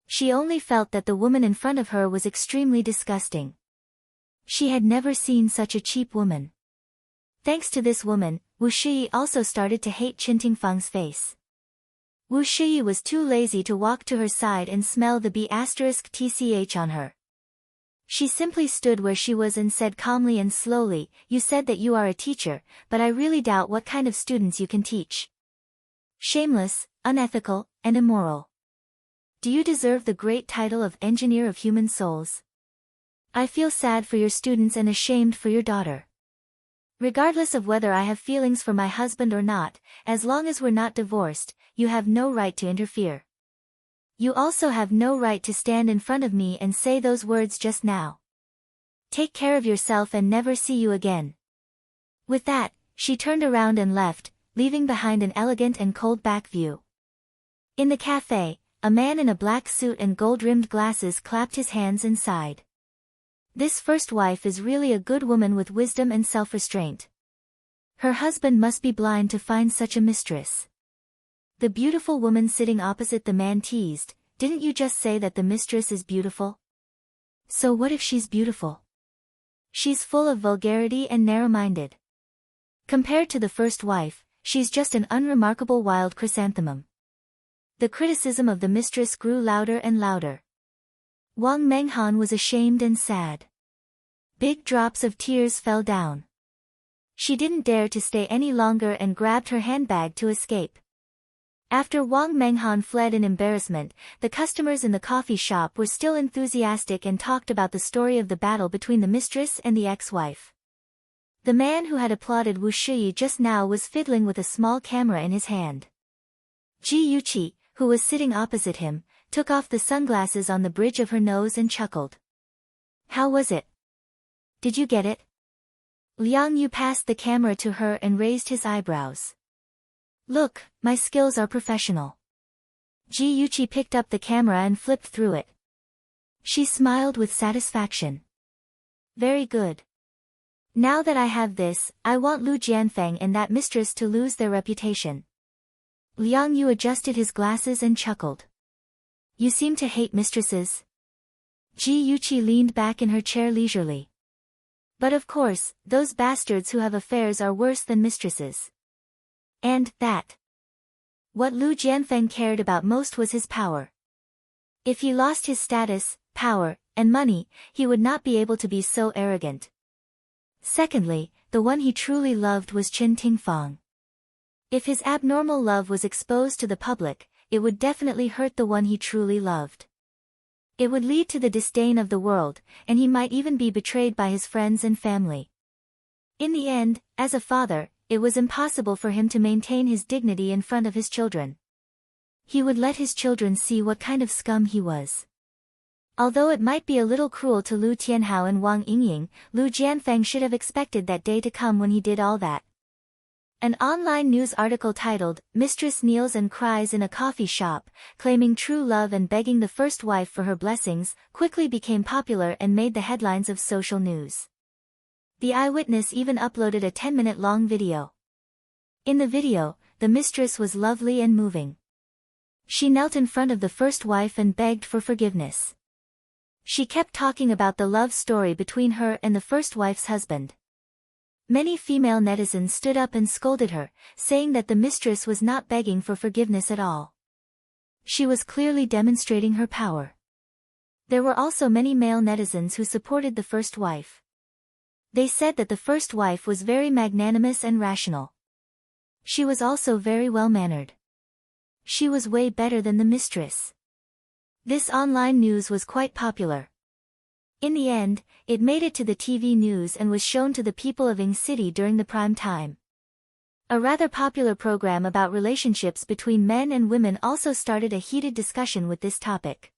She only felt that the woman in front of her was extremely disgusting. She had never seen such a cheap woman. Thanks to this woman, Wu Shiyi also started to hate Qin Tingfang's face. Wu Shiyi was too lazy to walk to her side and smell the B***tch on her. She simply stood where she was and said calmly and slowly, You said that you are a teacher, but I really doubt what kind of students you can teach. Shameless, unethical, and immoral. Do you deserve the great title of engineer of human souls? I feel sad for your students and ashamed for your daughter. Regardless of whether I have feelings for my husband or not, as long as we're not divorced, you have no right to interfere. You also have no right to stand in front of me and say those words just now. Take care of yourself and never see you again. With that, she turned around and left, leaving behind an elegant and cold back view. In the cafe, a man in a black suit and gold-rimmed glasses clapped his hands and sighed. This first wife is really a good woman with wisdom and self-restraint. Her husband must be blind to find such a mistress. The beautiful woman sitting opposite the man teased, Didn't you just say that the mistress is beautiful? So what if she's beautiful? She's full of vulgarity and narrow-minded. Compared to the first wife, she's just an unremarkable wild chrysanthemum. The criticism of the mistress grew louder and louder. Wang Menghan was ashamed and sad. Big drops of tears fell down. She didn't dare to stay any longer and grabbed her handbag to escape. After Wang Menghan fled in embarrassment, the customers in the coffee shop were still enthusiastic and talked about the story of the battle between the mistress and the ex-wife. The man who had applauded Wu Shiyi just now was fiddling with a small camera in his hand. Ji Yuqi, who was sitting opposite him, took off the sunglasses on the bridge of her nose and chuckled. How was it? Did you get it? Liang Yu passed the camera to her and raised his eyebrows. Look, my skills are professional. Ji Yuqi picked up the camera and flipped through it. She smiled with satisfaction. Very good. Now that I have this, I want Lu Jianfeng and that mistress to lose their reputation. Liang Yu adjusted his glasses and chuckled. You seem to hate mistresses. Ji Yuqi leaned back in her chair leisurely. But of course, those bastards who have affairs are worse than mistresses. And that. What Lu Jianfeng cared about most was his power. If he lost his status, power, and money, he would not be able to be so arrogant. Secondly, the one he truly loved was Qin Tingfang. If his abnormal love was exposed to the public, it would definitely hurt the one he truly loved. It would lead to the disdain of the world, and he might even be betrayed by his friends and family. In the end, as a father, it was impossible for him to maintain his dignity in front of his children. He would let his children see what kind of scum he was. Although it might be a little cruel to Lu Tianhao and Wang Yingying, Lu Jianfeng should have expected that day to come when he did all that. An online news article titled, "Mistress Kneels and Cries in a Coffee Shop, Claiming True Love and Begging the First Wife for Her Blessings," quickly became popular and made the headlines of social news. The eyewitness even uploaded a 10-minute-long video. In the video, the mistress was lovely and moving. She knelt in front of the first wife and begged for forgiveness. She kept talking about the love story between her and the first wife's husband. Many female netizens stood up and scolded her, saying that the mistress was not begging for forgiveness at all. She was clearly demonstrating her power. There were also many male netizens who supported the first wife. They said that the first wife was very magnanimous and rational. She was also very well-mannered. She was way better than the mistress. This online news was quite popular. In the end, it made it to the TV news and was shown to the people of Ing City during the prime time. A rather popular program about relationships between men and women also started a heated discussion with this topic.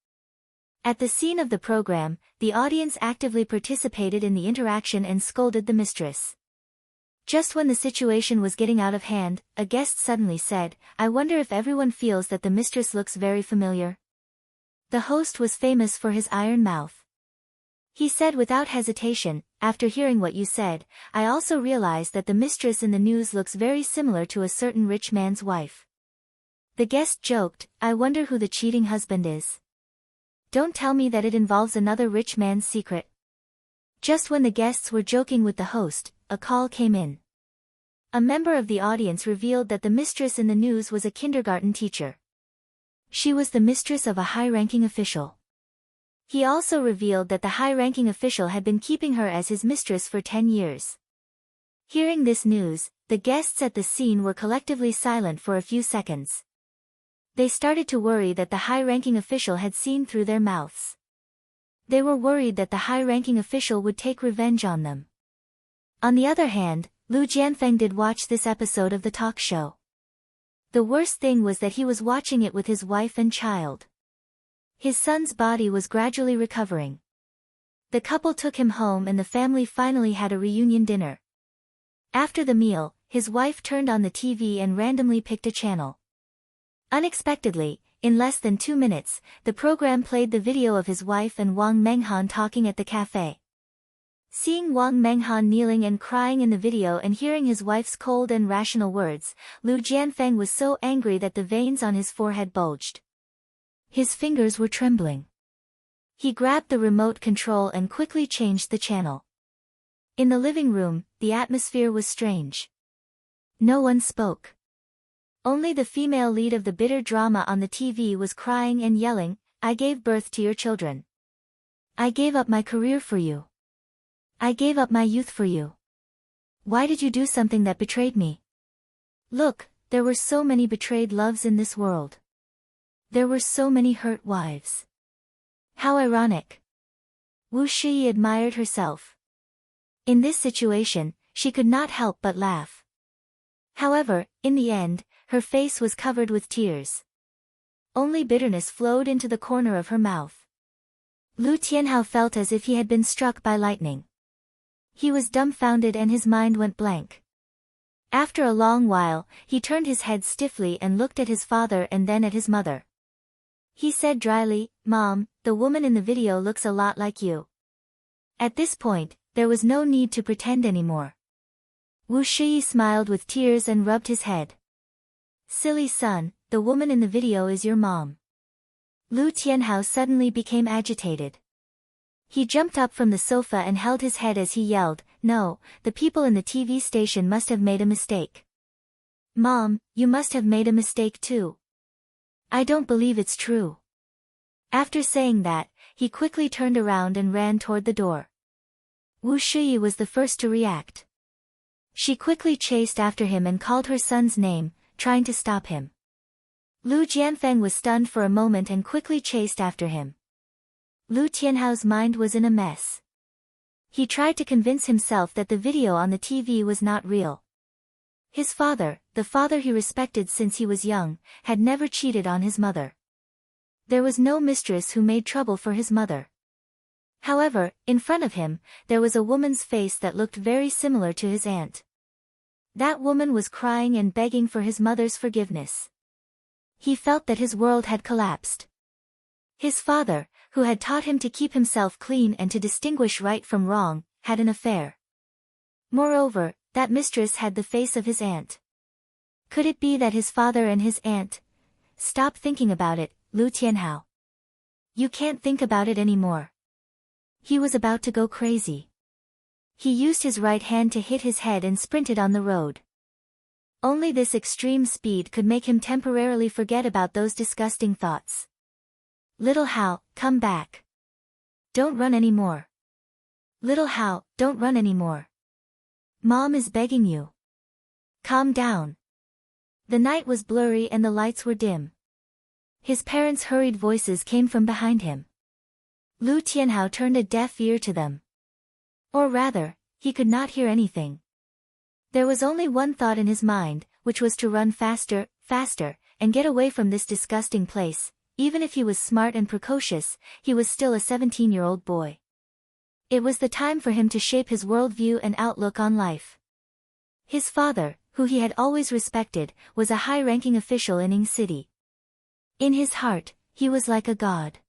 At the scene of the program, the audience actively participated in the interaction and scolded the mistress. Just when the situation was getting out of hand, a guest suddenly said, "I wonder if everyone feels that the mistress looks very familiar." The host was famous for his iron mouth. He said without hesitation, "After hearing what you said, I also realized that the mistress in the news looks very similar to a certain rich man's wife." The guest joked, "I wonder who the cheating husband is. Don't tell me that it involves another rich man's secret." Just when the guests were joking with the host, a call came in. A member of the audience revealed that the mistress in the news was a kindergarten teacher. She was the mistress of a high-ranking official. He also revealed that the high-ranking official had been keeping her as his mistress for 10 years. Hearing this news, the guests at the scene were collectively silent for a few seconds. They started to worry that the high-ranking official had seen through their mouths. They were worried that the high-ranking official would take revenge on them. On the other hand, Lu Jianfeng did watch this episode of the talk show. The worst thing was that he was watching it with his wife and child. His son's body was gradually recovering. The couple took him home and the family finally had a reunion dinner. After the meal, his wife turned on the TV and randomly picked a channel. Unexpectedly, in less than 2 minutes, the program played the video of his wife and Wang Menghan talking at the cafe. Seeing Wang Menghan kneeling and crying in the video and hearing his wife's cold and rational words, Lu Jianfeng was so angry that the veins on his forehead bulged. His fingers were trembling. He grabbed the remote control and quickly changed the channel. In the living room, the atmosphere was strange. No one spoke. Only the female lead of the bitter drama on the TV was crying and yelling, "I gave birth to your children. I gave up my career for you. I gave up my youth for you. Why did you do something that betrayed me? Look, there were so many betrayed loves in this world. There were so many hurt wives. How ironic." Wu Shiyi admired herself. In this situation, she could not help but laugh. However, in the end, her face was covered with tears. Only bitterness flowed into the corner of her mouth. Lu Tianhao felt as if he had been struck by lightning. He was dumbfounded and his mind went blank. After a long while, he turned his head stiffly and looked at his father and then at his mother. He said dryly, "Mom, the woman in the video looks a lot like you." At this point, there was no need to pretend anymore. Wu Shiyi smiled with tears and rubbed his head. "Silly son, the woman in the video is your mom." Lu Tianhao suddenly became agitated. He jumped up from the sofa and held his head as he yelled, "No, the people in the TV station must have made a mistake. Mom, you must have made a mistake too. I don't believe it's true." After saying that, he quickly turned around and ran toward the door. Wu Shiyi was the first to react. She quickly chased after him and called her son's name, trying to stop him. Lu Jianfeng was stunned for a moment and quickly chased after him. Lu Tianhao's mind was in a mess. He tried to convince himself that the video on the TV was not real. His father, the father he respected since he was young, had never cheated on his mother. There was no mistress who made trouble for his mother. However, in front of him, there was a woman's face that looked very similar to his aunt. That woman was crying and begging for his mother's forgiveness. He felt that his world had collapsed. His father, who had taught him to keep himself clean and to distinguish right from wrong, had an affair. Moreover, that mistress had the face of his aunt. Could it be that his father and his aunt? Stop thinking about it, Lu Tianhao. You can't think about it anymore. He was about to go crazy. He used his right hand to hit his head and sprinted on the road. Only this extreme speed could make him temporarily forget about those disgusting thoughts. "Little Hao, come back. Don't run anymore. Little Hao, don't run anymore. Mom is begging you. Calm down." The night was blurry and the lights were dim. His parents' hurried voices came from behind him. Lu Tianhao turned a deaf ear to them. Or rather, he could not hear anything. There was only one thought in his mind, which was to run faster, faster, and get away from this disgusting place. Even if he was smart and precocious, he was still a 17-year-old boy. It was the time for him to shape his worldview and outlook on life. His father, who he had always respected, was a high-ranking official in Ying City. In his heart, he was like a god.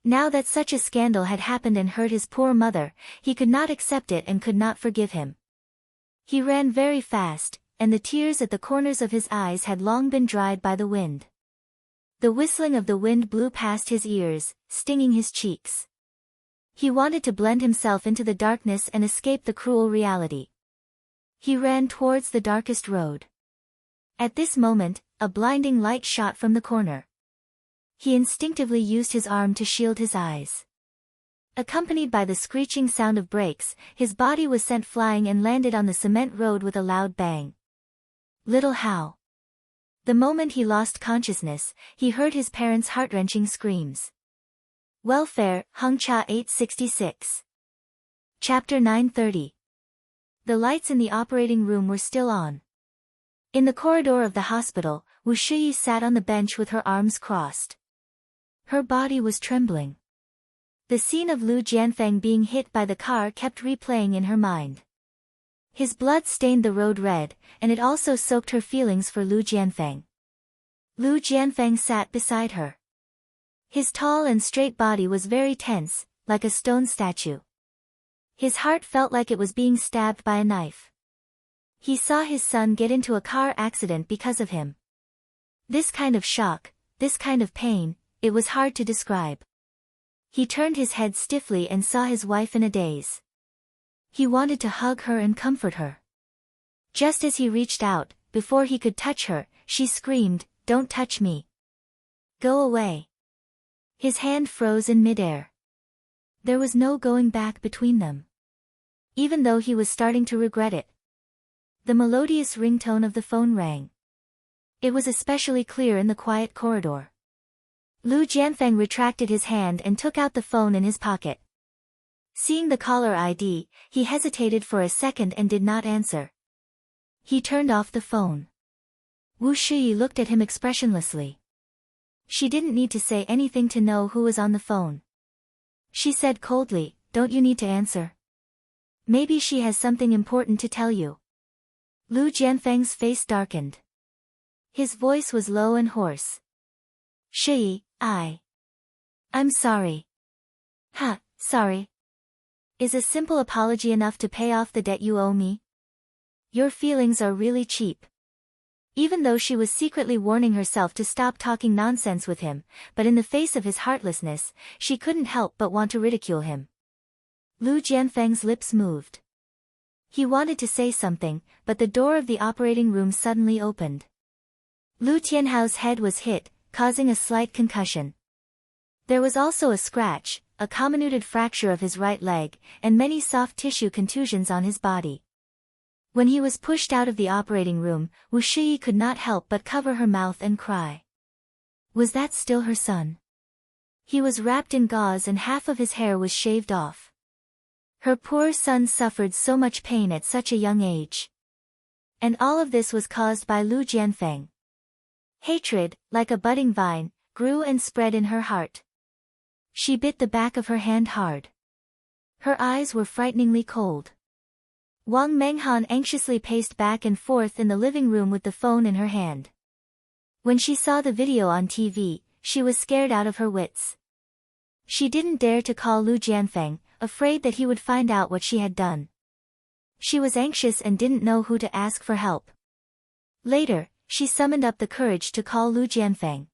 Now that such a scandal had happened and hurt his poor mother, he could not accept it and could not forgive him. He ran very fast, and the tears at the corners of his eyes had long been dried by the wind. The whistling of the wind blew past his ears, stinging his cheeks. He wanted to blend himself into the darkness and escape the cruel reality. He ran towards the darkest road. At this moment, a blinding light shot from the corner. He instinctively used his arm to shield his eyes. Accompanied by the screeching sound of brakes, his body was sent flying and landed on the cement road with a loud bang. Little Hao. The moment he lost consciousness, he heard his parents' heart-wrenching screams. Welfare, Hengcha 866. Chapter 930. The lights in the operating room were still on. In the corridor of the hospital, Wu Shiyi sat on the bench with her arms crossed. Her body was trembling. The scene of Lu Jianfeng being hit by the car kept replaying in her mind. His blood stained the road red, and it also soaked her feelings for Lu Jianfeng. Lu Jianfeng sat beside her. His tall and straight body was very tense, like a stone statue. His heart felt like it was being stabbed by a knife. He saw his son get into a car accident because of him. This kind of shock, this kind of pain, it was hard to describe. He turned his head stiffly and saw his wife in a daze. He wanted to hug her and comfort her. Just as he reached out, before he could touch her, she screamed, "Don't touch me. Go away." His hand froze in midair. There was no going back between them. Even though he was starting to regret it. The melodious ringtone of the phone rang. It was especially clear in the quiet corridor. Lu Jianfeng retracted his hand and took out the phone in his pocket. Seeing the caller ID, he hesitated for a second and did not answer. He turned off the phone. Wu Shiyi looked at him expressionlessly. She didn't need to say anything to know who was on the phone. She said coldly, "Don't you need to answer? Maybe she has something important to tell you." Lu Jianfeng's face darkened. His voice was low and hoarse. "Shiyi, I'm sorry. Sorry. Is a simple apology enough to pay off the debt you owe me? Your feelings are really cheap. Even though she was secretly warning herself to stop talking nonsense with him, but in the face of his heartlessness, she couldn't help but want to ridicule him. Lu Jianfeng's lips moved. He wanted to say something, but the door of the operating room suddenly opened. Lu Tianhao's head was hit, causing a slight concussion. There was also a scratch, a comminuted fracture of his right leg, and many soft tissue contusions on his body. When he was pushed out of the operating room, Wu Shiyi could not help but cover her mouth and cry. Was that still her son? He was wrapped in gauze and half of his hair was shaved off. Her poor son suffered so much pain at such a young age. And all of this was caused by Lu Jianfeng. Hatred, like a budding vine, grew and spread in her heart. She bit the back of her hand hard. Her eyes were frighteningly cold. Wang Menghan anxiously paced back and forth in the living room with the phone in her hand. When she saw the video on TV, she was scared out of her wits. She didn't dare to call Lu Jianfeng, afraid that he would find out what she had done. She was anxious and didn't know who to ask for help. Later, she summoned up the courage to call Lu Jianfeng.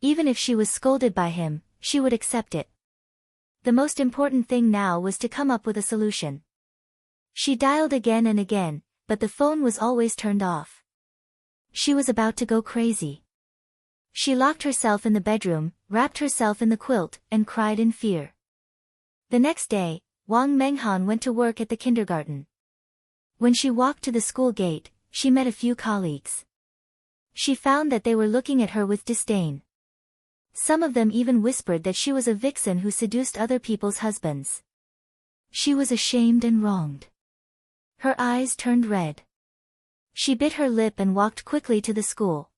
Even if she was scolded by him, she would accept it. The most important thing now was to come up with a solution. She dialed again and again, but the phone was always turned off. She was about to go crazy. She locked herself in the bedroom, wrapped herself in the quilt, and cried in fear. The next day, Wang Menghan went to work at the kindergarten. When she walked to the school gate, she met a few colleagues. She found that they were looking at her with disdain. Some of them even whispered that she was a vixen who seduced other people's husbands. She was ashamed and wronged. Her eyes turned red. She bit her lip and walked quickly to the school.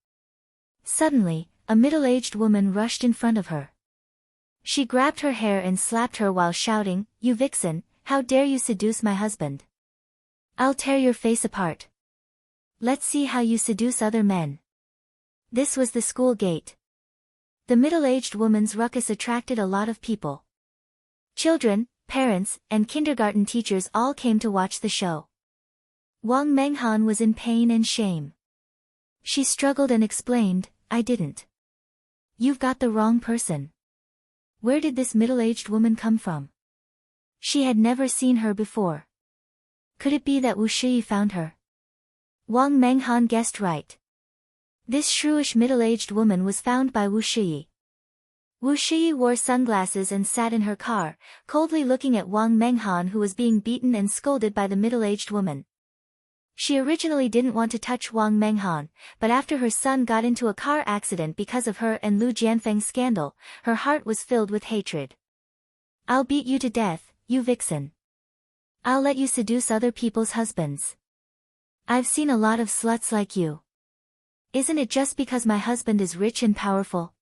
Suddenly, a middle-aged woman rushed in front of her. She grabbed her hair and slapped her while shouting, "You vixen, how dare you seduce my husband? I'll tear your face apart. Let's see how you seduce other men." This was the school gate. The middle-aged woman's ruckus attracted a lot of people. Children, parents, and kindergarten teachers all came to watch the show. Wang Menghan was in pain and shame. She struggled and explained, "I didn't. You've got the wrong person. Where did this middle-aged woman come from?" She had never seen her before. Could it be that Wu Shiyi found her? Wang Menghan guessed right. This shrewish middle-aged woman was found by Wu Shiyi. Wu Shiyi wore sunglasses and sat in her car, coldly looking at Wang Menghan, who was being beaten and scolded by the middle-aged woman. She originally didn't want to touch Wang Menghan, but after her son got into a car accident because of her and Lu Jianfeng's scandal, her heart was filled with hatred. "I'll beat you to death, you vixen. I'll let you seduce other people's husbands. I've seen a lot of sluts like you. Isn't it just because my husband is rich and powerful?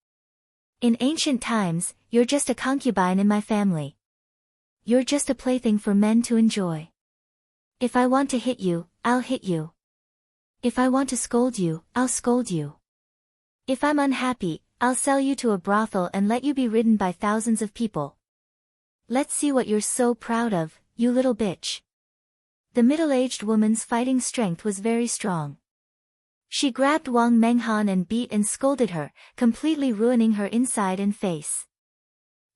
In ancient times, you're just a concubine in my family. You're just a plaything for men to enjoy. If I want to hit you, I'll hit you. If I want to scold you, I'll scold you. If I'm unhappy, I'll sell you to a brothel and let you be ridden by thousands of people. Let's see what you're so proud of, you little bitch." The middle-aged woman's fighting strength was very strong. She grabbed Wang Menghan and beat and scolded her, completely ruining her inside and face.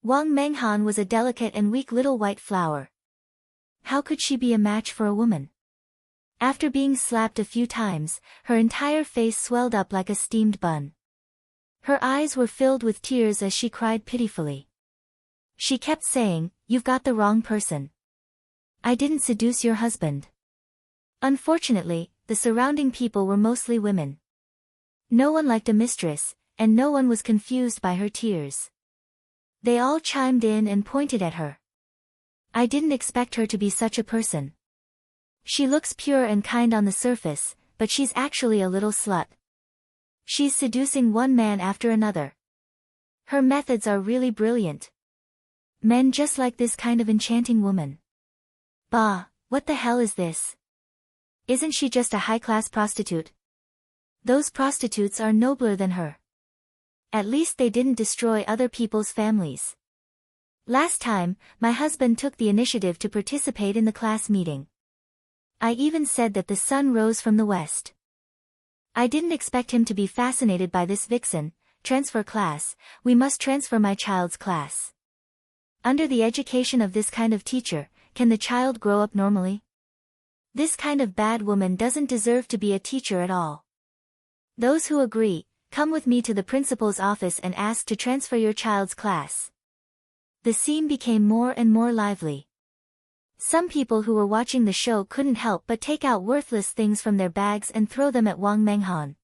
Wang Menghan was a delicate and weak little white flower. How could she be a match for a woman? After being slapped a few times, her entire face swelled up like a steamed bun. Her eyes were filled with tears as she cried pitifully. She kept saying, "You've got the wrong person. I didn't seduce your husband." Unfortunately, the surrounding people were mostly women. No one liked a mistress, and no one was confused by her tears. They all chimed in and pointed at her. "I didn't expect her to be such a person. She looks pure and kind on the surface, but she's actually a little slut. She's seducing one man after another. Her methods are really brilliant. Men just like this kind of enchanting woman. Bah, what the hell is this? Isn't she just a high-class prostitute? Those prostitutes are nobler than her. At least they didn't destroy other people's families. Last time, my husband took the initiative to participate in the class meeting. I even said that the sun rose from the west. I didn't expect him to be fascinated by this vixen. Transfer class, we must transfer my child's class. Under the education of this kind of teacher, can the child grow up normally? This kind of bad woman doesn't deserve to be a teacher at all. Those who agree, come with me to the principal's office and ask to transfer your child's class. The scene became more and more lively. Some people who were watching the show couldn't help but take out worthless things from their bags and throw them at Wang Menghan.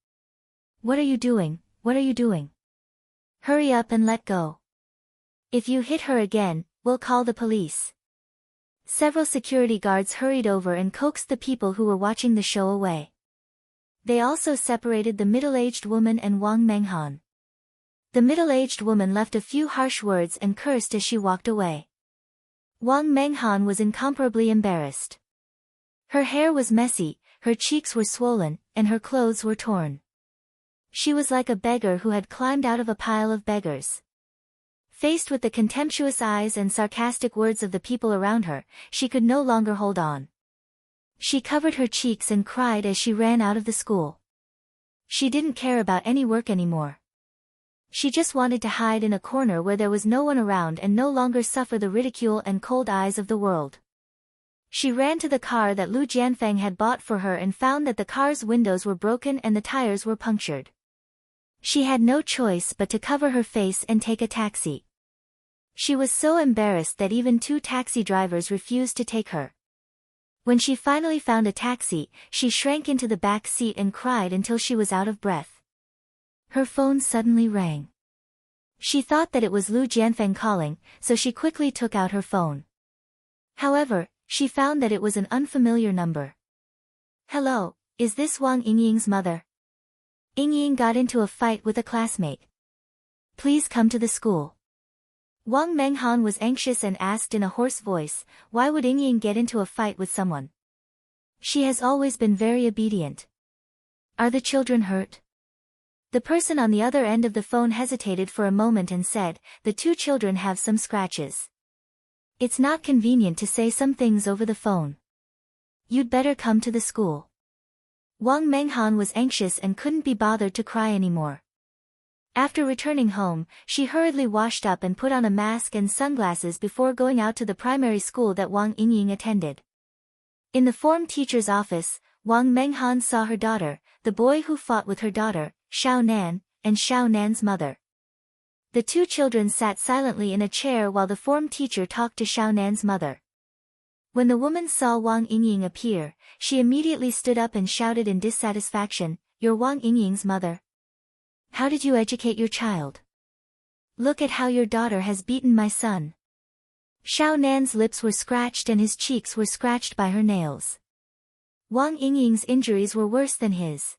What are you doing? What are you doing? Hurry up and let go. If you hit her again, we'll call the police. Several security guards hurried over and coaxed the people who were watching the show away. They also separated the middle-aged woman and Wang Menghan. The middle-aged woman left a few harsh words and cursed as she walked away. Wang Menghan was incomparably embarrassed. Her hair was messy, her cheeks were swollen, and her clothes were torn. She was like a beggar who had climbed out of a pile of beggars. Faced with the contemptuous eyes and sarcastic words of the people around her, she could no longer hold on. She covered her cheeks and cried as she ran out of the school. She didn't care about any work anymore. She just wanted to hide in a corner where there was no one around and no longer suffer the ridicule and cold eyes of the world. She ran to the car that Lu Jianfeng had bought for her and found that the car's windows were broken and the tires were punctured. She had no choice but to cover her face and take a taxi. She was so embarrassed that even 2 taxi drivers refused to take her. When she finally found a taxi, she shrank into the back seat and cried until she was out of breath. Her phone suddenly rang. She thought that it was Lu Jianfeng calling, so she quickly took out her phone. However, she found that it was an unfamiliar number. Hello, is this Wang Yingying's mother? Yingying got into a fight with a classmate. Please come to the school. Wang Menghan was anxious and asked in a hoarse voice, why would Yingying get into a fight with someone? She has always been very obedient. Are the children hurt? The person on the other end of the phone hesitated for a moment and said, the 2 children have some scratches. It's not convenient to say some things over the phone. You'd better come to the school. Wang Menghan was anxious and couldn't be bothered to cry anymore. After returning home, she hurriedly washed up and put on a mask and sunglasses before going out to the primary school that Wang Yingying attended. In the form teacher's office, Wang Menghan saw her daughter, the boy who fought with her daughter, Xiao Nan, and Xiao Nan's mother. The 2 children sat silently in a chair while the form teacher talked to Xiao Nan's mother. When the woman saw Wang Yingying appear, she immediately stood up and shouted in dissatisfaction, "You're Wang Yingying's mother? How did you educate your child? Look at how your daughter has beaten my son." Xiao Nan's lips were scratched and his cheeks were scratched by her nails. Wang Yingying's injuries were worse than his.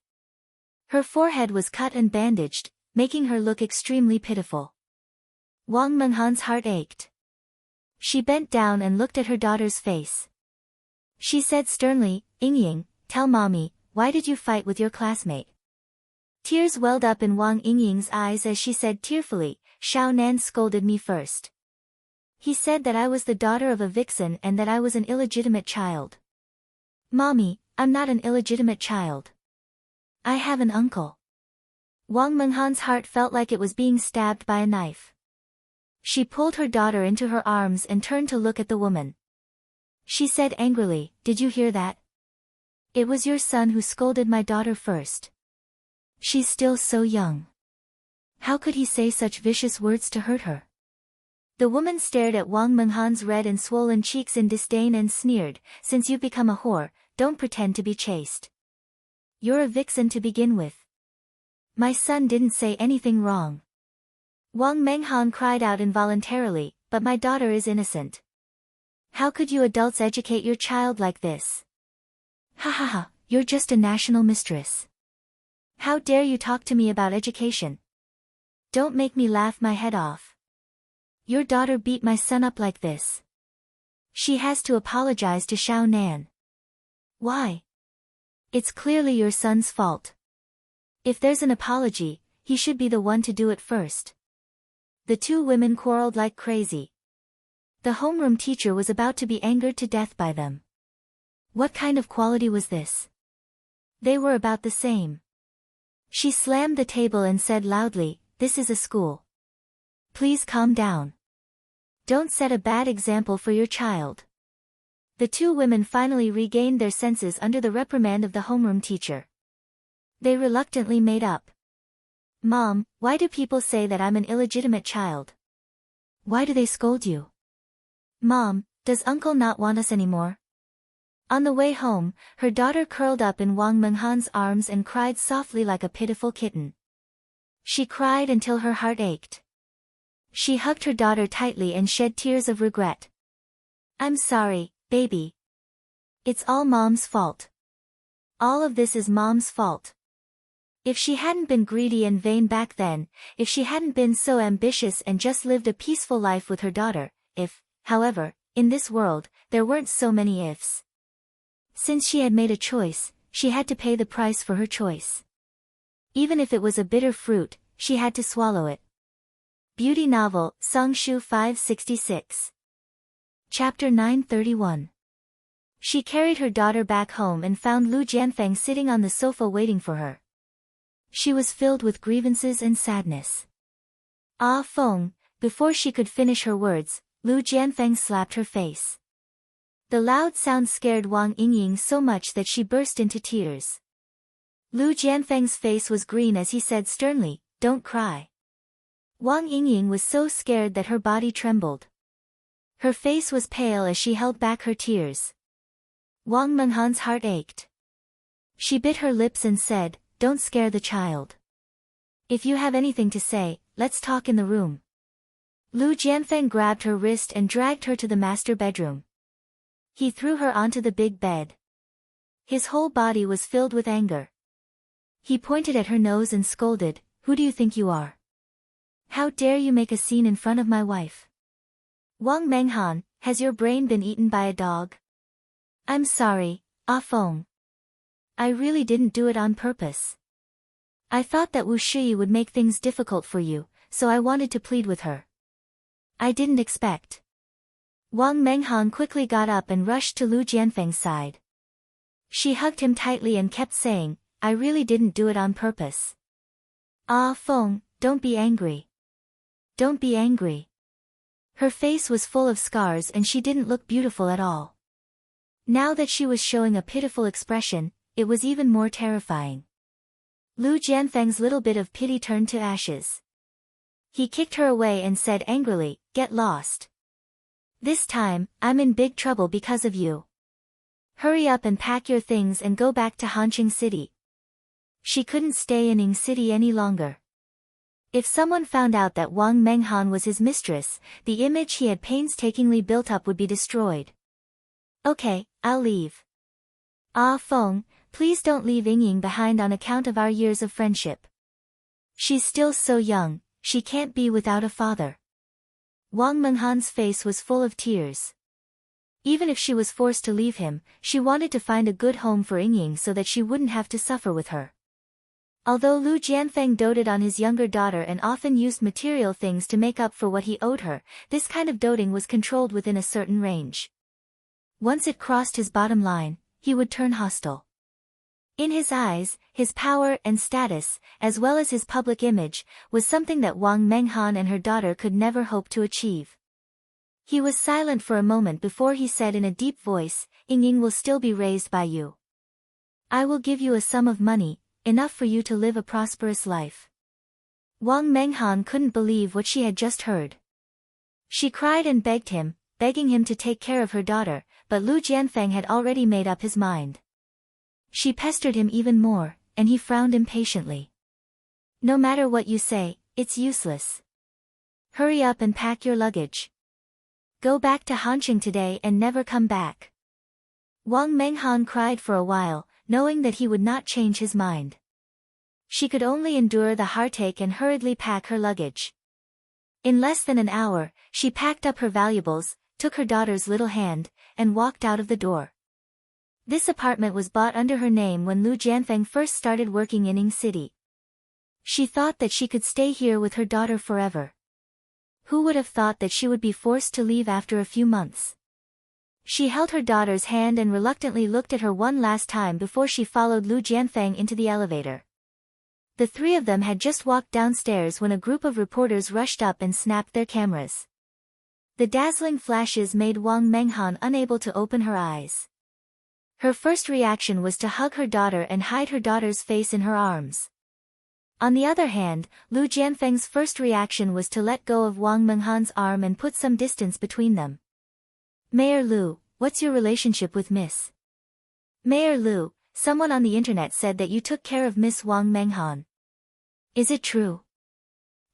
Her forehead was cut and bandaged, making her look extremely pitiful. Wang Menghan's heart ached. She bent down and looked at her daughter's face. She said sternly, "Yingying, tell mommy, why did you fight with your classmate?" Tears welled up in Wang Yingying's eyes as she said tearfully, "Xiao Nan scolded me first. He said that I was the daughter of a vixen and that I was an illegitimate child. Mommy, I'm not an illegitimate child. I have an uncle." Wang Menghan's heart felt like it was being stabbed by a knife. She pulled her daughter into her arms and turned to look at the woman. She said angrily, "Did you hear that? It was your son who scolded my daughter first. She's still so young. How could he say such vicious words to hurt her?" The woman stared at Wang Menghan's red and swollen cheeks in disdain and sneered, "Since you've become a whore, don't pretend to be chaste. You're a vixen to begin with. My son didn't say anything wrong." Wang Menghan cried out involuntarily, "But my daughter is innocent. How could you adults educate your child like this? Ha ha ha, you're just a national mistress. How dare you talk to me about education? Don't make me laugh my head off. Your daughter beat my son up like this. She has to apologize to Xiao Nan." "Why? It's clearly your son's fault. If there's an apology, he should be the one to do it first. The two women quarreled like crazy. The homeroom teacher was about to be angered to death by them. What kind of quality was this? They were about the same. She slammed the table and said loudly, "This is a school. Please calm down. Don't set a bad example for your child." The two women finally regained their senses under the reprimand of the homeroom teacher. They reluctantly made up. "Mom, why do people say that I'm an illegitimate child? Why do they scold you? Mom, does uncle not want us anymore?" On the way home, her daughter curled up in Wang Menghan's arms and cried softly like a pitiful kitten. She cried until her heart ached. She hugged her daughter tightly and shed tears of regret. "I'm sorry, baby. It's all Mom's fault. All of this is Mom's fault. If she hadn't been greedy and vain back then, if she hadn't been so ambitious and just lived a peaceful life with her daughter, if, however, in this world, there weren't so many ifs. Since she had made a choice, she had to pay the price for her choice. Even if it was a bitter fruit, she had to swallow it." Beauty Novel, Songshu 566. Chapter 931. She carried her daughter back home and found Lu Jianfeng sitting on the sofa waiting for her. She was filled with grievances and sadness. "Ah Feng," before she could finish her words, Lu Jianfeng slapped her face. The loud sound scared Wang Yingying so much that she burst into tears. Lu Jianfeng's face was green as he said sternly, "Don't cry." Wang Yingying was so scared that her body trembled. Her face was pale as she held back her tears. Wang Menghan's heart ached. She bit her lips and said, "Don't scare the child. If you have anything to say, let's talk in the room." Lu Jianfeng grabbed her wrist and dragged her to the master bedroom. He threw her onto the big bed. His whole body was filled with anger. He pointed at her nose and scolded, "Who do you think you are? How dare you make a scene in front of my wife? Wang Menghan, has your brain been eaten by a dog?" "I'm sorry, Ah Feng. I really didn't do it on purpose. I thought that Wu Shiyi would make things difficult for you, so I wanted to plead with her. I didn't expect." Wang Menghan quickly got up and rushed to Lu Jianfeng's side. She hugged him tightly and kept saying, "I really didn't do it on purpose. Ah Feng, don't be angry. Don't be angry." Her face was full of scars and she didn't look beautiful at all. Now that she was showing a pitiful expression, it was even more terrifying. Lu Jianfeng's little bit of pity turned to ashes. He kicked her away and said angrily, "Get lost. This time, I'm in big trouble because of you. Hurry up and pack your things and go back to Hanqing City." She couldn't stay in Ying City any longer. If someone found out that Wang Menghan was his mistress, the image he had painstakingly built up would be destroyed. "Okay, I'll leave. Ah Feng, please don't leave Yingying behind on account of our years of friendship. She's still so young, she can't be without a father." Wang Menghan's face was full of tears. Even if she was forced to leave him, she wanted to find a good home for Yingying so that she wouldn't have to suffer with her. Although Lu Jianfeng doted on his younger daughter and often used material things to make up for what he owed her, this kind of doting was controlled within a certain range. Once it crossed his bottom line, he would turn hostile. In his eyes, his power and status, as well as his public image, was something that Wang Menghan and her daughter could never hope to achieve. He was silent for a moment before he said in a deep voice, "Yingying will still be raised by you. I will give you a sum of money, enough for you to live a prosperous life." Wang Menghan couldn't believe what she had just heard. She cried and begged him, begging him to take care of her daughter, but Lu Jianfeng had already made up his mind. She pestered him even more, and he frowned impatiently. "No matter what you say, it's useless. Hurry up and pack your luggage. Go back to Hanqing today and never come back." Wang Menghan cried for a while, knowing that he would not change his mind. She could only endure the heartache and hurriedly pack her luggage. In less than an hour, she packed up her valuables, took her daughter's little hand, and walked out of the door. This apartment was bought under her name when Lu Jianfeng first started working in Ying City. She thought that she could stay here with her daughter forever. Who would have thought that she would be forced to leave after a few months? She held her daughter's hand and reluctantly looked at her one last time before she followed Lu Jianfeng into the elevator. The three of them had just walked downstairs when a group of reporters rushed up and snapped their cameras. The dazzling flashes made Wang Menghan unable to open her eyes. Her first reaction was to hug her daughter and hide her daughter's face in her arms. On the other hand, Lu Jianfeng's first reaction was to let go of Wang Menghan's arm and put some distance between them. Mayor Lu, what's your relationship with Miss? Mayor Lu, someone on the internet said that you took care of Miss Wang Menghan. Is it true?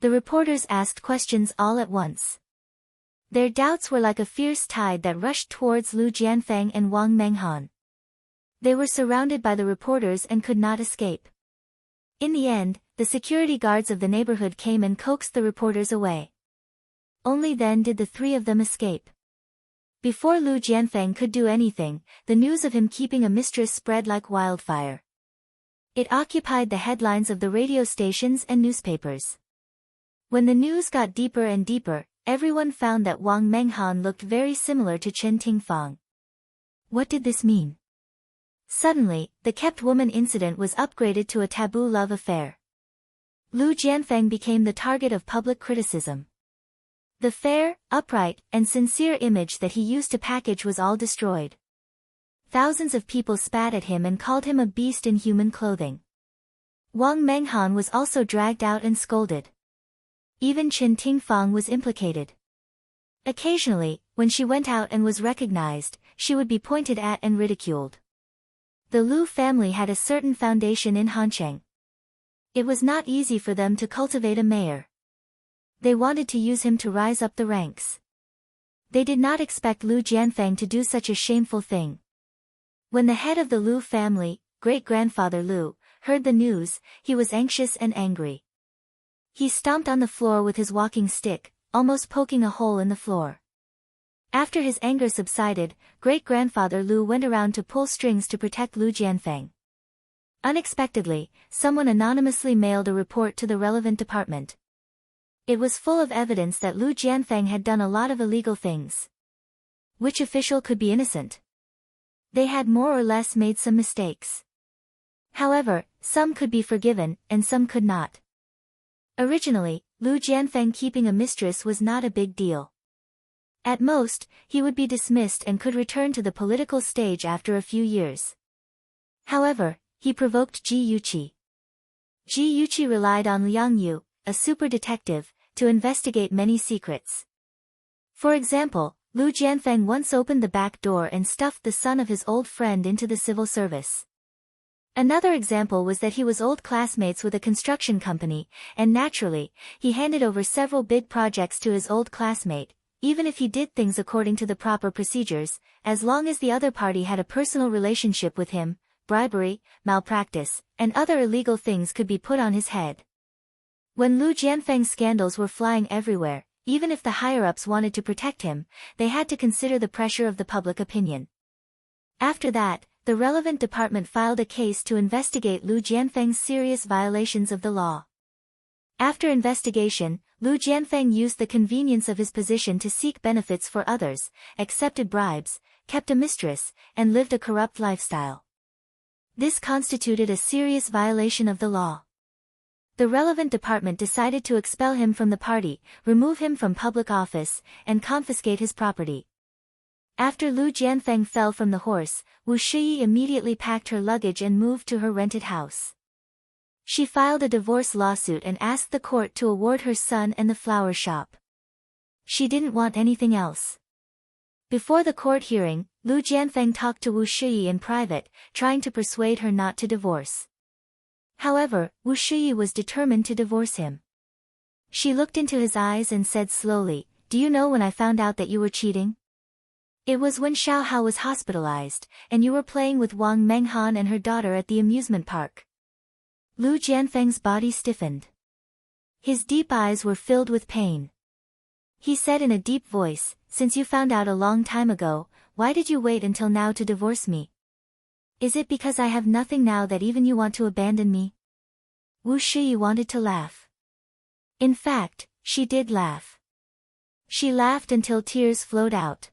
The reporters asked questions all at once. Their doubts were like a fierce tide that rushed towards Lu Jianfeng and Wang Menghan. They were surrounded by the reporters and could not escape. In the end, the security guards of the neighborhood came and coaxed the reporters away. Only then did the three of them escape. Before Lu Jianfeng could do anything, the news of him keeping a mistress spread like wildfire. It occupied the headlines of the radio stations and newspapers. When the news got deeper and deeper, everyone found that Wang Menghan looked very similar to Chen Tingfang. What did this mean? Suddenly, the kept woman incident was upgraded to a taboo love affair. Lu Jianfeng became the target of public criticism. The fair, upright, and sincere image that he used to package was all destroyed. Thousands of people spat at him and called him a beast in human clothing. Wang Menghan was also dragged out and scolded. Even Chen Tingfang was implicated. Occasionally, when she went out and was recognized, she would be pointed at and ridiculed. The Lu family had a certain foundation in Hancheng. It was not easy for them to cultivate a mayor. They wanted to use him to rise up the ranks. They did not expect Lu Jianfeng to do such a shameful thing. When the head of the Lu family, great-grandfather Lu, heard the news, he was anxious and angry. He stomped on the floor with his walking stick, almost poking a hole in the floor. After his anger subsided, great-grandfather Lu went around to pull strings to protect Lu Jianfeng. Unexpectedly, someone anonymously mailed a report to the relevant department. It was full of evidence that Lu Jianfeng had done a lot of illegal things. Which official could be innocent? They had more or less made some mistakes. However, some could be forgiven, and some could not. Originally, Lu Jianfeng keeping a mistress was not a big deal. At most, he would be dismissed and could return to the political stage after a few years. However, he provoked Ji Yuqi. Ji Yuqi relied on Liang Yu, a super detective, to investigate many secrets. For example, Lu Jianfeng once opened the back door and stuffed the son of his old friend into the civil service. Another example was that he was old classmates with a construction company, and naturally, he handed over several big projects to his old classmate, even if he did things according to the proper procedures, as long as the other party had a personal relationship with him, bribery, malpractice, and other illegal things could be put on his head. When Lu Jianfeng's scandals were flying everywhere, even if the higher-ups wanted to protect him, they had to consider the pressure of the public opinion. After that, the relevant department filed a case to investigate Lu Jianfeng's serious violations of the law. After investigation, Lu Jianfeng used the convenience of his position to seek benefits for others, accepted bribes, kept a mistress, and lived a corrupt lifestyle. This constituted a serious violation of the law. The relevant department decided to expel him from the party, remove him from public office, and confiscate his property. After Lu Jianfeng fell from the horse, Wu Shiyi immediately packed her luggage and moved to her rented house. She filed a divorce lawsuit and asked the court to award her son and the flower shop. She didn't want anything else. Before the court hearing, Lu Jianfeng talked to Wu Shiyi in private, trying to persuade her not to divorce. However, Wu Shiyi was determined to divorce him. She looked into his eyes and said slowly, "Do you know when I found out that you were cheating? It was when Xiao Hao was hospitalized, and you were playing with Wang Menghan and her daughter at the amusement park." Lu Jianfeng's body stiffened. His deep eyes were filled with pain. He said in a deep voice, "Since you found out a long time ago, why did you wait until now to divorce me? Is it because I have nothing now that even you want to abandon me?" Wu Shiyi wanted to laugh. In fact, she did laugh. She laughed until tears flowed out.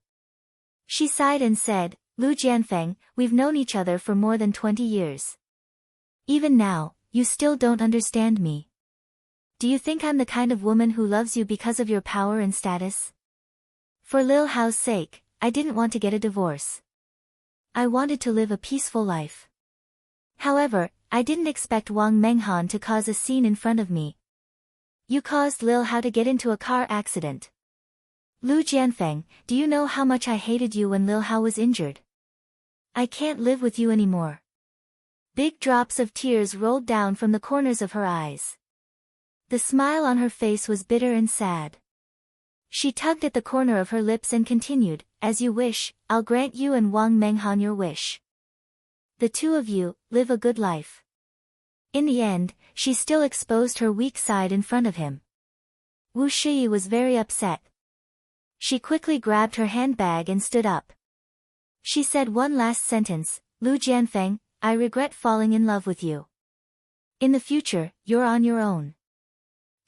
She sighed and said, Lu Jianfeng, we've known each other for more than 20 years. Even now, you still don't understand me. Do you think I'm the kind of woman who loves you because of your power and status? For Lil Hao's sake, I didn't want to get a divorce. I wanted to live a peaceful life. However, I didn't expect Wang Menghan to cause a scene in front of me. You caused Lil Hao to get into a car accident. Lu Jianfeng, do you know how much I hated you when Lil Hao was injured? I can't live with you anymore. Big drops of tears rolled down from the corners of her eyes. The smile on her face was bitter and sad. She tugged at the corner of her lips and continued, as you wish, I'll grant you and Wang Menghan your wish. The two of you, live a good life. In the end, she still exposed her weak side in front of him. Wu Shiyi was very upset. She quickly grabbed her handbag and stood up. She said one last sentence, Lu Jianfeng, I regret falling in love with you. In the future, you're on your own.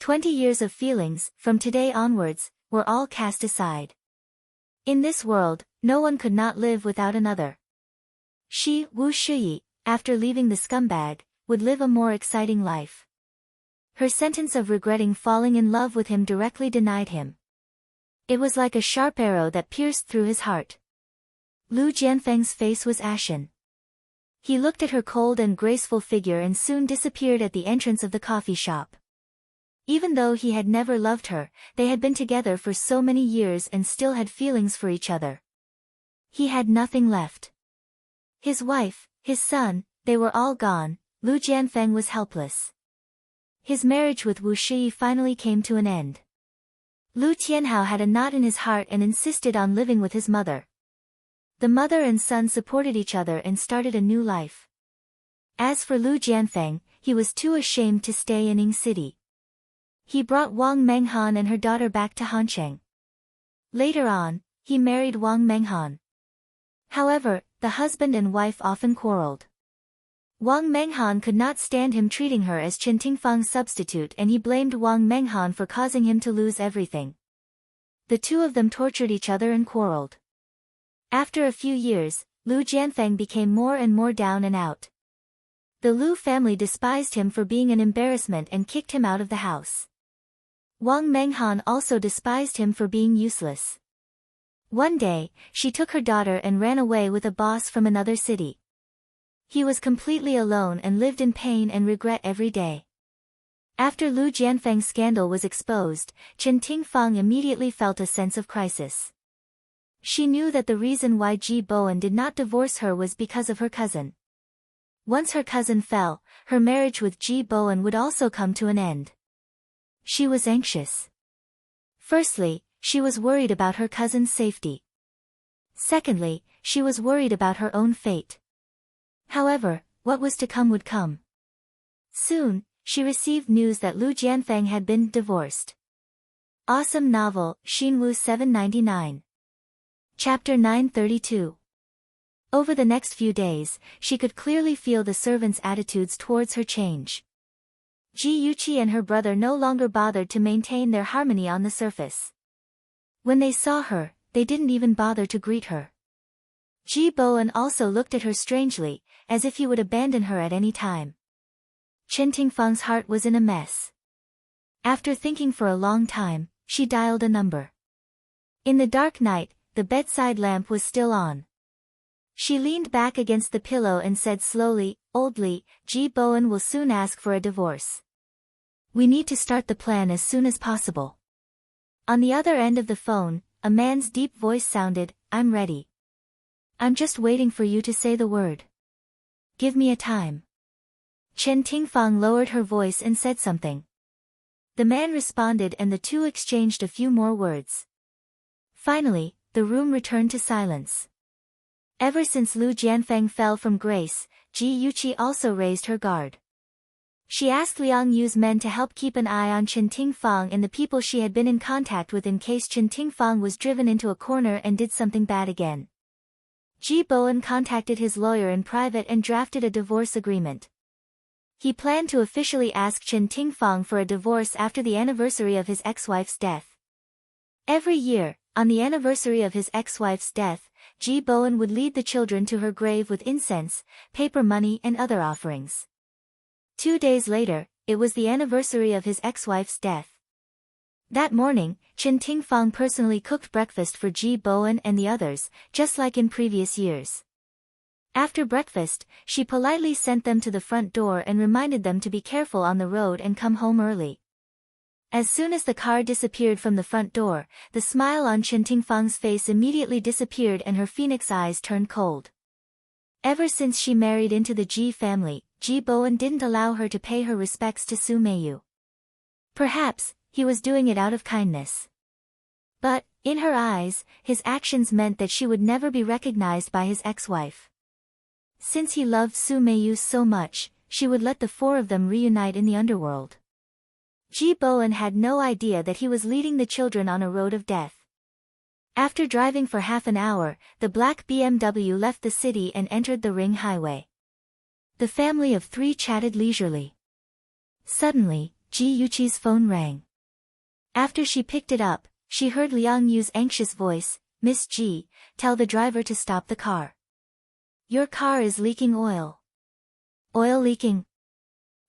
20 years of feelings, from today onwards, were all cast aside. In this world, no one could not live without another. She, Wu Shiyi, after leaving the scumbag, would live a more exciting life. Her sentence of regretting falling in love with him directly denied him. It was like a sharp arrow that pierced through his heart. Lu Jianfeng's face was ashen. He looked at her cold and graceful figure and soon disappeared at the entrance of the coffee shop. Even though he had never loved her, they had been together for so many years and still had feelings for each other. He had nothing left. His wife, his son, they were all gone. Lu Jianfeng was helpless. His marriage with Wu Shiyi finally came to an end. Lu Tianhao had a knot in his heart and insisted on living with his mother. The mother and son supported each other and started a new life. As for Lu Jianfeng, he was too ashamed to stay in Ying City. He brought Wang Menghan and her daughter back to Hancheng. Later on, he married Wang Menghan. However, the husband and wife often quarreled. Wang Menghan could not stand him treating her as Chen Tingfang's substitute and he blamed Wang Menghan for causing him to lose everything. The two of them tortured each other and quarreled. After a few years, Lu Jianfeng became more and more down and out. The Lu family despised him for being an embarrassment and kicked him out of the house. Wang Menghan also despised him for being useless. One day, she took her daughter and ran away with a boss from another city. He was completely alone and lived in pain and regret every day. After Lu Jianfeng's scandal was exposed, Chen Tingfang immediately felt a sense of crisis. She knew that the reason why Ji Bowen did not divorce her was because of her cousin. Once her cousin fell, her marriage with Ji Bowen would also come to an end. She was anxious. Firstly, she was worried about her cousin's safety. Secondly, she was worried about her own fate. However, what was to come would come. Soon, she received news that Lu Jianfeng had been divorced. Awesome novel, Xinwu 799. Chapter 932. Over the next few days, she could clearly feel the servants' attitudes towards her change. Ji Yuqi and her brother no longer bothered to maintain their harmony on the surface. When they saw her, they didn't even bother to greet her. Ji Bowen also looked at her strangely, as if he would abandon her at any time. Chen Tingfang's heart was in a mess. After thinking for a long time, she dialed a number. In the dark night, the bedside lamp was still on. She leaned back against the pillow and said slowly, Oldly, Ji Bowen will soon ask for a divorce. We need to start the plan as soon as possible. On the other end of the phone, a man's deep voice sounded, I'm ready. I'm just waiting for you to say the word. Give me a time. Chen Tingfang lowered her voice and said something. The man responded and the two exchanged a few more words. Finally, the room returned to silence. Ever since Lu Jianfeng fell from grace, Ji Yuqi also raised her guard. She asked Liang Yu's men to help keep an eye on Chen Tingfang and the people she had been in contact with in case Chen Tingfang was driven into a corner and did something bad again. Ji Bowen contacted his lawyer in private and drafted a divorce agreement. He planned to officially ask Chen Tingfang for a divorce after the anniversary of his ex-wife's death. Every year, on the anniversary of his ex-wife's death, Ji Bowen would lead the children to her grave with incense, paper money and other offerings. 2 days later, it was the anniversary of his ex-wife's death. That morning, Chen Tingfang personally cooked breakfast for Ji Bowen and the others, just like in previous years. After breakfast, she politely sent them to the front door and reminded them to be careful on the road and come home early. As soon as the car disappeared from the front door, the smile on Chen Tingfang's face immediately disappeared and her phoenix eyes turned cold. Ever since she married into the Ji family, Ji Bowen didn't allow her to pay her respects to Su Meiyu. Perhaps, he was doing it out of kindness. But, in her eyes, his actions meant that she would never be recognized by his ex-wife. Since he loved Su Meiyu so much, she would let the four of them reunite in the underworld. Ji Bowen had no idea that he was leading the children on a road of death. After driving for half an hour, the black BMW left the city and entered the ring highway. The family of three chatted leisurely. Suddenly, Ji Yuqi's phone rang. After she picked it up, she heard Liang Yu's anxious voice, "Miss Ji, tell the driver to stop the car. Your car is leaking oil." Oil leaking?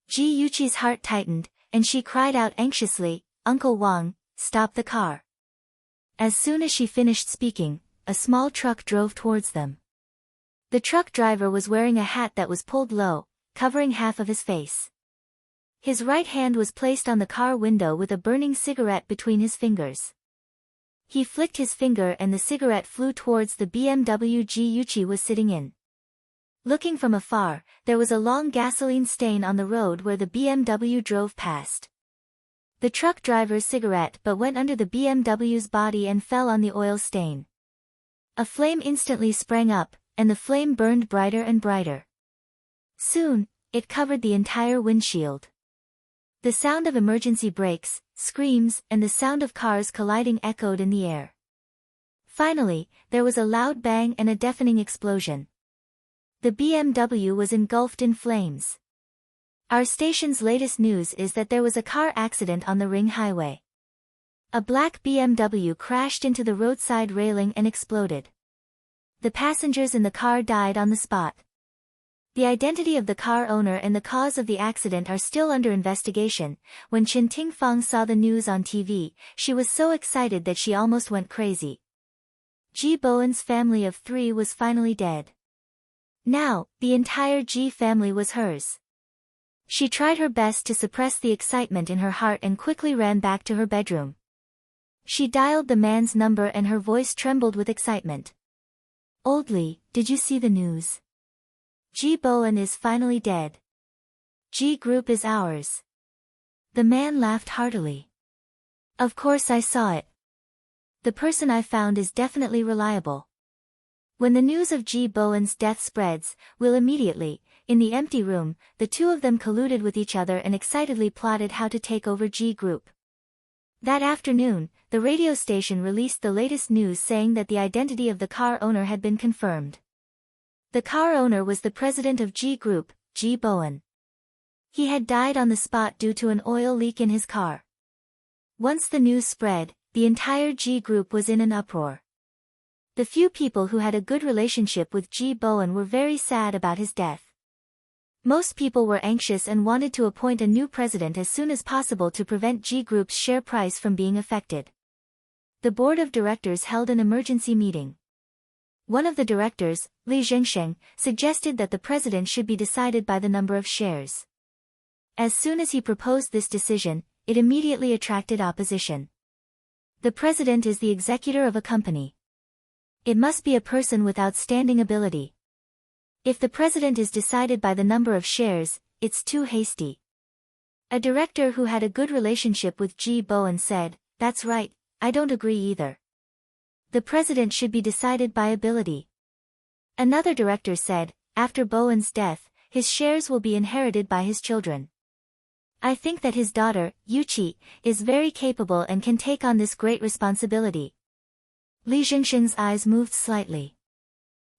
Ji Yuqi's heart tightened, and she cried out anxiously, "Uncle Wang, stop the car." As soon as she finished speaking, a small truck drove towards them. The truck driver was wearing a hat that was pulled low, covering half of his face. His right hand was placed on the car window with a burning cigarette between his fingers. He flicked his finger and the cigarette flew towards the BMW Ji Yuqi was sitting in. Looking from afar, there was a long gasoline stain on the road where the BMW drove past. The truck driver's cigarette but went under the BMW's body and fell on the oil stain. A flame instantly sprang up, and the flame burned brighter and brighter. Soon, it covered the entire windshield. The sound of emergency brakes, screams, and the sound of cars colliding echoed in the air. Finally, there was a loud bang and a deafening explosion. The BMW was engulfed in flames. Our station's latest news is that there was a car accident on the ring highway. A black BMW crashed into the roadside railing and exploded. The passengers in the car died on the spot. The identity of the car owner and the cause of the accident are still under investigation. When Chen Tingfang saw the news on TV, she was so excited that she almost went crazy. Ji Bowen's family of three was finally dead. Now, the entire Ji family was hers. She tried her best to suppress the excitement in her heart and quickly ran back to her bedroom. She dialed the man's number and her voice trembled with excitement. "Old Li, did you see the news? Ji Bowen is finally dead. Ji Group is ours." The man laughed heartily. "Of course I saw it. The person I found is definitely reliable. When the news of Ji Bowen's death spreads, we'll immediately." In the empty room, the two of them colluded with each other and excitedly plotted how to take over Ji Group. That afternoon, the radio station released the latest news saying that the identity of the car owner had been confirmed. The car owner was the president of Ji Group, Ji Bowen. He had died on the spot due to an oil leak in his car. Once the news spread, the entire Ji Group was in an uproar. The few people who had a good relationship with Ji Bowen were very sad about his death. Most people were anxious and wanted to appoint a new president as soon as possible to prevent Ji Group's share price from being affected. The board of directors held an emergency meeting. One of the directors, Li Zhengsheng, suggested that the president should be decided by the number of shares. As soon as he proposed this decision, it immediately attracted opposition. The president is the executor of a company. It must be a person with outstanding ability. If the president is decided by the number of shares, it's too hasty. A director who had a good relationship with Ji Bowen said, "That's right, I don't agree either. The president should be decided by ability." Another director said, "After Bowen's death, his shares will be inherited by his children. I think that his daughter, Yuqi, is very capable and can take on this great responsibility." Li Zhengsheng's eyes moved slightly.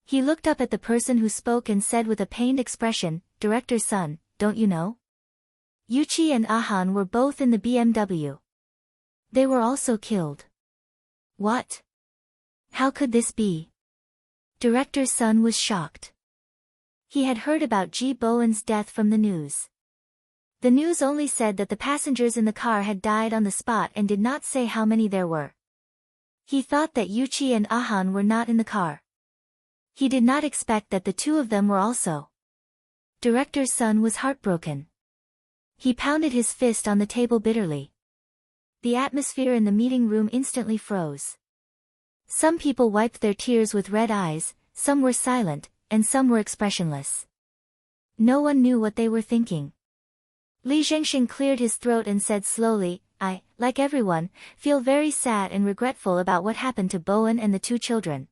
He looked up at the person who spoke and said with a pained expression, "Director's son, don't you know? Yuchi and Ahan were both in the BMW. They were also killed. What? How could this be? Director Sun was shocked. He had heard about Ji Bowen's death from the news. The news only said that the passengers in the car had died on the spot and did not say how many there were. He thought that Yuchi and Ahan were not in the car. He did not expect that the two of them were also. Director Sun was heartbroken. He pounded his fist on the table bitterly. The atmosphere in the meeting room instantly froze. Some people wiped their tears with red eyes, some were silent, and some were expressionless. No one knew what they were thinking. Li Zhengxing cleared his throat and said slowly, I, like everyone, feel very sad and regretful about what happened to Bowen and the two children.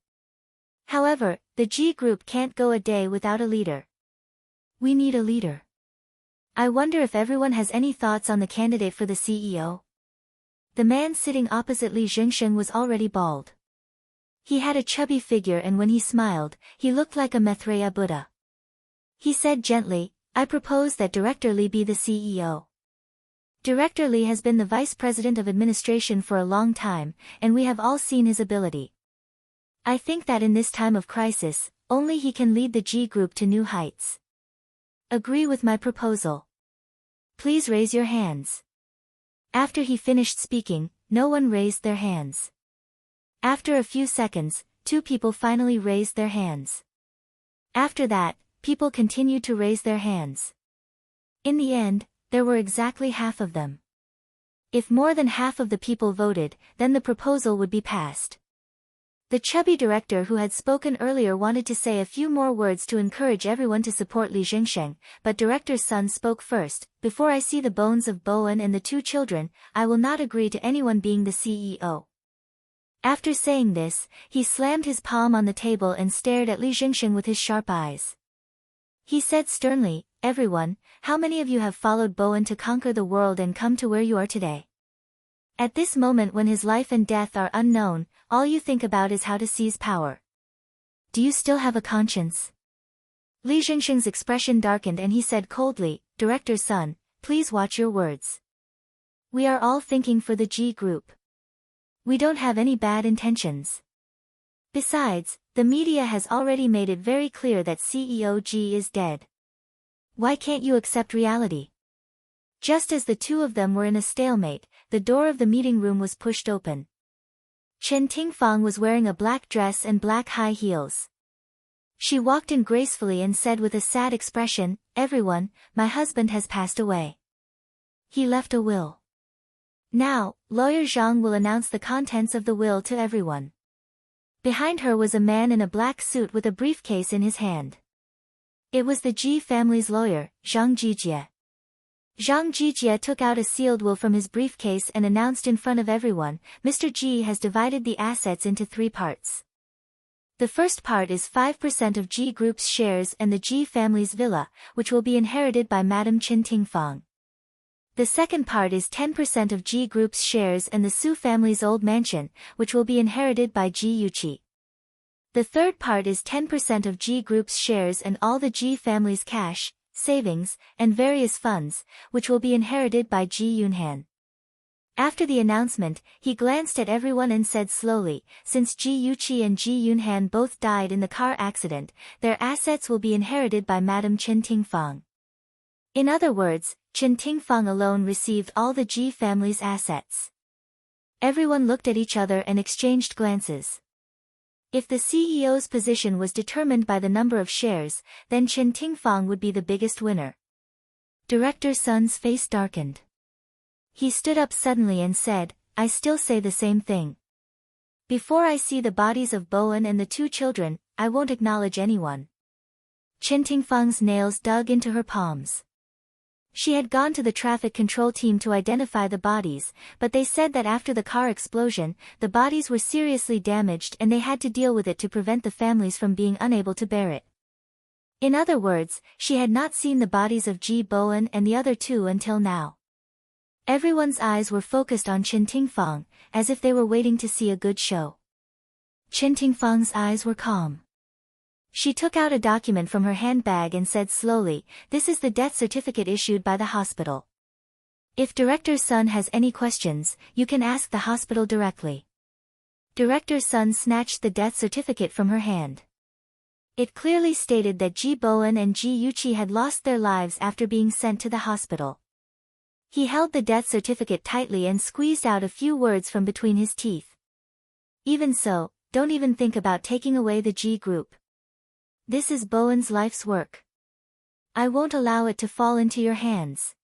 However, the G group can't go a day without a leader. We need a leader. I wonder if everyone has any thoughts on the candidate for the CEO? The man sitting opposite Li Zhengxing was already bald. He had a chubby figure and when he smiled, he looked like a Maitreya Buddha. He said gently, I propose that Director Li be the CEO. Director Li has been the Vice President of Administration for a long time, and we have all seen his ability. I think that in this time of crisis, only he can lead the G Group to new heights. Agree with my proposal? Please raise your hands. After he finished speaking, no one raised their hands. After a few seconds, 2 people finally raised their hands. After that, people continued to raise their hands. In the end, there were exactly half of them. If more than half of the people voted, then the proposal would be passed. The chubby director who had spoken earlier wanted to say a few more words to encourage everyone to support Li Zhengxing, but Director Sun spoke first. Before I see the bones of Bowen and the 2 children, I will not agree to anyone being the CEO. After saying this, he slammed his palm on the table and stared at Li Zhengxing with his sharp eyes. He said sternly, everyone, how many of you have followed Bowen to conquer the world and come to where you are today? At this moment when his life and death are unknown, all you think about is how to seize power. Do you still have a conscience? Li Zhengxing's expression darkened and he said coldly, Director Sun, please watch your words. We are all thinking for the G Group. We don't have any bad intentions. Besides, the media has already made it very clear that CEO G is dead. Why can't you accept reality? Just as the 2 of them were in a stalemate, the door of the meeting room was pushed open. Chen Tingfang was wearing a black dress and black high heels. She walked in gracefully and said with a sad expression, everyone, my husband has passed away. He left a will. Now, Lawyer Zhang will announce the contents of the will to everyone. Behind her was a man in a black suit with a briefcase in his hand. It was the Ji family's lawyer, Zhang Jijie. Zhang Jijie took out a sealed will from his briefcase and announced in front of everyone, Mr. Ji has divided the assets into 3 parts. The first part is 5% of Ji Group's shares and the Ji family's villa, which will be inherited by Madam Chen Tingfang. The second part is 10% of Ji Group's shares and the Su family's old mansion, which will be inherited by Ji Yuqi. The third part is 10% of Ji Group's shares and all the Ji family's cash, savings, and various funds, which will be inherited by Ji Yunhan. After the announcement, he glanced at everyone and said slowly, since Ji Yuqi and Ji Yunhan both died in the car accident, their assets will be inherited by Madam Chen Tingfang. In other words, Chen Tingfang alone received all the Ji family's assets. Everyone looked at each other and exchanged glances. If the CEO's position was determined by the number of shares, then Chen Tingfang would be the biggest winner. Director Sun's face darkened. He stood up suddenly and said, I still say the same thing. Before I see the bodies of Bowen and the 2 children, I won't acknowledge anyone. Chen Tingfang's nails dug into her palms. She had gone to the traffic control team to identify the bodies, but they said that after the car explosion, the bodies were seriously damaged and they had to deal with it to prevent the families from being unable to bear it. In other words, she had not seen the bodies of Ji Bowen and the other 2 until now. Everyone's eyes were focused on Chen Tingfang, as if they were waiting to see a good show. Chen Tingfang's eyes were calm. She took out a document from her handbag and said slowly, "This is the death certificate issued by the hospital. If Director Sun has any questions, you can ask the hospital directly." Director Sun snatched the death certificate from her hand. It clearly stated that Ji Bowen and Ji Yuqi had lost their lives after being sent to the hospital. He held the death certificate tightly and squeezed out a few words from between his teeth. "Even so, don't even think about taking away the Ji group. This is Bowen's life's work. I won't allow it to fall into your hands."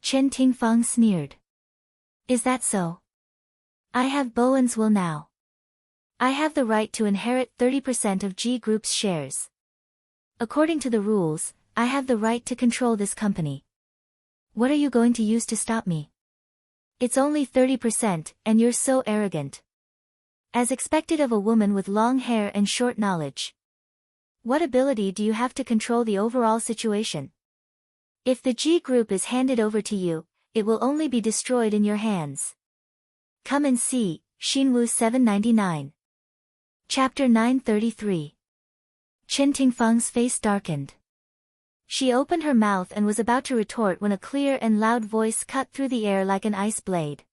Chen Tingfang sneered. "Is that so? I have Bowen's will now. I have the right to inherit 30% of G Group's shares. According to the rules, I have the right to control this company. What are you going to use to stop me? It's only 30%, and you're so arrogant. As expected of a woman with long hair and short knowledge. What ability do you have to control the overall situation? If the G Group is handed over to you, it will only be destroyed in your hands. Come and see, Xinwu 799. Chapter 933. Chen Tingfang's face darkened. She opened her mouth and was about to retort when a clear and loud voice cut through the air like an ice blade.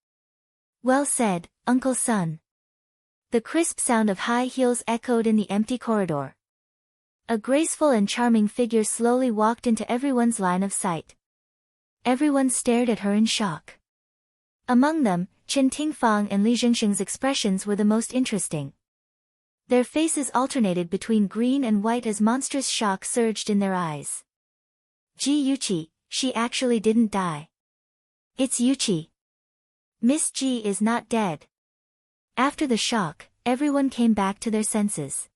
"Well said, Uncle Sun." The crisp sound of high heels echoed in the empty corridor. A graceful and charming figure slowly walked into everyone's line of sight. Everyone stared at her in shock. Among them, Chen Tingfang and Li Jingxing's expressions were the most interesting. Their faces alternated between green and white as monstrous shock surged in their eyes. "Ji Yuqi, she actually didn't die. It's Yuqi. Miss Ji is not dead." After the shock, everyone came back to their senses.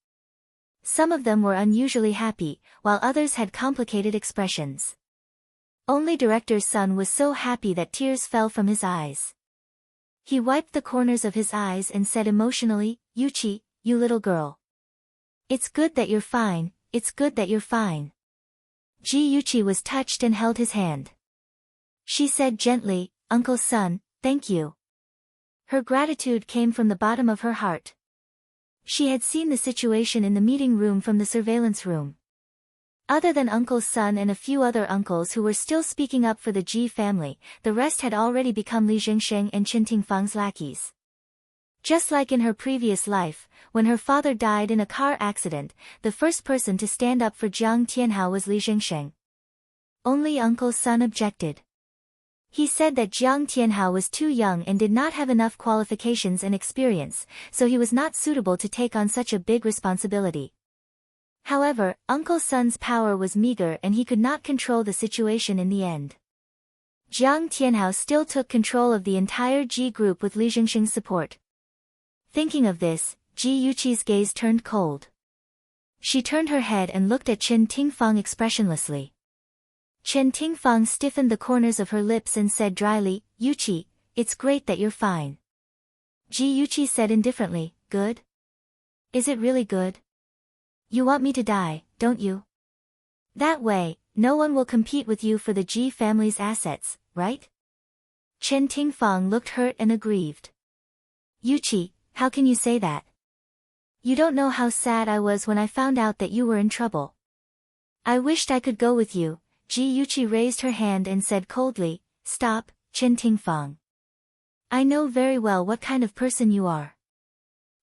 Some of them were unusually happy, while others had complicated expressions. Only Director Sun was so happy that tears fell from his eyes. He wiped the corners of his eyes and said emotionally, "Yuqi, you little girl. It's good that you're fine, it's good that you're fine." Ji Yuqi was touched and held his hand. She said gently, "Uncle Sun, thank you." Her gratitude came from the bottom of her heart. She had seen the situation in the meeting room from the surveillance room. Other than Uncle Sun and a few other uncles who were still speaking up for the Ji family, the rest had already become Li Jingxing and Chen Tingfang's lackeys. Just like in her previous life, when her father died in a car accident, the first person to stand up for Jiang Tianhao was Li Jingxing. Only Uncle Sun objected. He said that Jiang Tianhao was too young and did not have enough qualifications and experience, so he was not suitable to take on such a big responsibility. However, Uncle Sun's power was meager and he could not control the situation in the end. Jiang Tianhao still took control of the entire Ji group with Li Jingxing's support. Thinking of this, Ji Yuqi's gaze turned cold. She turned her head and looked at Chen Tingfang expressionlessly. Chen Tingfang stiffened the corners of her lips and said dryly, "Yuqi, it's great that you're fine." Ji Yuqi said indifferently, "Good? Is it really good? You want me to die, don't you? That way, no one will compete with you for the Ji family's assets, right?" Chen Tingfang looked hurt and aggrieved. "Yuqi, how can you say that? You don't know how sad I was when I found out that you were in trouble. I wished I could go with you." Ji Yuqi raised her hand and said coldly, "Stop, Chen Tingfang. I know very well what kind of person you are.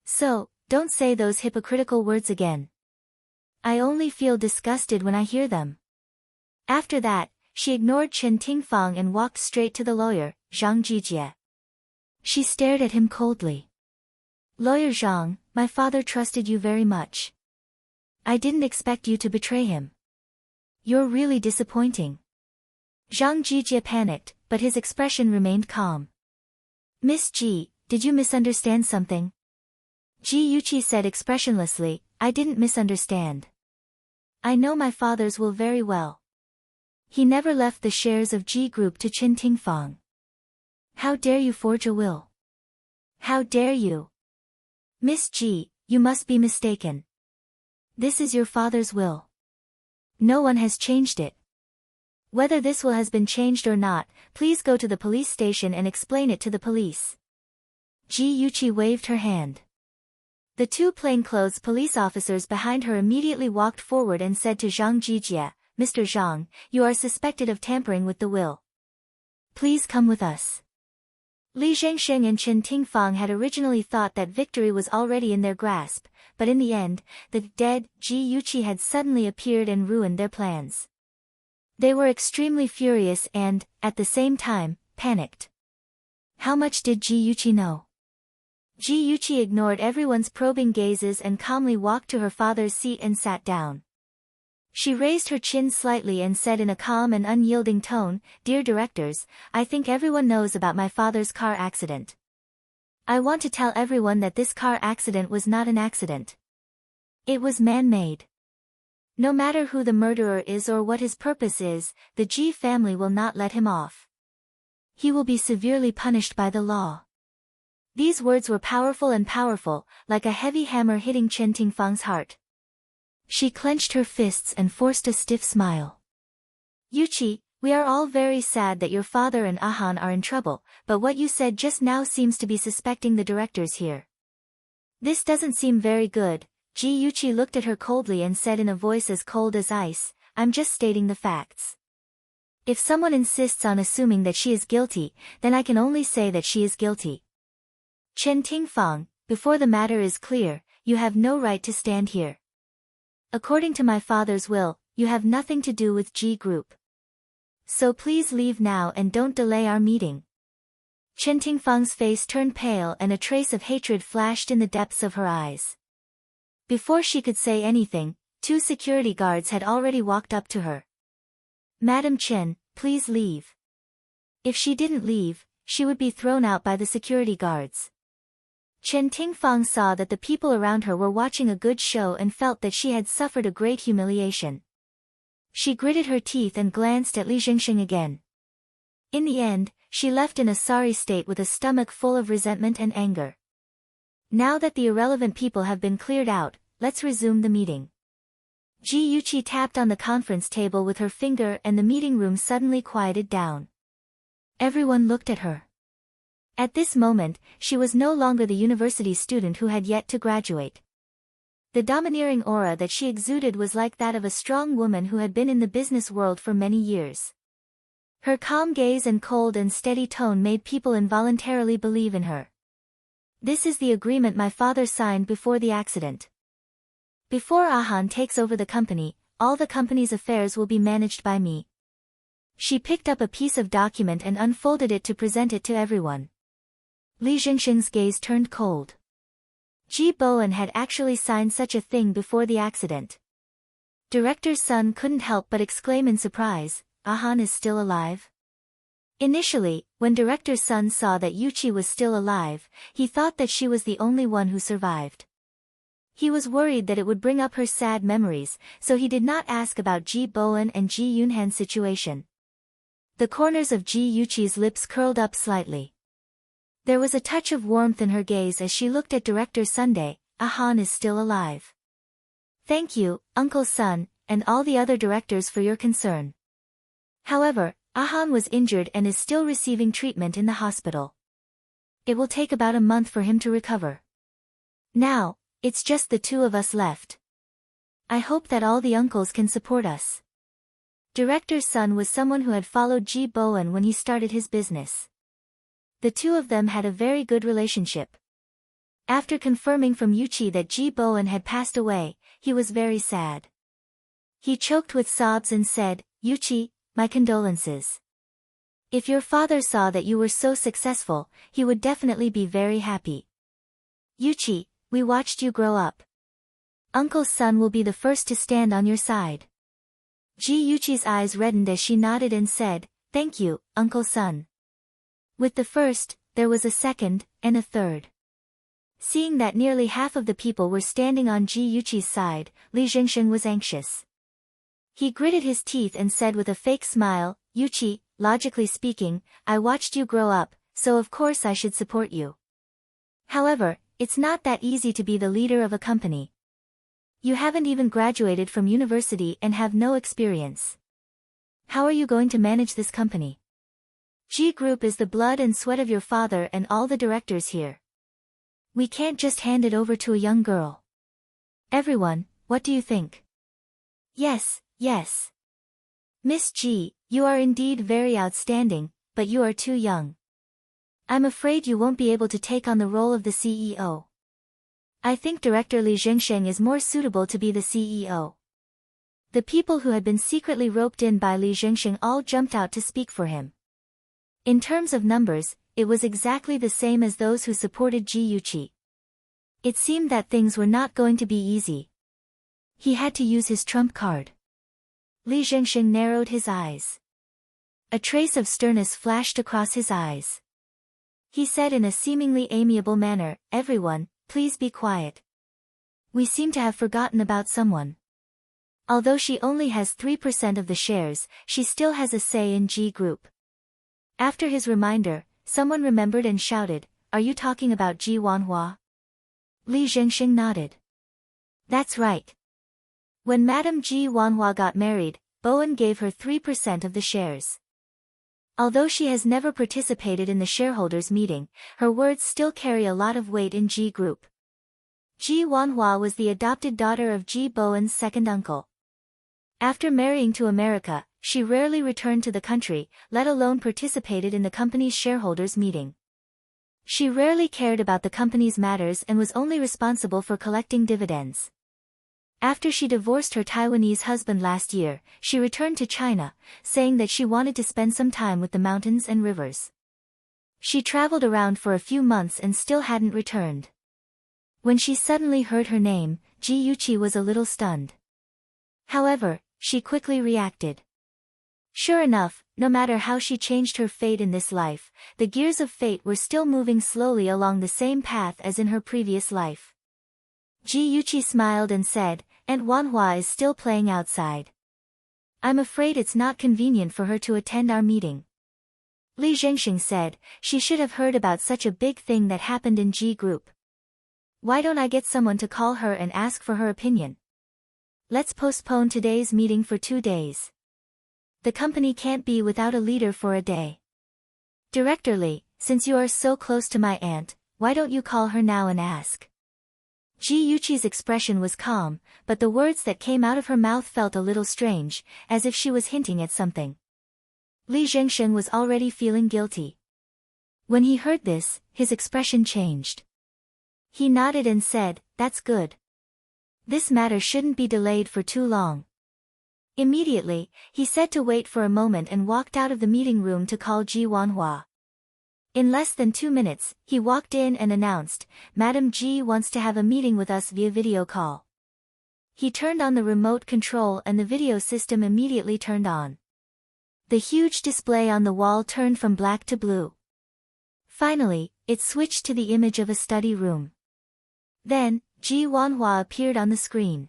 So, don't say those hypocritical words again. I only feel disgusted when I hear them." After that, she ignored Chen Tingfang and walked straight to the lawyer, Zhang Jijie. She stared at him coldly. "Lawyer Zhang, my father trusted you very much. I didn't expect you to betray him. You're really disappointing." Zhang Jijie panicked, but his expression remained calm. "Miss Ji, did you misunderstand something?" Ji Yuqi said expressionlessly, "I didn't misunderstand. I know my father's will very well. He never left the shares of Ji Group to Chen Tingfang. How dare you forge a will? How dare you? Miss Ji, you must be mistaken. This is your father's will. No one has changed it. Whether this will has been changed or not, please go to the police station and explain it to the police." Ji Yuqi waved her hand. The two plainclothes police officers behind her immediately walked forward and said to Zhang Jijie, Mr. Zhang, you are suspected of tampering with the will. Please come with us. Li Zhengsheng and Chen Tingfang had originally thought that victory was already in their grasp, but in the end, the dead Ji Yuqi had suddenly appeared and ruined their plans. They were extremely furious and, at the same time, panicked. How much did Ji Yuqi know? Ji Yuqi ignored everyone's probing gazes and calmly walked to her father's seat and sat down. She raised her chin slightly and said in a calm and unyielding tone, Dear directors, I think everyone knows about my father's car accident. I want to tell everyone that this car accident was not an accident. It was man-made. No matter who the murderer is or what his purpose is, the Ji family will not let him off. He will be severely punished by the law. These words were powerful, like a heavy hammer hitting Chen Tingfang's heart. She clenched her fists and forced a stiff smile. Yuqi, we are all very sad that your father and Ahan are in trouble, but what you said just now seems to be suspecting the directors here. This doesn't seem very good. Ji Yuqi looked at her coldly and said in a voice as cold as ice, I'm just stating the facts. If someone insists on assuming that she is guilty, then I can only say that she is guilty. Chen Tingfang, before the matter is clear, you have no right to stand here. According to my father's will, you have nothing to do with G Group. So please leave now and don't delay our meeting. Chen Tingfang's face turned pale and a trace of hatred flashed in the depths of her eyes. Before she could say anything, two security guards had already walked up to her. Madam Chen, please leave. If she didn't leave, she would be thrown out by the security guards. Chen Tingfang saw that the people around her were watching a good show and felt that she had suffered a great humiliation. She gritted her teeth and glanced at Li Zhengsheng again. In the end, she left in a sorry state with a stomach full of resentment and anger. Now that the irrelevant people have been cleared out, let's resume the meeting. Ji Yuqi tapped on the conference table with her finger and the meeting room suddenly quieted down. Everyone looked at her. At this moment, she was no longer the university student who had yet to graduate. The domineering aura that she exuded was like that of a strong woman who had been in the business world for many years. Her calm gaze and cold and steady tone made people involuntarily believe in her. This is the agreement my father signed before the accident. Before Ahan takes over the company, all the company's affairs will be managed by me. She picked up a piece of document and unfolded it to present it to everyone. Li Zhengsheng's gaze turned cold. Ji Bowen had actually signed such a thing before the accident. Director's son couldn't help but exclaim in surprise, Ahan is still alive? Initially, when Director's son saw that Yuqi was still alive, he thought that she was the only one who survived. He was worried that it would bring up her sad memories, so he did not ask about Ji Bowen and Ji Yunhan's situation. The corners of Ji Yuqi's lips curled up slightly. There was a touch of warmth in her gaze as she looked at Director Sunday. Ahan is still alive. Thank you, Uncle Sun, and all the other directors for your concern. However, Ahan was injured and is still receiving treatment in the hospital. It will take about a month for him to recover. Now, it's just the two of us left. I hope that all the uncles can support us. Director's son was someone who had followed Ji Bowen when he started his business. The two of them had a very good relationship. After confirming from Yuqi that Ji Bowen had passed away, he was very sad. He choked with sobs and said, Yuqi, my condolences. If your father saw that you were so successful, he would definitely be very happy. Yuqi, we watched you grow up. Uncle's son will be the first to stand on your side. Ji Yuqi's eyes reddened as she nodded and said, Thank you, Uncle Sun. With the first, there was a second, and a third. Seeing that nearly half of the people were standing on Ji Yuqi's side, Li Zhengsheng was anxious. He gritted his teeth and said with a fake smile, Yuqi, logically speaking, I watched you grow up, so of course I should support you. However, it's not that easy to be the leader of a company. You haven't even graduated from university and have no experience. How are you going to manage this company? G Group is the blood and sweat of your father and all the directors here. We can't just hand it over to a young girl. Everyone, what do you think? Yes, yes. Miss G, you are indeed very outstanding, but you are too young. I'm afraid you won't be able to take on the role of the CEO. I think Director Li Zhengsheng is more suitable to be the CEO. The people who had been secretly roped in by Li Zhengsheng all jumped out to speak for him. In terms of numbers, it was exactly the same as those who supported Ji Yuqi. It seemed that things were not going to be easy. He had to use his trump card. Li Zhengsheng narrowed his eyes. A trace of sternness flashed across his eyes. He said in a seemingly amiable manner, "Everyone, please be quiet. We seem to have forgotten about someone. Although she only has 3% of the shares, she still has a say in G Group." After his reminder, someone remembered and shouted, "Are you talking about Ji Wanhua?" Li Zhengsheng nodded. That's right. When Madame Ji Wanhua got married, Bowen gave her 3% of the shares. Although she has never participated in the shareholders' meeting, her words still carry a lot of weight in G Group. Ji Wanhua was the adopted daughter of Ji Bowen's second uncle. After marrying to America, she rarely returned to the country, let alone participated in the company's shareholders' meeting. She rarely cared about the company's matters and was only responsible for collecting dividends. After she divorced her Taiwanese husband last year, she returned to China, saying that she wanted to spend some time with the mountains and rivers. She traveled around for a few months and still hadn't returned. When she suddenly heard her name, Ji Yuqi was a little stunned. However, she quickly reacted. Sure enough, no matter how she changed her fate in this life, the gears of fate were still moving slowly along the same path as in her previous life. Ji Yuqi smiled and said, "Aunt Wanhua is still playing outside. I'm afraid it's not convenient for her to attend our meeting." Li Zhengsheng said, "She should have heard about such a big thing that happened in G Group. Why don't I get someone to call her and ask for her opinion? Let's postpone today's meeting for 2 days. The company can't be without a leader for a day. Director Li, since you are so close to my aunt, why don't you call her now and ask?" Ji Yuqi's expression was calm, but the words that came out of her mouth felt a little strange, as if she was hinting at something. Li Zhengsheng was already feeling guilty. When he heard this, his expression changed. He nodded and said, "That's good. This matter shouldn't be delayed for too long." Immediately, he said to wait for a moment and walked out of the meeting room to call Ji Wanhua. In less than 2 minutes, he walked in and announced, "Madam Ji wants to have a meeting with us via video call." He turned on the remote control and the video system immediately turned on. The huge display on the wall turned from black to blue. Finally, it switched to the image of a study room. Then, Ji Wanhua appeared on the screen.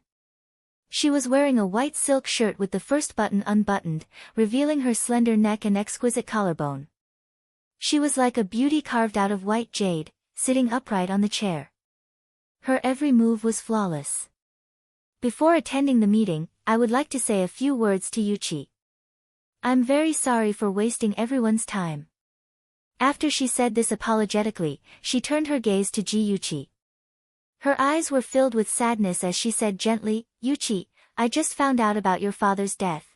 She was wearing a white silk shirt with the first button unbuttoned, revealing her slender neck and exquisite collarbone. She was like a beauty carved out of white jade, sitting upright on the chair. Her every move was flawless. "Before attending the meeting, I would like to say a few words to Yuqi. I'm very sorry for wasting everyone's time." After she said this apologetically, she turned her gaze to Ji Yuqi. Her eyes were filled with sadness as she said gently, "Yuqi, I just found out about your father's death.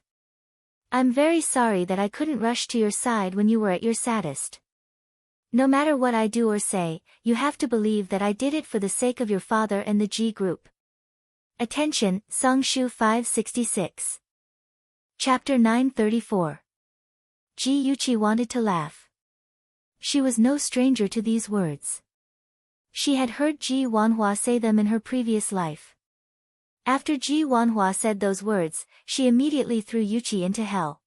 I'm very sorry that I couldn't rush to your side when you were at your saddest. No matter what I do or say, you have to believe that I did it for the sake of your father and the G Group." Attention, Songshu 566. Chapter 934. Ji Yuqi wanted to laugh. She was no stranger to these words. She had heard Ji Wanhua say them in her previous life. After Ji Wanhua said those words, she immediately threw Yuqi into hell.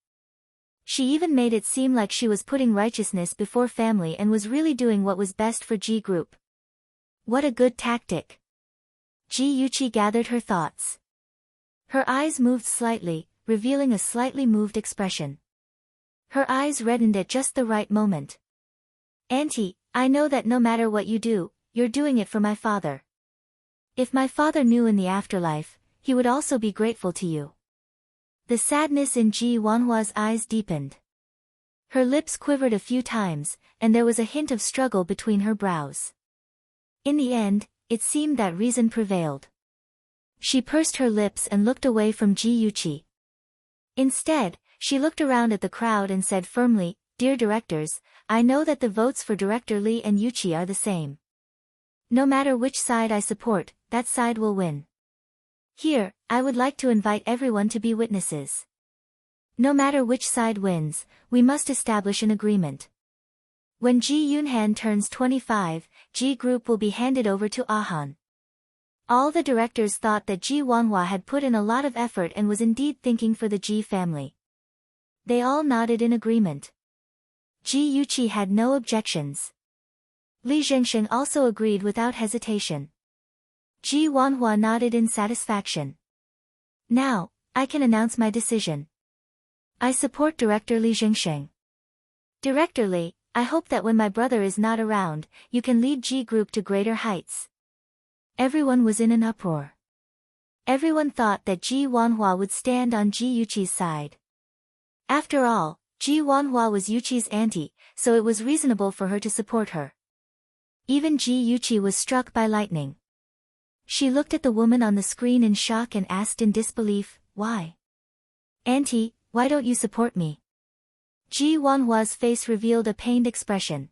She even made it seem like she was putting righteousness before family and was really doing what was best for G Group. What a good tactic. Ji Yuqi gathered her thoughts. Her eyes moved slightly, revealing a slightly moved expression. Her eyes reddened at just the right moment. "Auntie, I know that no matter what you do, you're doing it for my father. If my father knew in the afterlife, he would also be grateful to you." The sadness in Ji Wanhua's eyes deepened. Her lips quivered a few times, and there was a hint of struggle between her brows. In the end, it seemed that reason prevailed. She pursed her lips and looked away from Ji Yuqi. Instead, she looked around at the crowd and said firmly, "Dear directors, I know that the votes for Director Li and Yuqi are the same. No matter which side I support, that side will win. Here, I would like to invite everyone to be witnesses. No matter which side wins, we must establish an agreement. When Ji Yunhan turns 25, Ji Group will be handed over to Ahan." All the directors thought that Ji Wanhua had put in a lot of effort and was indeed thinking for the Ji family. They all nodded in agreement. Ji Yuqi had no objections. Li Zhengsheng also agreed without hesitation. Ji Wanhua nodded in satisfaction. "Now, I can announce my decision. I support Director Li Zhengsheng. Director Li, I hope that when my brother is not around, you can lead Ji Group to greater heights." Everyone was in an uproar. Everyone thought that Ji Wanhua would stand on Ji Yuqi's side. After all, Ji Wanhua was Yuqi's auntie, so it was reasonable for her to support her. Even Ji Yuqi was struck by lightning. She looked at the woman on the screen in shock and asked in disbelief, "Why? Auntie, why don't you support me?" Ji Wanhua's face revealed a pained expression.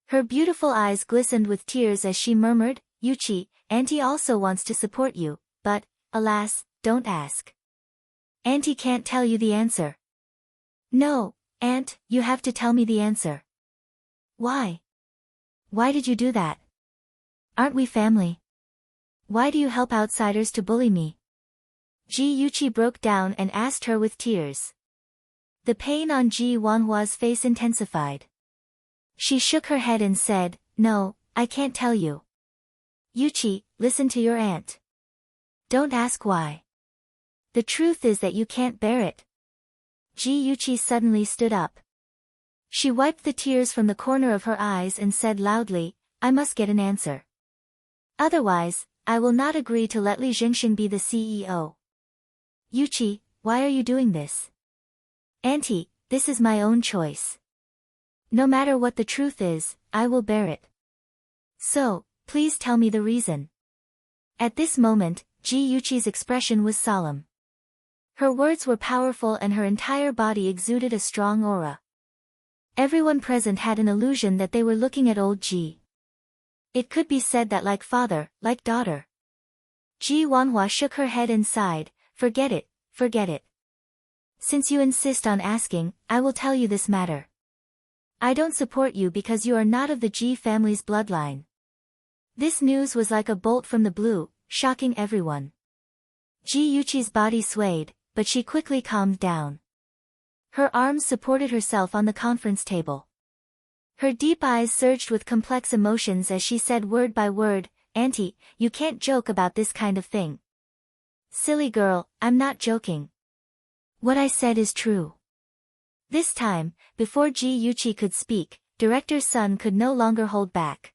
Her beautiful eyes glistened with tears as she murmured, "Yuqi, Auntie also wants to support you, but, alas, don't ask. Auntie can't tell you the answer." "No, Aunt, you have to tell me the answer." "Why? Why did you do that? Aren't we family? Why do you help outsiders to bully me?" Ji Yuqi broke down and asked her with tears. The pain on Ji Wanhua's face intensified. She shook her head and said, "No, I can't tell you. Yuqi, listen to your aunt. Don't ask why. The truth is that you can't bear it." Ji Yuqi suddenly stood up. She wiped the tears from the corner of her eyes and said loudly, "I must get an answer. Otherwise, I will not agree to let Li Zhengsheng be the CEO. Yuqi, why are you doing this? Auntie, this is my own choice. No matter what the truth is, I will bear it. So, please tell me the reason." At this moment, Ji Yuqi's expression was solemn. Her words were powerful and her entire body exuded a strong aura. Everyone present had an illusion that they were looking at old Ji. It could be said that like father, like daughter. Ji Wanhua shook her head and sighed, "Forget it, forget it. Since you insist on asking, I will tell you this matter. I don't support you because you are not of the Ji family's bloodline." This news was like a bolt from the blue, shocking everyone. Ji Yuqi's body swayed, but she quickly calmed down. Her arms supported herself on the conference table. Her deep eyes surged with complex emotions as she said word by word, "Auntie, you can't joke about this kind of thing." "Silly girl, I'm not joking. What I said is true." This time, before Ji Yuqi could speak, Director Sun could no longer hold back.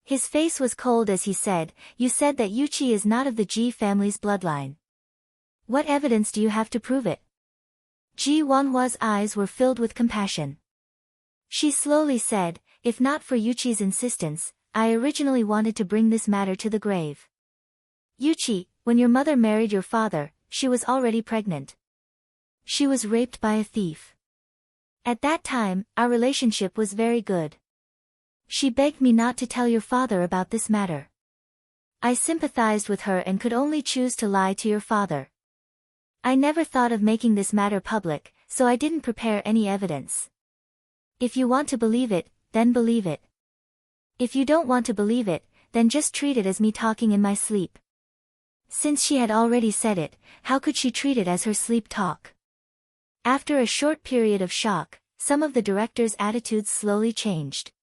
His face was cold as he said, "You said that Yuqi is not of the Ji family's bloodline. What evidence do you have to prove it?" Ji Wanhua's eyes were filled with compassion. She slowly said, "If not for Yuqi's insistence, I originally wanted to bring this matter to the grave. Yuqi, when your mother married your father, she was already pregnant. She was raped by a thief. At that time, our relationship was very good. She begged me not to tell your father about this matter. I sympathized with her and could only choose to lie to your father. I never thought of making this matter public, so I didn't prepare any evidence. If you want to believe it, then believe it. If you don't want to believe it, then just treat it as me talking in my sleep." Since she had already said it, how could she treat it as her sleep talk? After a short period of shock, some of the directors' attitudes slowly changed.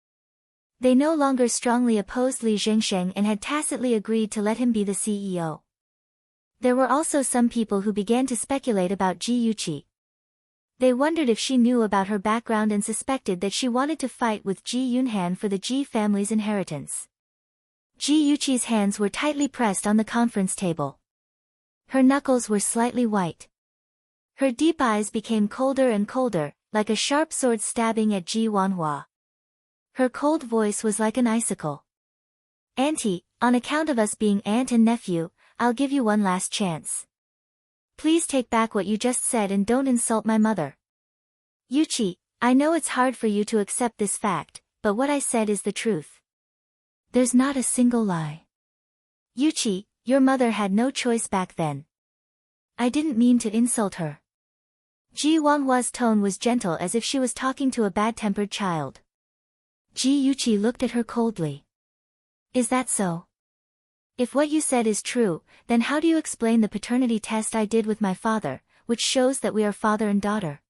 They no longer strongly opposed Li Zhengsheng and had tacitly agreed to let him be the CEO. There were also some people who began to speculate about Ji Yuqi. They wondered if she knew about her background and suspected that she wanted to fight with Ji Yunhan for the Ji family's inheritance. Ji Yuqi's hands were tightly pressed on the conference table. Her knuckles were slightly white. Her deep eyes became colder and colder, like a sharp sword stabbing at Ji Wanhua. Her cold voice was like an icicle. Auntie, on account of us being aunt and nephew, I'll give you one last chance. Please take back what you just said and don't insult my mother. Yuchi, I know it's hard for you to accept this fact, but what I said is the truth. There's not a single lie. Yuchi, your mother had no choice back then. I didn't mean to insult her. Ji Wanhua's tone was gentle as if she was talking to a bad-tempered child. Ji Yuchi looked at her coldly. Is that so? If what you said is true, then how do you explain the paternity test I did with my father, which shows that we are father and daughter?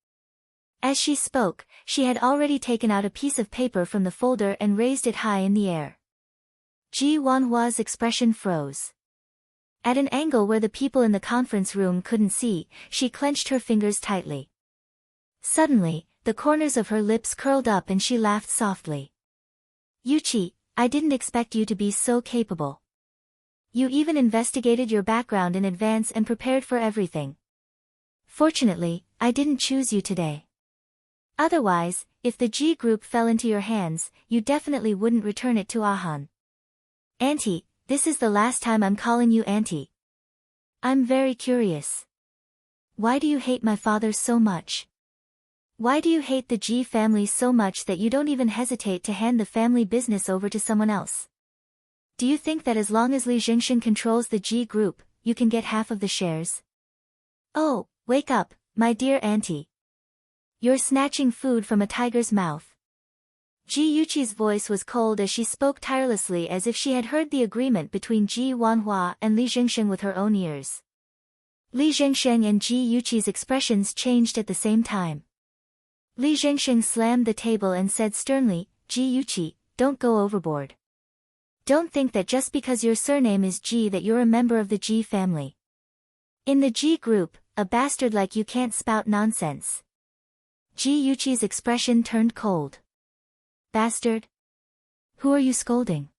As she spoke, she had already taken out a piece of paper from the folder and raised it high in the air. Ji Wanhua's expression froze. At an angle where the people in the conference room couldn't see, she clenched her fingers tightly. Suddenly, the corners of her lips curled up and she laughed softly. Yuchi, I didn't expect you to be so capable. You even investigated your background in advance and prepared for everything. Fortunately, I didn't choose you today. Otherwise, if the G group fell into your hands, you definitely wouldn't return it to Ahan. Auntie, this is the last time I'm calling you auntie. I'm very curious. Why do you hate my father so much? Why do you hate the G family so much that you don't even hesitate to hand the family business over to someone else? Do you think that as long as Li Jingxin controls the G group, you can get half of the shares? Oh, wake up, my dear auntie. You're snatching food from a tiger's mouth. Ji Yuchi's voice was cold as she spoke tirelessly as if she had heard the agreement between Ji Wanhua and Li Jingxin with her own ears. Li Jingxin and Ji Yuchi's expressions changed at the same time. Li Jingxin slammed the table and said sternly, Ji Yuchi, don't go overboard. Don't think that just because your surname is Ji that you're a member of the Ji family. In the Ji group, a bastard like you can't spout nonsense. Ji Yuchi's expression turned cold. Bastard? Who are you scolding?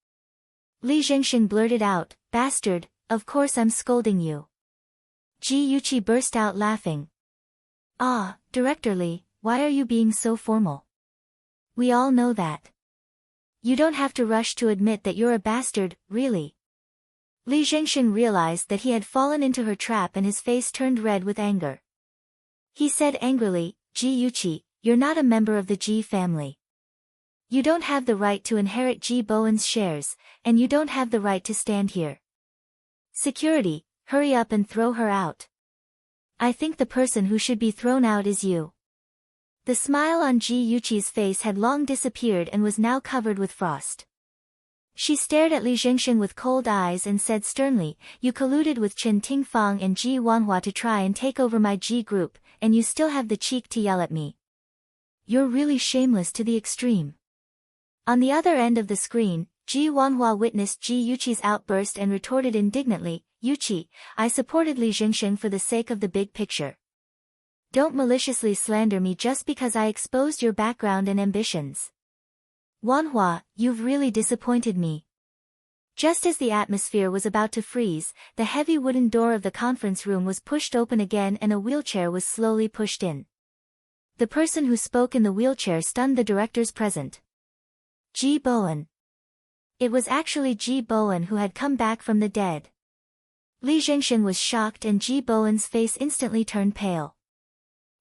Li Jingxin blurted out, Bastard, of course I'm scolding you. Ji Yuchi burst out laughing. Ah, Director Li, why are you being so formal? We all know that. You don't have to rush to admit that you're a bastard, really. Li Jingxin realized that he had fallen into her trap and his face turned red with anger. He said angrily, Ji Yuchi, you're not a member of the Ji family. You don't have the right to inherit Ji Bowen's shares, and you don't have the right to stand here. Security, hurry up and throw her out. I think the person who should be thrown out is you. The smile on Ji Yuchi's face had long disappeared and was now covered with frost. She stared at Li Jingxin with cold eyes and said sternly, You colluded with Chen Tingfang and Ji Wanhua to try and take over my Ji group, and you still have the cheek to yell at me. You're really shameless to the extreme. On the other end of the screen, Ji Wanhua witnessed Ji Yuchi's outburst and retorted indignantly, Yuchi, I supported Li Jingxin for the sake of the big picture. Don't maliciously slander me just because I exposed your background and ambitions. Wanhua, you've really disappointed me. Just as the atmosphere was about to freeze, the heavy wooden door of the conference room was pushed open again and a wheelchair was slowly pushed in. The person who spoke in the wheelchair stunned the directors present. Ji Bowen. It was actually Ji Bowen who had come back from the dead. Li Jingxin was shocked and Ji Bowen's face instantly turned pale.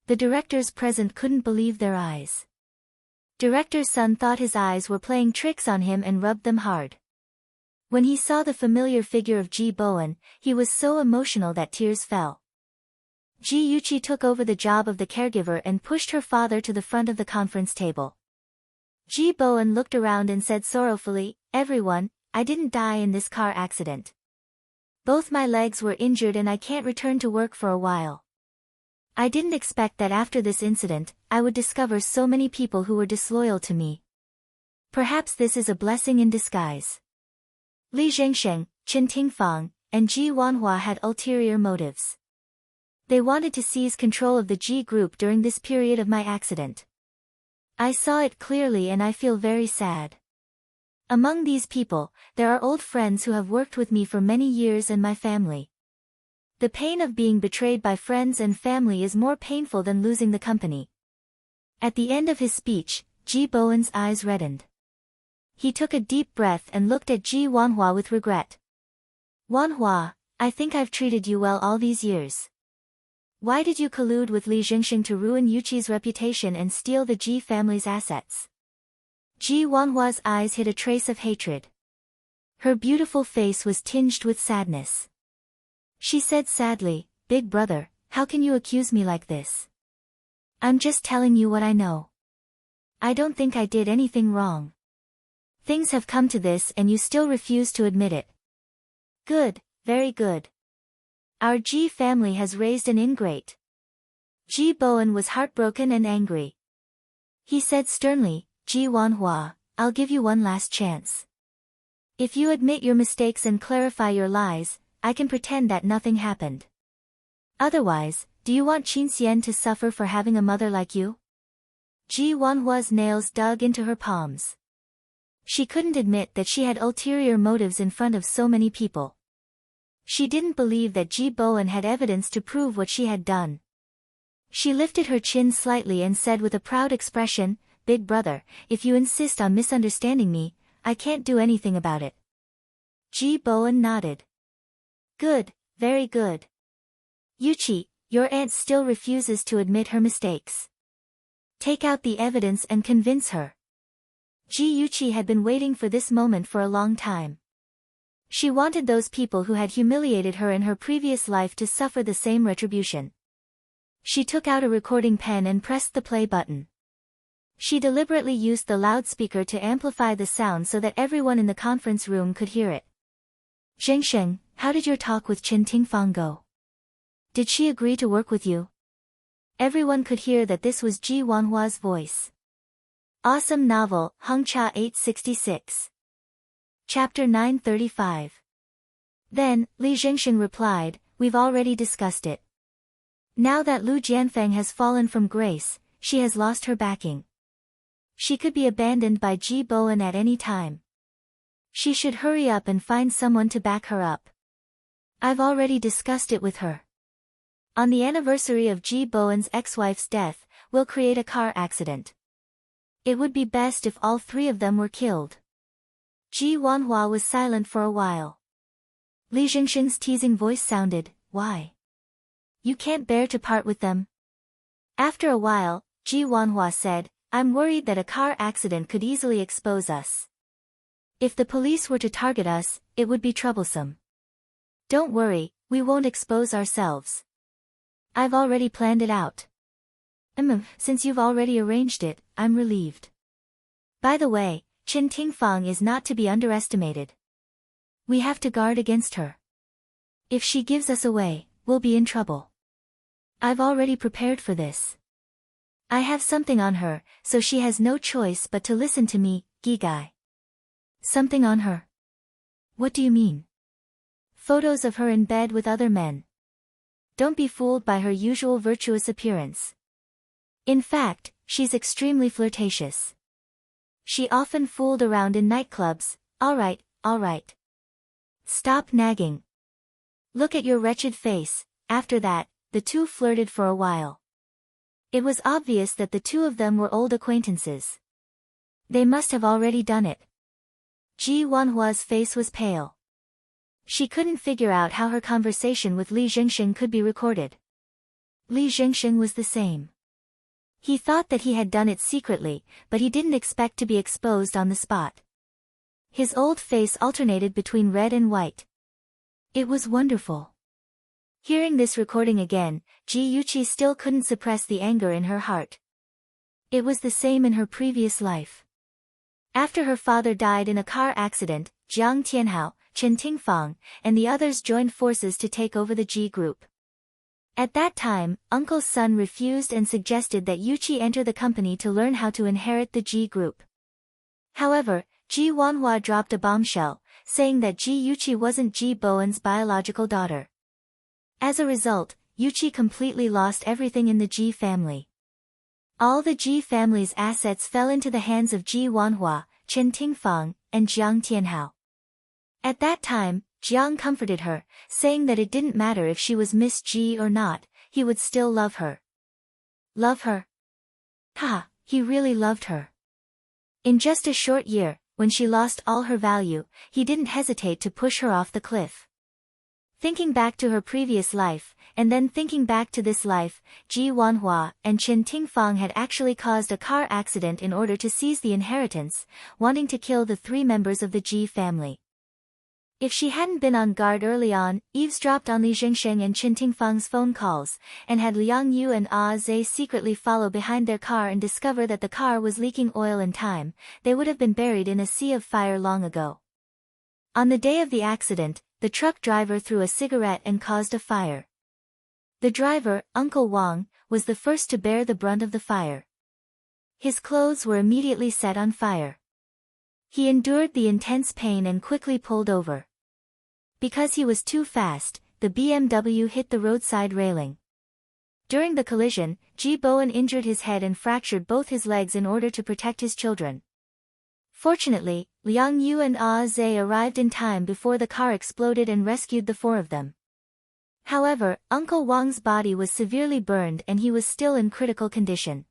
The directors present couldn't believe their eyes. Director Sun thought his eyes were playing tricks on him and rubbed them hard. When he saw the familiar figure of Ji Bowen, he was so emotional that tears fell. Ji Yuchi took over the job of the caregiver and pushed her father to the front of the conference table. Ji Bowen looked around and said sorrowfully, Everyone, I didn't die in this car accident. Both my legs were injured and I can't return to work for a while. I didn't expect that after this incident, I would discover so many people who were disloyal to me. Perhaps this is a blessing in disguise. Li Jingxin, Chen Tingfang, and Ji Wanhua had ulterior motives. They wanted to seize control of the Ji group during this period of my accident. I saw it clearly and I feel very sad. Among these people, there are old friends who have worked with me for many years and my family. The pain of being betrayed by friends and family is more painful than losing the company. At the end of his speech, Ji Bowen's eyes reddened. He took a deep breath and looked at Ji Wanhua with regret. Wanhua, I think I've treated you well all these years. Why did you collude with Li Jingxing to ruin Yuqi's reputation and steal the Ji family's assets? Ji Wanhua's eyes hid a trace of hatred. Her beautiful face was tinged with sadness. She said sadly, Big brother, how can you accuse me like this? I'm just telling you what I know. I don't think I did anything wrong. Things have come to this and you still refuse to admit it. Good, very good. Our Ji family has raised an ingrate. Ji Bowen was heartbroken and angry. He said sternly, Ji Wanhua, I'll give you one last chance. If you admit your mistakes and clarify your lies, I can pretend that nothing happened. Otherwise, do you want Qin Xian to suffer for having a mother like you? Ji Wanhua's nails dug into her palms. She couldn't admit that she had ulterior motives in front of so many people. She didn't believe that Ji Bowen had evidence to prove what she had done. She lifted her chin slightly and said with a proud expression, Big brother, if you insist on misunderstanding me, I can't do anything about it. Ji Bowen nodded. Good, very good. Yuqi, your aunt still refuses to admit her mistakes. Take out the evidence and convince her. Ji Yuqi had been waiting for this moment for a long time. She wanted those people who had humiliated her in her previous life to suffer the same retribution. She took out a recording pen and pressed the play button. She deliberately used the loudspeaker to amplify the sound so that everyone in the conference room could hear it. Zhengsheng, how did your talk with Chen Tingfang go? Did she agree to work with you? Everyone could hear that this was Ji Wanhua's voice. Awesome Novel, Hengcha 866. Chapter 935. Then, Li Jingxing replied, We've already discussed it. Now that Lu Jianfeng has fallen from grace, she has lost her backing. She could be abandoned by Ji Bowen at any time. She should hurry up and find someone to back her up. I've already discussed it with her. On the anniversary of Ji Bowen's ex-wife's death, we'll create a car accident. It would be best if all three of them were killed. Ji Wanhua was silent for a while. Li Jingxing's teasing voice sounded, Why? You can't bear to part with them? After a while, Ji Wanhua said, I'm worried that a car accident could easily expose us. If the police were to target us, it would be troublesome. Don't worry, we won't expose ourselves. I've already planned it out. Since you've already arranged it, I'm relieved. By the way, Chen Tingfang is not to be underestimated. We have to guard against her. If she gives us away, we'll be in trouble. I've already prepared for this. I have something on her, so she has no choice but to listen to me, Gigai. Something on her? What do you mean? Photos of her in bed with other men. Don't be fooled by her usual virtuous appearance. In fact, she's extremely flirtatious. She often fooled around in nightclubs. All right. Stop nagging. Look at your wretched face. After that, the two flirted for a while. It was obvious that the two of them were old acquaintances. They must have already done it. Ji Wanhua's face was pale. She couldn't figure out how her conversation with Li Jingxing could be recorded. Li Jingxing was the same. He thought that he had done it secretly, but he didn't expect to be exposed on the spot. His old face alternated between red and white. It was wonderful. Hearing this recording again, Ji Yuqi still couldn't suppress the anger in her heart. It was the same in her previous life. After her father died in a car accident, Jiang Tianhao, Chen Tingfang, and the others joined forces to take over the Ji group. At that time, Uncle's son refused and suggested that Yuqi enter the company to learn how to inherit the Ji group. However, Ji Wanhua dropped a bombshell, saying that Ji Yuqi wasn't Ji Bowen's biological daughter. As a result, Yuqi completely lost everything in the Ji family. All the Ji family's assets fell into the hands of Ji Wanhua, Chen Tingfang, and Jiang Tianhao. At that time, Jiang comforted her, saying that it didn't matter if she was Miss Ji or not, he would still love her. Love her? Ha, he really loved her. In just a short year, when she lost all her value, he didn't hesitate to push her off the cliff. Thinking back to her previous life, and then thinking back to this life, Ji Wanhua and Qin Tingfang had actually caused a car accident in order to seize the inheritance, wanting to kill the 3 members of the Ji family. If she hadn't been on guard early on, eavesdropped on Li Jingsheng and Qin Tingfang's phone calls, and had Liang Yu and Zhe secretly follow behind their car and discover that the car was leaking oil in time, they would have been buried in a sea of fire long ago. On the day of the accident, the truck driver threw a cigarette and caused a fire. The driver, Uncle Wang, was the first to bear the brunt of the fire. His clothes were immediately set on fire. He endured the intense pain and quickly pulled over. Because he was too fast, the BMW hit the roadside railing. During the collision, Ji Bowen injured his head and fractured both his legs in order to protect his children. Fortunately, Liang Yu and Zhe arrived in time before the car exploded and rescued the 4 of them. However, Uncle Wang's body was severely burned and he was still in critical condition.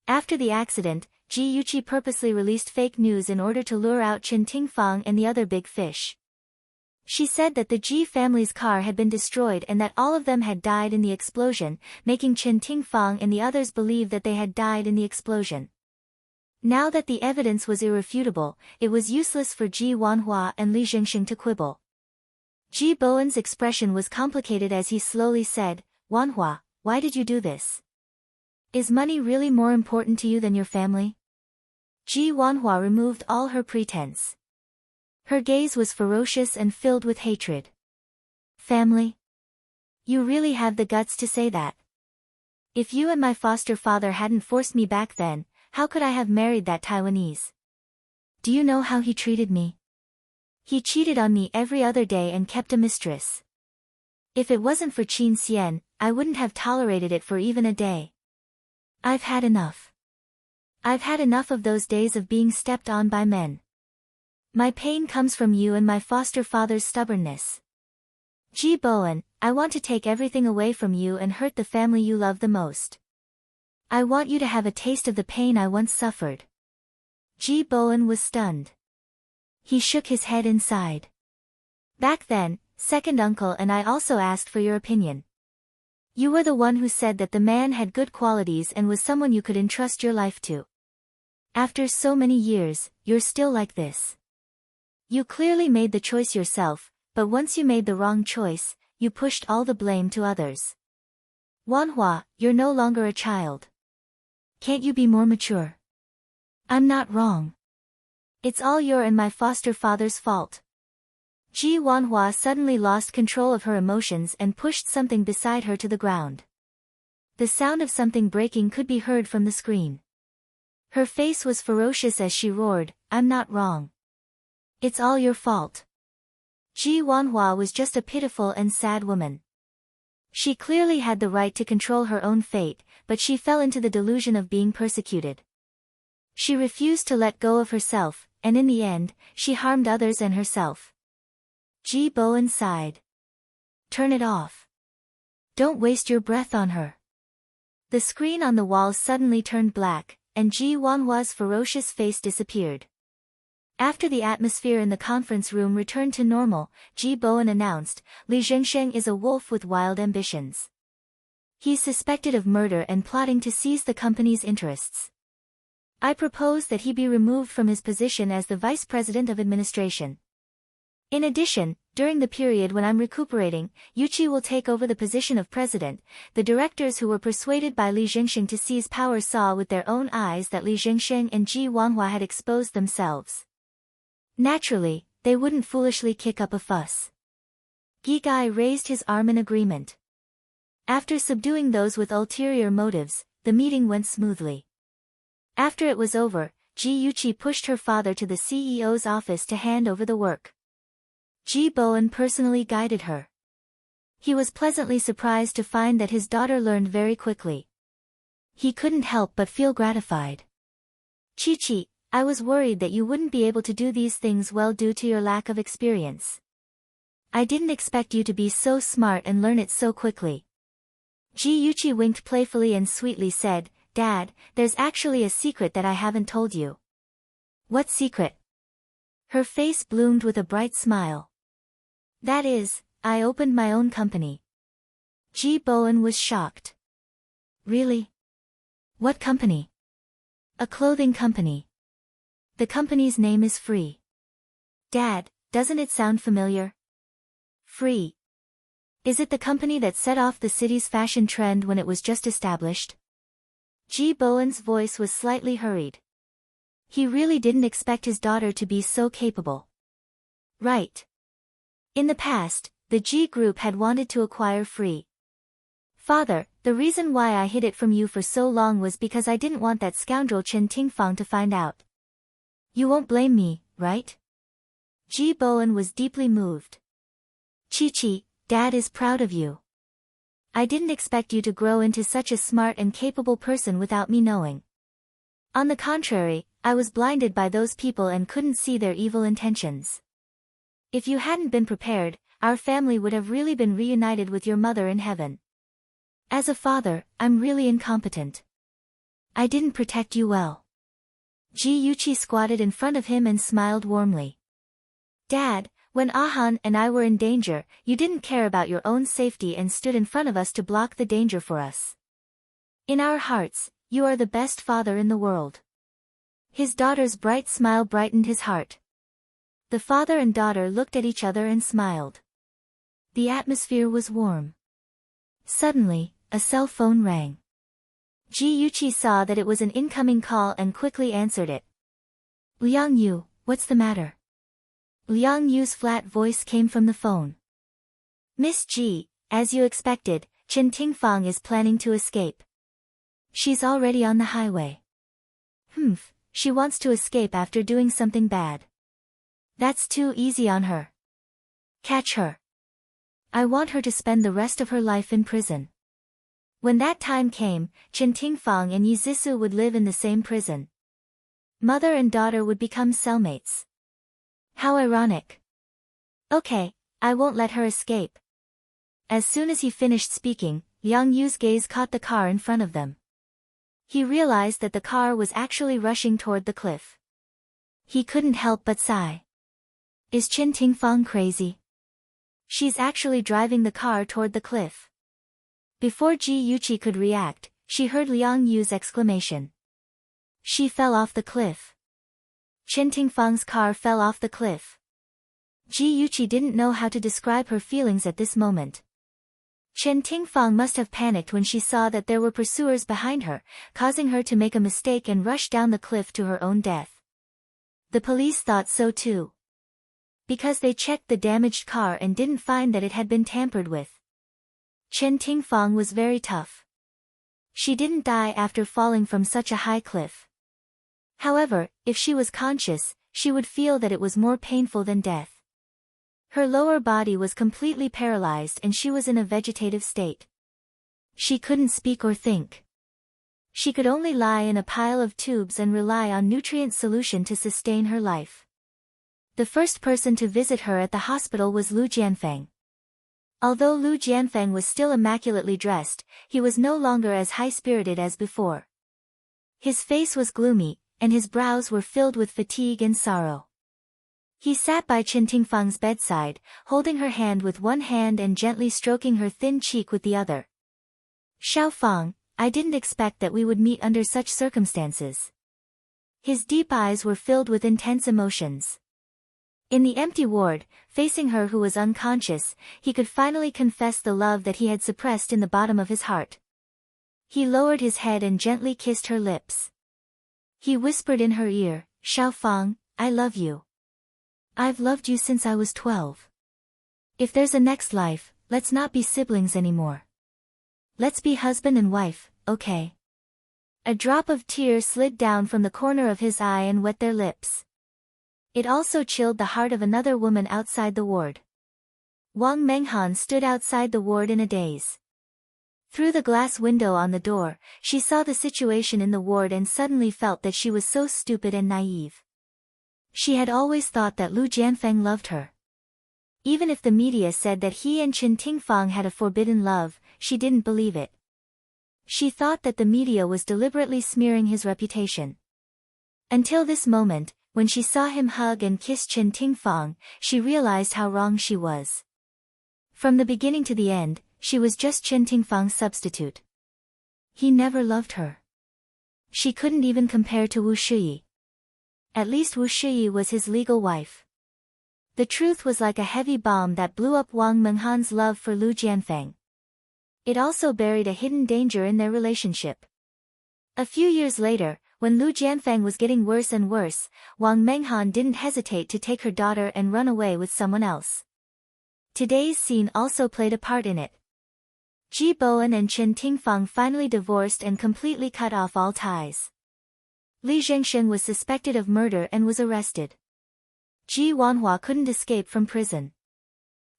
After the accident, Ji Yuqi purposely released fake news in order to lure out Qin Tingfang and the other big fish. She said that the Ji family's car had been destroyed and that all of them had died in the explosion, making Qin Tingfang and the others believe that they had died in the explosion. Now that the evidence was irrefutable, it was useless for Ji Wanhua and Li Jingsheng to quibble. Ji Bowen's expression was complicated as he slowly said, "Wanhua, why did you do this? Is money really more important to you than your family?" Ji Wanhua removed all her pretense. Her gaze was ferocious and filled with hatred. "Family? You really have the guts to say that? If you and my foster father hadn't forced me back then, how could I have married that Taiwanese? Do you know how he treated me? He cheated on me every other day and kept a mistress. If it wasn't for Qin Xian, I wouldn't have tolerated it for even a day. I've had enough. I've had enough of those days of being stepped on by men. My pain comes from you and my foster father's stubbornness. Ji Bowen, I want to take everything away from you and hurt the family you love the most. I want you to have a taste of the pain I once suffered." Ji Bowen was stunned. He shook his head and sighed. "Back then, second uncle and I also asked for your opinion. You were the one who said that the man had good qualities and was someone you could entrust your life to. After so many years, you're still like this. You clearly made the choice yourself, but once you made the wrong choice, you pushed all the blame to others. Wanhua, you're no longer a child. Can't you be more mature? I'm not wrong. It's all your and my foster father's fault." Ji Wanhua suddenly lost control of her emotions and pushed something beside her to the ground. The sound of something breaking could be heard from the screen. Her face was ferocious as she roared, "I'm not wrong. It's all your fault." Ji Wanhua was just a pitiful and sad woman. She clearly had the right to control her own fate, but she fell into the delusion of being persecuted. She refused to let go of herself, and in the end, she harmed others and herself. Ji Bowen sighed. "Turn it off. Don't waste your breath on her." The screen on the wall suddenly turned black, and Ji Wanhua's ferocious face disappeared. After the atmosphere in the conference room returned to normal, Ji Bowen announced, "Li Jingsheng is a wolf with wild ambitions. He's suspected of murder and plotting to seize the company's interests. I propose that he be removed from his position as the Vice President of Administration. In addition, during the period when I'm recuperating, Yuqi will take over the position of President." The directors who were persuaded by Li Jingsheng to seize power saw with their own eyes that Li Jingsheng and Ji Wanhua had exposed themselves. Naturally, they wouldn't foolishly kick up a fuss. Gi Gai raised his arm in agreement. After subduing those with ulterior motives, the meeting went smoothly. After it was over, Ji Yuqi pushed her father to the CEO's office to hand over the work. Ji Bowen personally guided her. He was pleasantly surprised to find that his daughter learned very quickly. He couldn't help but feel gratified. "Chi-Chi, I was worried that you wouldn't be able to do these things well due to your lack of experience. I didn't expect you to be so smart and learn it so quickly." Ji Yuqi winked playfully and sweetly said, "Dad, there's actually a secret that I haven't told you." "What secret?" Her face bloomed with a bright smile. That is, I opened my own company. Ji Bowen was shocked. Really? What company? A clothing company. The company's name is Free. Dad, doesn't it sound familiar? Free. Is it the company that set off the city's fashion trend when it was just established? Ji Bowen's voice was slightly hurried. He really didn't expect his daughter to be so capable. Right. In the past, the Ji Group had wanted to acquire Free. Father, the reason why I hid it from you for so long was because I didn't want that scoundrel Chen Tingfang to find out. You won't blame me, right? Ji Bowen was deeply moved. Chi-Chi, Dad is proud of you. I didn't expect you to grow into such a smart and capable person without me knowing. On the contrary, I was blinded by those people and couldn't see their evil intentions. If you hadn't been prepared, our family would have really been reunited with your mother in heaven. As a father, I'm really incompetent. I didn't protect you well. Ji Yuqi squatted in front of him and smiled warmly. Dad, when Ahan and I were in danger, you didn't care about your own safety and stood in front of us to block the danger for us. In our hearts, you are the best father in the world. His daughter's bright smile brightened his heart. The father and daughter looked at each other and smiled. The atmosphere was warm. Suddenly, a cell phone rang. Ji Yuqi saw that it was an incoming call and quickly answered it. Liang Yu, what's the matter? Liang Yu's flat voice came from the phone. Miss Ji, as you expected, Chen Tingfang is planning to escape. She's already on the highway. She wants to escape after doing something bad. That's too easy on her. Catch her. I want her to spend the rest of her life in prison. When that time came, Chen Tingfang and Yi Zisu would live in the same prison. Mother and daughter would become cellmates. How ironic. Okay, I won't let her escape. As soon as he finished speaking, Liang Yu's gaze caught the car in front of them. He realized that the car was actually rushing toward the cliff. He couldn't help but sigh. Is Chen Tingfang crazy? She's actually driving the car toward the cliff. Before Ji Yuqi could react, she heard Liang Yu's exclamation. She fell off the cliff. Chen Tingfang's car fell off the cliff. Ji Yuqi didn't know how to describe her feelings at this moment. Chen Tingfang must have panicked when she saw that there were pursuers behind her, causing her to make a mistake and rush down the cliff to her own death. The police thought so too. Because they checked the damaged car and didn't find that it had been tampered with. Chen Tingfang was very tough. She didn't die after falling from such a high cliff. However, if she was conscious, she would feel that it was more painful than death. Her lower body was completely paralyzed and she was in a vegetative state. She couldn't speak or think. She could only lie in a pile of tubes and rely on nutrient solution to sustain her life. The first person to visit her at the hospital was Lu Jianfeng. Although Lu Jianfeng was still immaculately dressed, he was no longer as high-spirited as before. His face was gloomy, and his brows were filled with fatigue and sorrow. He sat by Chen Tingfang's bedside, holding her hand with one hand and gently stroking her thin cheek with the other. Xiaofang, I didn't expect that we would meet under such circumstances. His deep eyes were filled with intense emotions. In the empty ward, facing her who was unconscious, he could finally confess the love that he had suppressed in the bottom of his heart. He lowered his head and gently kissed her lips. He whispered in her ear, Xiaofang, I love you. I've loved you since I was 12. If there's a next life, let's not be siblings anymore. Let's be husband and wife, okay? A drop of tear slid down from the corner of his eye and wet their lips. It also chilled the heart of another woman outside the ward. Wang Menghan stood outside the ward in a daze. Through the glass window on the door, she saw the situation in the ward and suddenly felt that she was so stupid and naive. She had always thought that Lu Jianfeng loved her. Even if the media said that he and Chen Tingfang had a forbidden love, she didn't believe it. She thought that the media was deliberately smearing his reputation. Until this moment, when she saw him hug and kiss Chen Tingfang, she realized how wrong she was. From the beginning to the end, she was just Chen Tingfang's substitute. He never loved her. She couldn't even compare to Wu Shiyi. At least Wu Shiyi was his legal wife. The truth was like a heavy bomb that blew up Wang Menghan's love for Lu Jianfeng. It also buried a hidden danger in their relationship. A few years later, when Lu Jianfeng was getting worse and worse, Wang Menghan didn't hesitate to take her daughter and run away with someone else. Today's scene also played a part in it. Ji Bowen and Chen Tingfang finally divorced and completely cut off all ties. Li Zhengshen was suspected of murder and was arrested. Ji Wanhua couldn't escape from prison.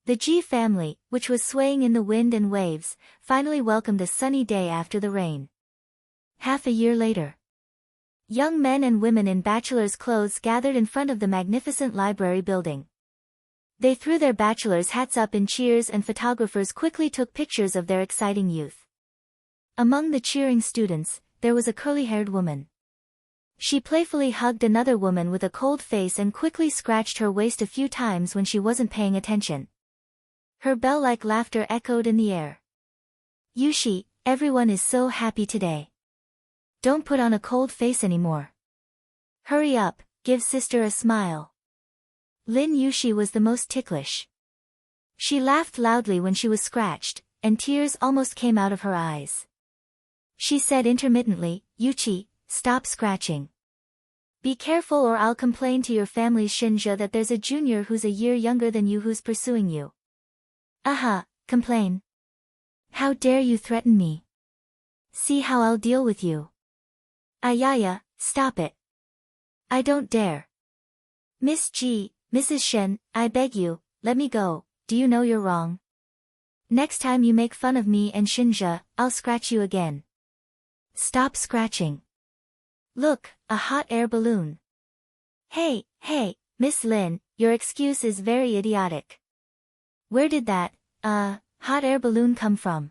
The Ji family, which was swaying in the wind and waves, finally welcomed a sunny day after the rain. Half a year later, young men and women in bachelor's clothes gathered in front of the magnificent library building. They threw their bachelor's hats up in cheers and photographers quickly took pictures of their exciting youth. Among the cheering students, there was a curly-haired woman. She playfully hugged another woman with a cold face and quickly scratched her waist a few times when she wasn't paying attention. Her bell-like laughter echoed in the air. Yushi, everyone is so happy today. Don't put on a cold face anymore. Hurry up, give sister a smile. Lin Yushi was the most ticklish. She laughed loudly when she was scratched, and tears almost came out of her eyes. She said intermittently, Yuchi, stop scratching. Be careful or I'll complain to your family's Shinja that there's a junior who's a year younger than you who's pursuing you. Aha, complain. How dare you threaten me? See how I'll deal with you. Ayaya, stop it. I don't dare. Miss G, Mrs. Shen, I beg you, let me go, do you know you're wrong? Next time you make fun of me and Shinja, I'll scratch you again. Stop scratching. Look, a hot air balloon. Hey, Miss Lin, your excuse is very idiotic. Where did that, hot air balloon come from?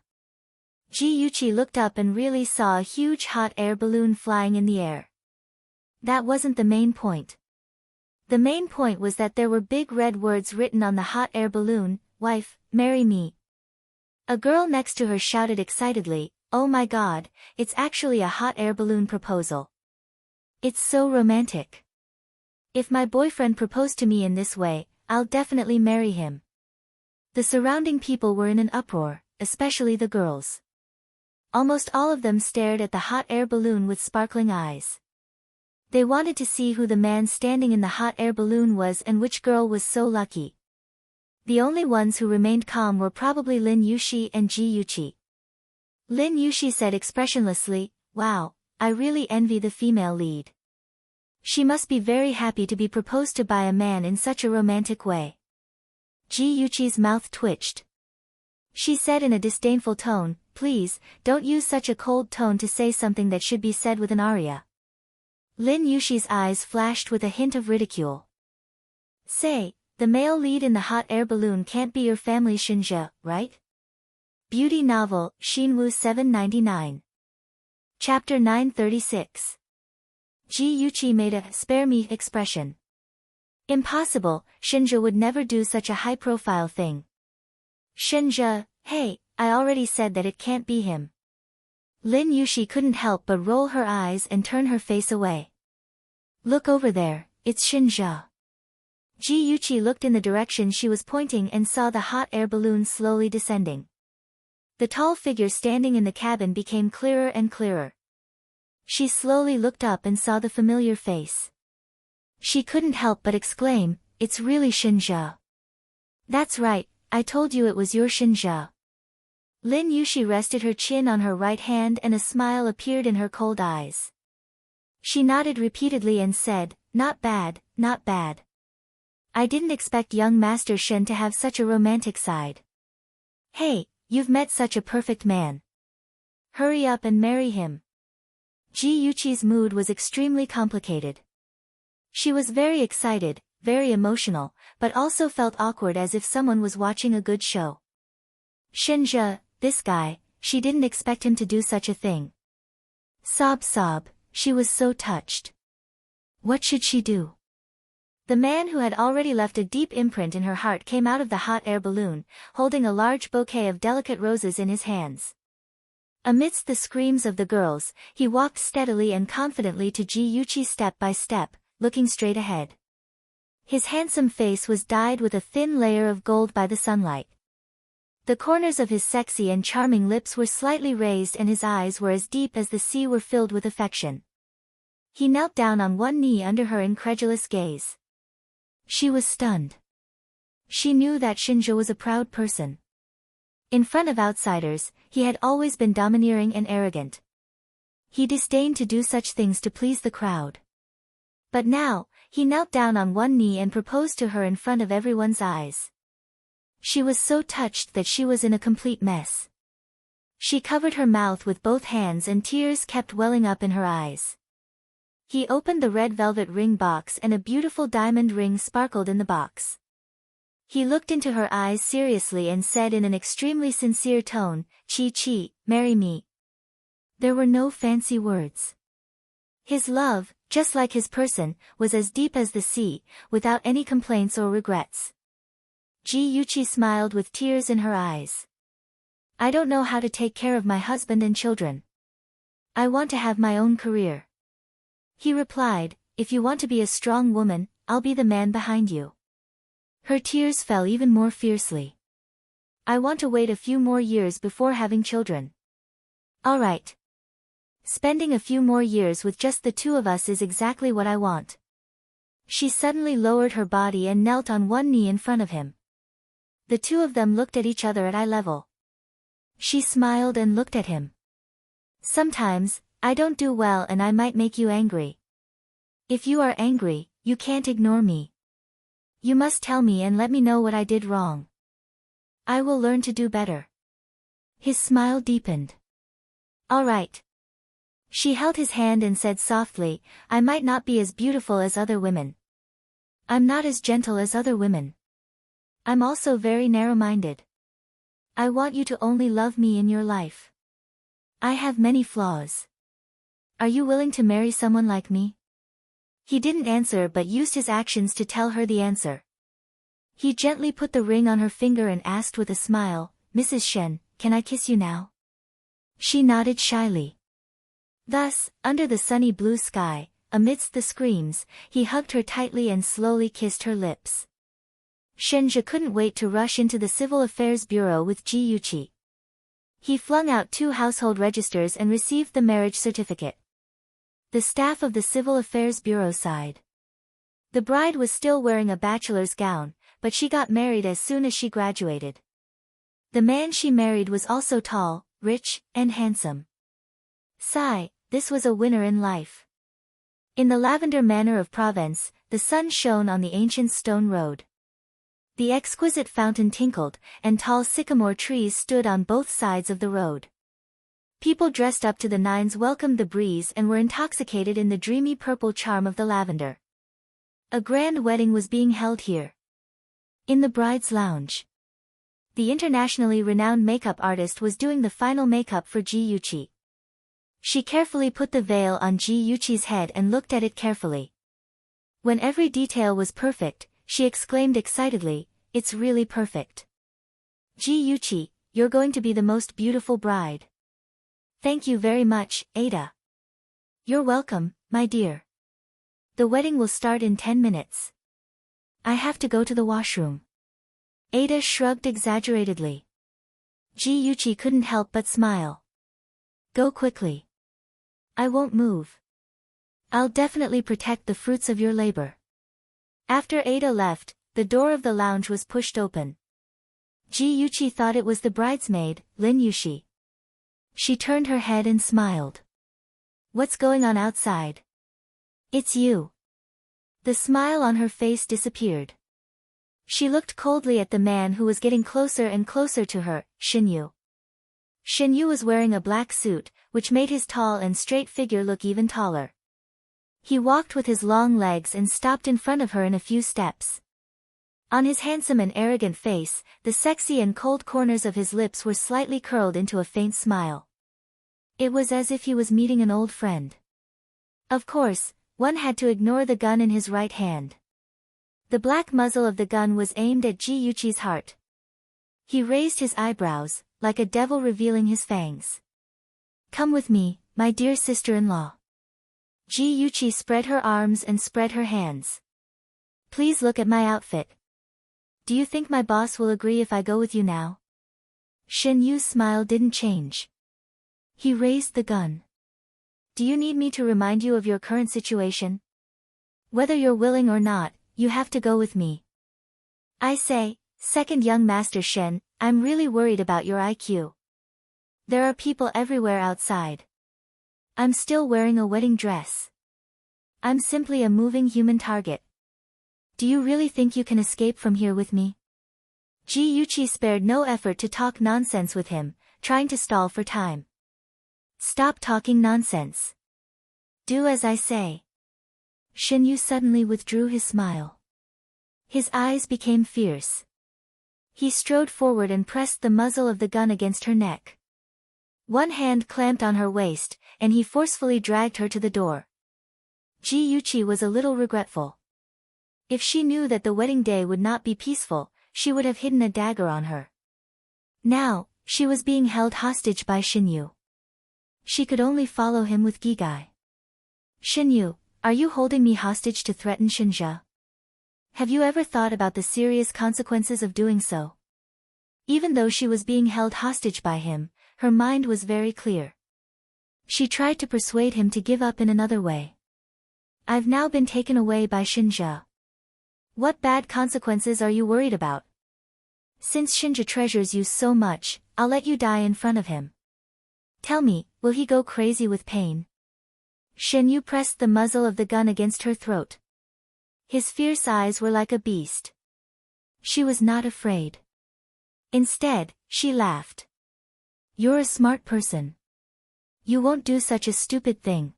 Ji Yuchi looked up and really saw a huge hot air balloon flying in the air. That wasn't the main point. The main point was that there were big red words written on the hot air balloon, wife, marry me. A girl next to her shouted excitedly, oh my god, it's actually a hot air balloon proposal. It's so romantic. If my boyfriend proposed to me in this way, I'll definitely marry him. The surrounding people were in an uproar, especially the girls. Almost all of them stared at the hot air balloon with sparkling eyes. They wanted to see who the man standing in the hot air balloon was and which girl was so lucky. The only ones who remained calm were probably Lin Yushi and Ji Yuchi. Lin Yushi said expressionlessly, wow, I really envy the female lead. She must be very happy to be proposed to by a man in such a romantic way. Ji Yuchi's mouth twitched. She said in a disdainful tone, please, don't use such a cold tone to say something that should be said with an aria. Lin Yushi's eyes flashed with a hint of ridicule. Say, the male lead in the hot air balloon can't be your family Shinja, right? Beauty novel, Shinwu 799. Chapter 936. Ji Yuchi made a spare me expression. Impossible, Shinja would never do such a high-profile thing. Shinja, hey, I already said that it can't be him. Lin Yushi couldn't help but roll her eyes and turn her face away. Look over there, it's Shinja. Ji Yuchi looked in the direction she was pointing and saw the hot air balloon slowly descending. The tall figure standing in the cabin became clearer and clearer. She slowly looked up and saw the familiar face. She couldn't help but exclaim, it's really Shinja. That's right, I told you it was your Shinja. Lin Yushi rested her chin on her right hand and a smile appeared in her cold eyes. She nodded repeatedly and said, not bad, not bad. I didn't expect young Master Shen to have such a romantic side. Hey, you've met such a perfect man. Hurry up and marry him. Ji Yuchi's mood was extremely complicated. She was very excited, very emotional, but also felt awkward as if someone was watching a good show. Shinja, this guy, she didn't expect him to do such a thing. Sob, she was so touched. What should she do? The man who had already left a deep imprint in her heart came out of the hot air balloon, holding a large bouquet of delicate roses in his hands. Amidst the screams of the girls, he walked steadily and confidently to Ji Yuqi step by step, looking straight ahead. His handsome face was dyed with a thin layer of gold by the sunlight. The corners of his sexy and charming lips were slightly raised and his eyes were as deep as the sea were filled with affection. He knelt down on one knee under her incredulous gaze. She was stunned. She knew that Shinjo was a proud person. In front of outsiders, he had always been domineering and arrogant. He disdained to do such things to please the crowd. But now, he knelt down on one knee and proposed to her in front of everyone's eyes. She was so touched that she was in a complete mess. She covered her mouth with both hands and tears kept welling up in her eyes. He opened the red velvet ring box and a beautiful diamond ring sparkled in the box. He looked into her eyes seriously and said in an extremely sincere tone, "Chi, marry me." There were no fancy words. His love, just like his person, was as deep as the sea, without any complaints or regrets. Ji Yuqi smiled with tears in her eyes. "I don't know how to take care of my husband and children. I want to have my own career." He replied, "If you want to be a strong woman, I'll be the man behind you." Her tears fell even more fiercely. "I want to wait a few more years before having children." "All right. Spending a few more years with just the two of us is exactly what I want." She suddenly lowered her body and knelt on one knee in front of him. The two of them looked at each other at eye level. She smiled and looked at him. "Sometimes, I don't do well and I might make you angry. If you are angry, you can't ignore me. You must tell me and let me know what I did wrong. I will learn to do better." His smile deepened. "All right." She held his hand and said softly, "I might not be as beautiful as other women. I'm not as gentle as other women. I'm also very narrow-minded. I want you to only love me in your life. I have many flaws. Are you willing to marry someone like me?" He didn't answer but used his actions to tell her the answer. He gently put the ring on her finger and asked with a smile, "Mrs. Shen, can I kiss you now?" She nodded shyly. Thus, under the sunny blue sky, amidst the screams, he hugged her tightly and slowly kissed her lips. Shenja couldn't wait to rush into the Civil Affairs Bureau with Ji Yuqi. He flung out 2 household registers and received the marriage certificate. The staff of the Civil Affairs Bureau sighed. The bride was still wearing a bachelor's gown, but she got married as soon as she graduated. The man she married was also tall, rich, and handsome. Sigh, this was a winner in life. In the lavender manor of Provence, the sun shone on the ancient stone road. The exquisite fountain tinkled, and tall sycamore trees stood on both sides of the road. People dressed up to the nines welcomed the breeze and were intoxicated in the dreamy purple charm of the lavender. A grand wedding was being held here. In the bride's lounge, the internationally renowned makeup artist was doing the final makeup for Ji Yuqi. She carefully put the veil on Ji Yuqi's head and looked at it carefully. When every detail was perfect, she exclaimed excitedly, "It's really perfect. Ji Yuqi, you're going to be the most beautiful bride." "Thank you very much, Ada." "You're welcome, my dear. The wedding will start in 10 minutes. I have to go to the washroom." Ada shrugged exaggeratedly. Ji Yuqi couldn't help but smile. "Go quickly. I won't move. I'll definitely protect the fruits of your labor." After Ada left, the door of the lounge was pushed open. Ji Yuqi thought it was the bridesmaid, Lin Yushi. She turned her head and smiled. "What's going on outside?" "It's you." The smile on her face disappeared. She looked coldly at the man who was getting closer and closer to her, Shinyu. Shinyu was wearing a black suit, which made his tall and straight figure look even taller. He walked with his long legs and stopped in front of her in a few steps. On his handsome and arrogant face, the sexy and cold corners of his lips were slightly curled into a faint smile. It was as if he was meeting an old friend. Of course, one had to ignore the gun in his right hand. The black muzzle of the gun was aimed at Ji Yuqi's heart. He raised his eyebrows, like a devil revealing his fangs. Come with me, my dear sister-in-law. Ji Yuqi spread her arms and spread her hands. Please look at my outfit. Do you think my boss will agree if I go with you now? Shen Yu's smile didn't change. He raised the gun. Do you need me to remind you of your current situation? Whether you're willing or not, you have to go with me. I say, second young master Shen, I'm really worried about your IQ. There are people everywhere outside. I'm still wearing a wedding dress. I'm simply a moving human target. Do you really think you can escape from here with me? Ji Yuqi spared no effort to talk nonsense with him, trying to stall for time. Stop talking nonsense. Do as I say. Shen Yu suddenly withdrew his smile. His eyes became fierce. He strode forward and pressed the muzzle of the gun against her neck. One hand clamped on her waist, and he forcefully dragged her to the door. Ji Yuqi was a little regretful. If she knew that the wedding day would not be peaceful, she would have hidden a dagger on her. Now, she was being held hostage by Shen Yu. She could only follow him with Gigai. Shen Yu, are you holding me hostage to threaten Shenjia? Have you ever thought about the serious consequences of doing so? Even though she was being held hostage by him, her mind was very clear. She tried to persuade him to give up in another way. I've now been taken away by Shenjia. What bad consequences are you worried about? Since Shenjia treasures you so much, I'll let you die in front of him. Tell me, will he go crazy with pain? Shen Yu pressed the muzzle of the gun against her throat. His fierce eyes were like a beast. She was not afraid. Instead, she laughed. You're a smart person. You won't do such a stupid thing.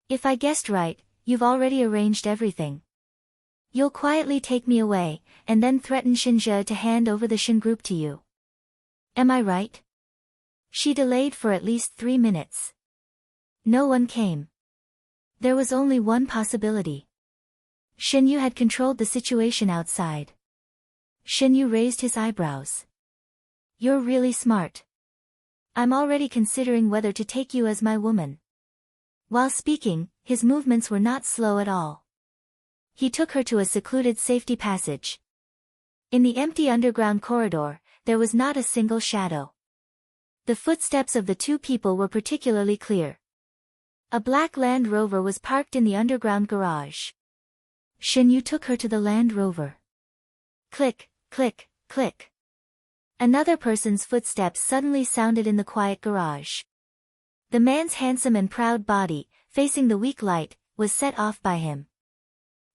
If I guessed right, you've already arranged everything. You'll quietly take me away, and then threaten Shenjia to hand over the Shen group to you. Am I right? She delayed for at least 3 minutes. No one came. There was only one possibility. Shen Yu had controlled the situation outside. Shen Yu raised his eyebrows. You're really smart. I'm already considering whether to take you as my woman. While speaking, his movements were not slow at all. He took her to a secluded safety passage. In the empty underground corridor, there was not a single shadow. The footsteps of the two people were particularly clear. A black Land Rover was parked in the underground garage. Shen Yu took her to the Land Rover. Click, click, click. Another person's footsteps suddenly sounded in the quiet garage. The man's handsome and proud body, facing the weak light, was set off by him.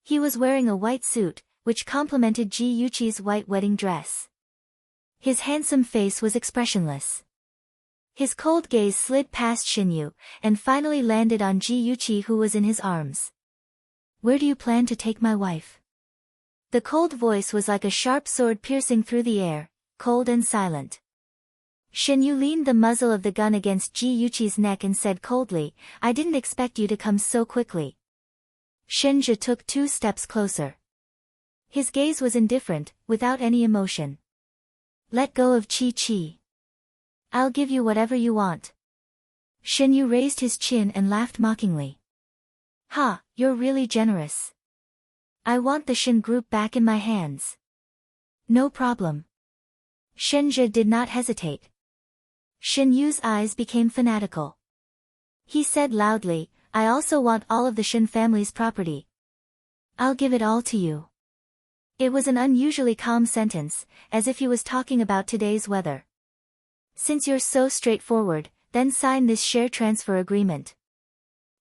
He was wearing a white suit, which complemented Ji Yuqi's white wedding dress. His handsome face was expressionless. His cold gaze slid past Shen Yu, and finally landed on Ji Yuqi, who was in his arms. Where do you plan to take my wife? The cold voice was like a sharp sword piercing through the air, cold and silent. Shen Yu leaned the muzzle of the gun against Ji Yuqi's neck and said coldly, I didn't expect you to come so quickly. Shenjia took 2 steps closer. His gaze was indifferent, without any emotion. Let go of Chi. I'll give you whatever you want. Shen Yu raised his chin and laughed mockingly. Ha, you're really generous. I want the Shen group back in my hands. No problem. Shenjia did not hesitate. Shen Yu's eyes became fanatical. He said loudly, I also want all of the Shen family's property. I'll give it all to you. It was an unusually calm sentence, as if he was talking about today's weather. Since you're so straightforward, then sign this share transfer agreement.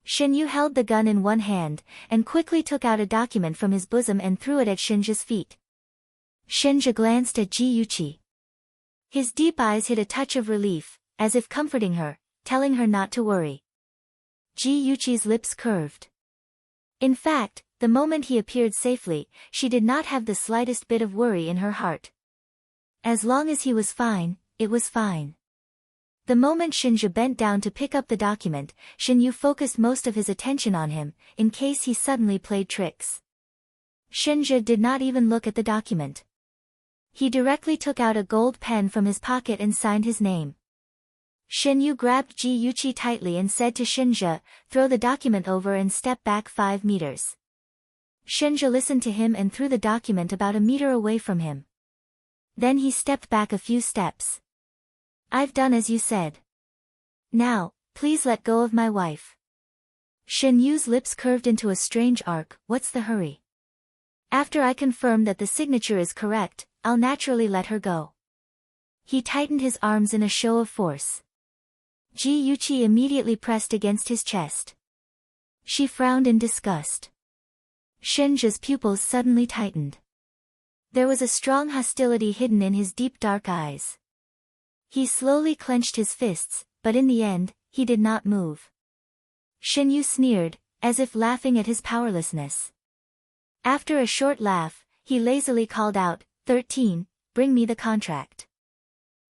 Shen Yu held the gun in one hand, and quickly took out a document from his bosom and threw it at Shenjia's feet. Shenjia glanced at Ji Yuqi. His deep eyes hid a touch of relief, as if comforting her, telling her not to worry. Ji Yuqi's lips curved. In fact, the moment he appeared safely, she did not have the slightest bit of worry in her heart. As long as he was fine, it was fine. The moment Shenjia bent down to pick up the document, Shen Yu focused most of his attention on him, in case he suddenly played tricks. Shinja did not even look at the document. He directly took out a gold pen from his pocket and signed his name. Shinju grabbed Ji Yuqi tightly and said to Shinja, "Throw the document over and step back 5 meters." Shinja listened to him and threw the document about a meter away from him. Then he stepped back a few steps. "I've done as you said. Now, please let go of my wife." Shinju's lips curved into a strange arc. "What's the hurry? After I confirm that the signature is correct, I'll naturally let her go." He tightened his arms in a show of force. Ji Yuqi immediately pressed against his chest. She frowned in disgust. Shinja's pupils suddenly tightened. There was a strong hostility hidden in his deep dark eyes. He slowly clenched his fists, but in the end, he did not move. Shinju sneered, as if laughing at his powerlessness. After a short laugh, he lazily called out, 13, bring me the contract."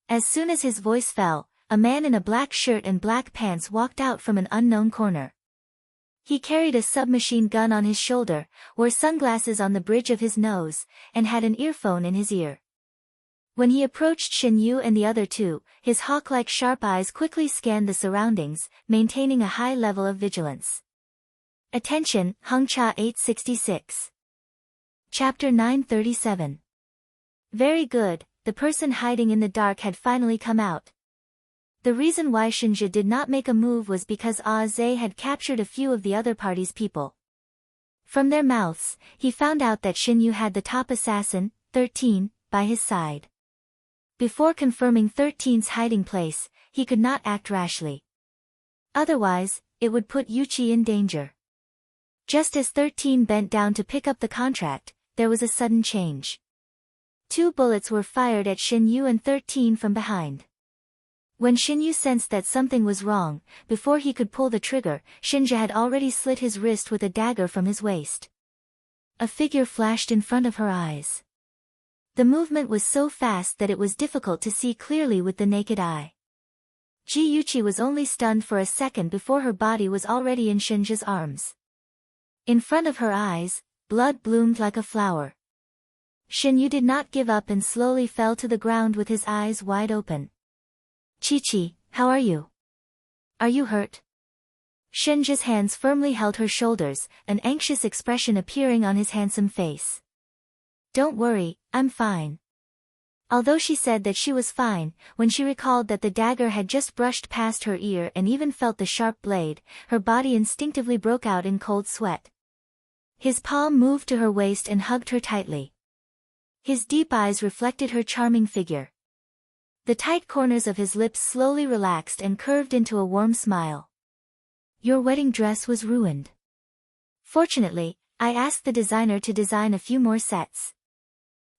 As soon as his voice fell, a man in a black shirt and black pants walked out from an unknown corner. He carried a submachine gun on his shoulder, wore sunglasses on the bridge of his nose, and had an earphone in his ear. When he approached Shinju and the other two, his hawk-like sharp eyes quickly scanned the surroundings, maintaining a high level of vigilance. Attention, Hongcha 866. Chapter 937. Very good, the person hiding in the dark had finally come out. The reason why Shinja did not make a move was because Aze had captured a few of the other party's people. From their mouths, he found out that Shinju had the top assassin, 13, by his side. Before confirming 13's hiding place, he could not act rashly. Otherwise, it would put Yuqi in danger. Just as 13 bent down to pick up the contract, there was a sudden change. 2 bullets were fired at Shinju and 13 from behind. When Shinju sensed that something was wrong, before he could pull the trigger, Shinja had already slit his wrist with a dagger from his waist. A figure flashed in front of her eyes. The movement was so fast that it was difficult to see clearly with the naked eye. Ji Yuqi was only stunned for a second before her body was already in Shinja's arms. In front of her eyes, blood bloomed like a flower. Shinju did not give up and slowly fell to the ground with his eyes wide open. "Chi-Chi, how are you? Are you hurt?" Shinja's hands firmly held her shoulders, an anxious expression appearing on his handsome face. "Don't worry, I'm fine." Although she said that she was fine, when she recalled that the dagger had just brushed past her ear and even felt the sharp blade, her body instinctively broke out in cold sweat. His palm moved to her waist and hugged her tightly. His deep eyes reflected her charming figure. The tight corners of his lips slowly relaxed and curved into a warm smile. "Your wedding dress was ruined. Fortunately, I asked the designer to design a few more sets."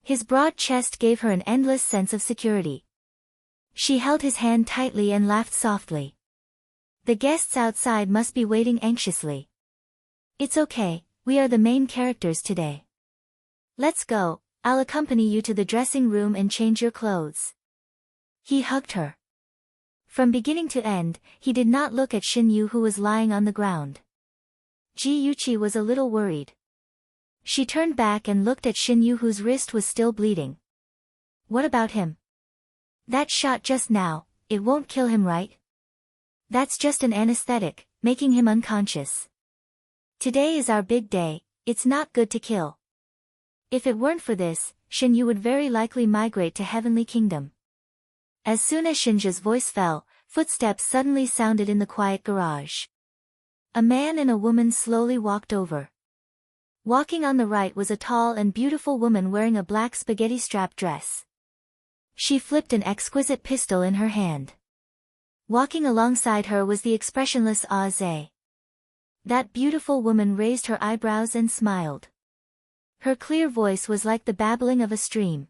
His broad chest gave her an endless sense of security. She held his hand tightly and laughed softly. "The guests outside must be waiting anxiously." "It's okay, we are the main characters today. Let's go, I'll accompany you to the dressing room and change your clothes." He hugged her. From beginning to end, he did not look at Shinju who was lying on the ground. Ji Yuqi was a little worried. She turned back and looked at Shinju whose wrist was still bleeding. "What about him? That shot just now, it won't kill him, right?" "That's just an anesthetic, making him unconscious. Today is our big day, it's not good to kill. If it weren't for this, Shinju would very likely migrate to Heavenly Kingdom." As soon as Shinja's voice fell, footsteps suddenly sounded in the quiet garage. A man and a woman slowly walked over. Walking on the right was a tall and beautiful woman wearing a black spaghetti-strap dress. She flipped an exquisite pistol in her hand. Walking alongside her was the expressionless Aze. That beautiful woman raised her eyebrows and smiled. Her clear voice was like the babbling of a stream.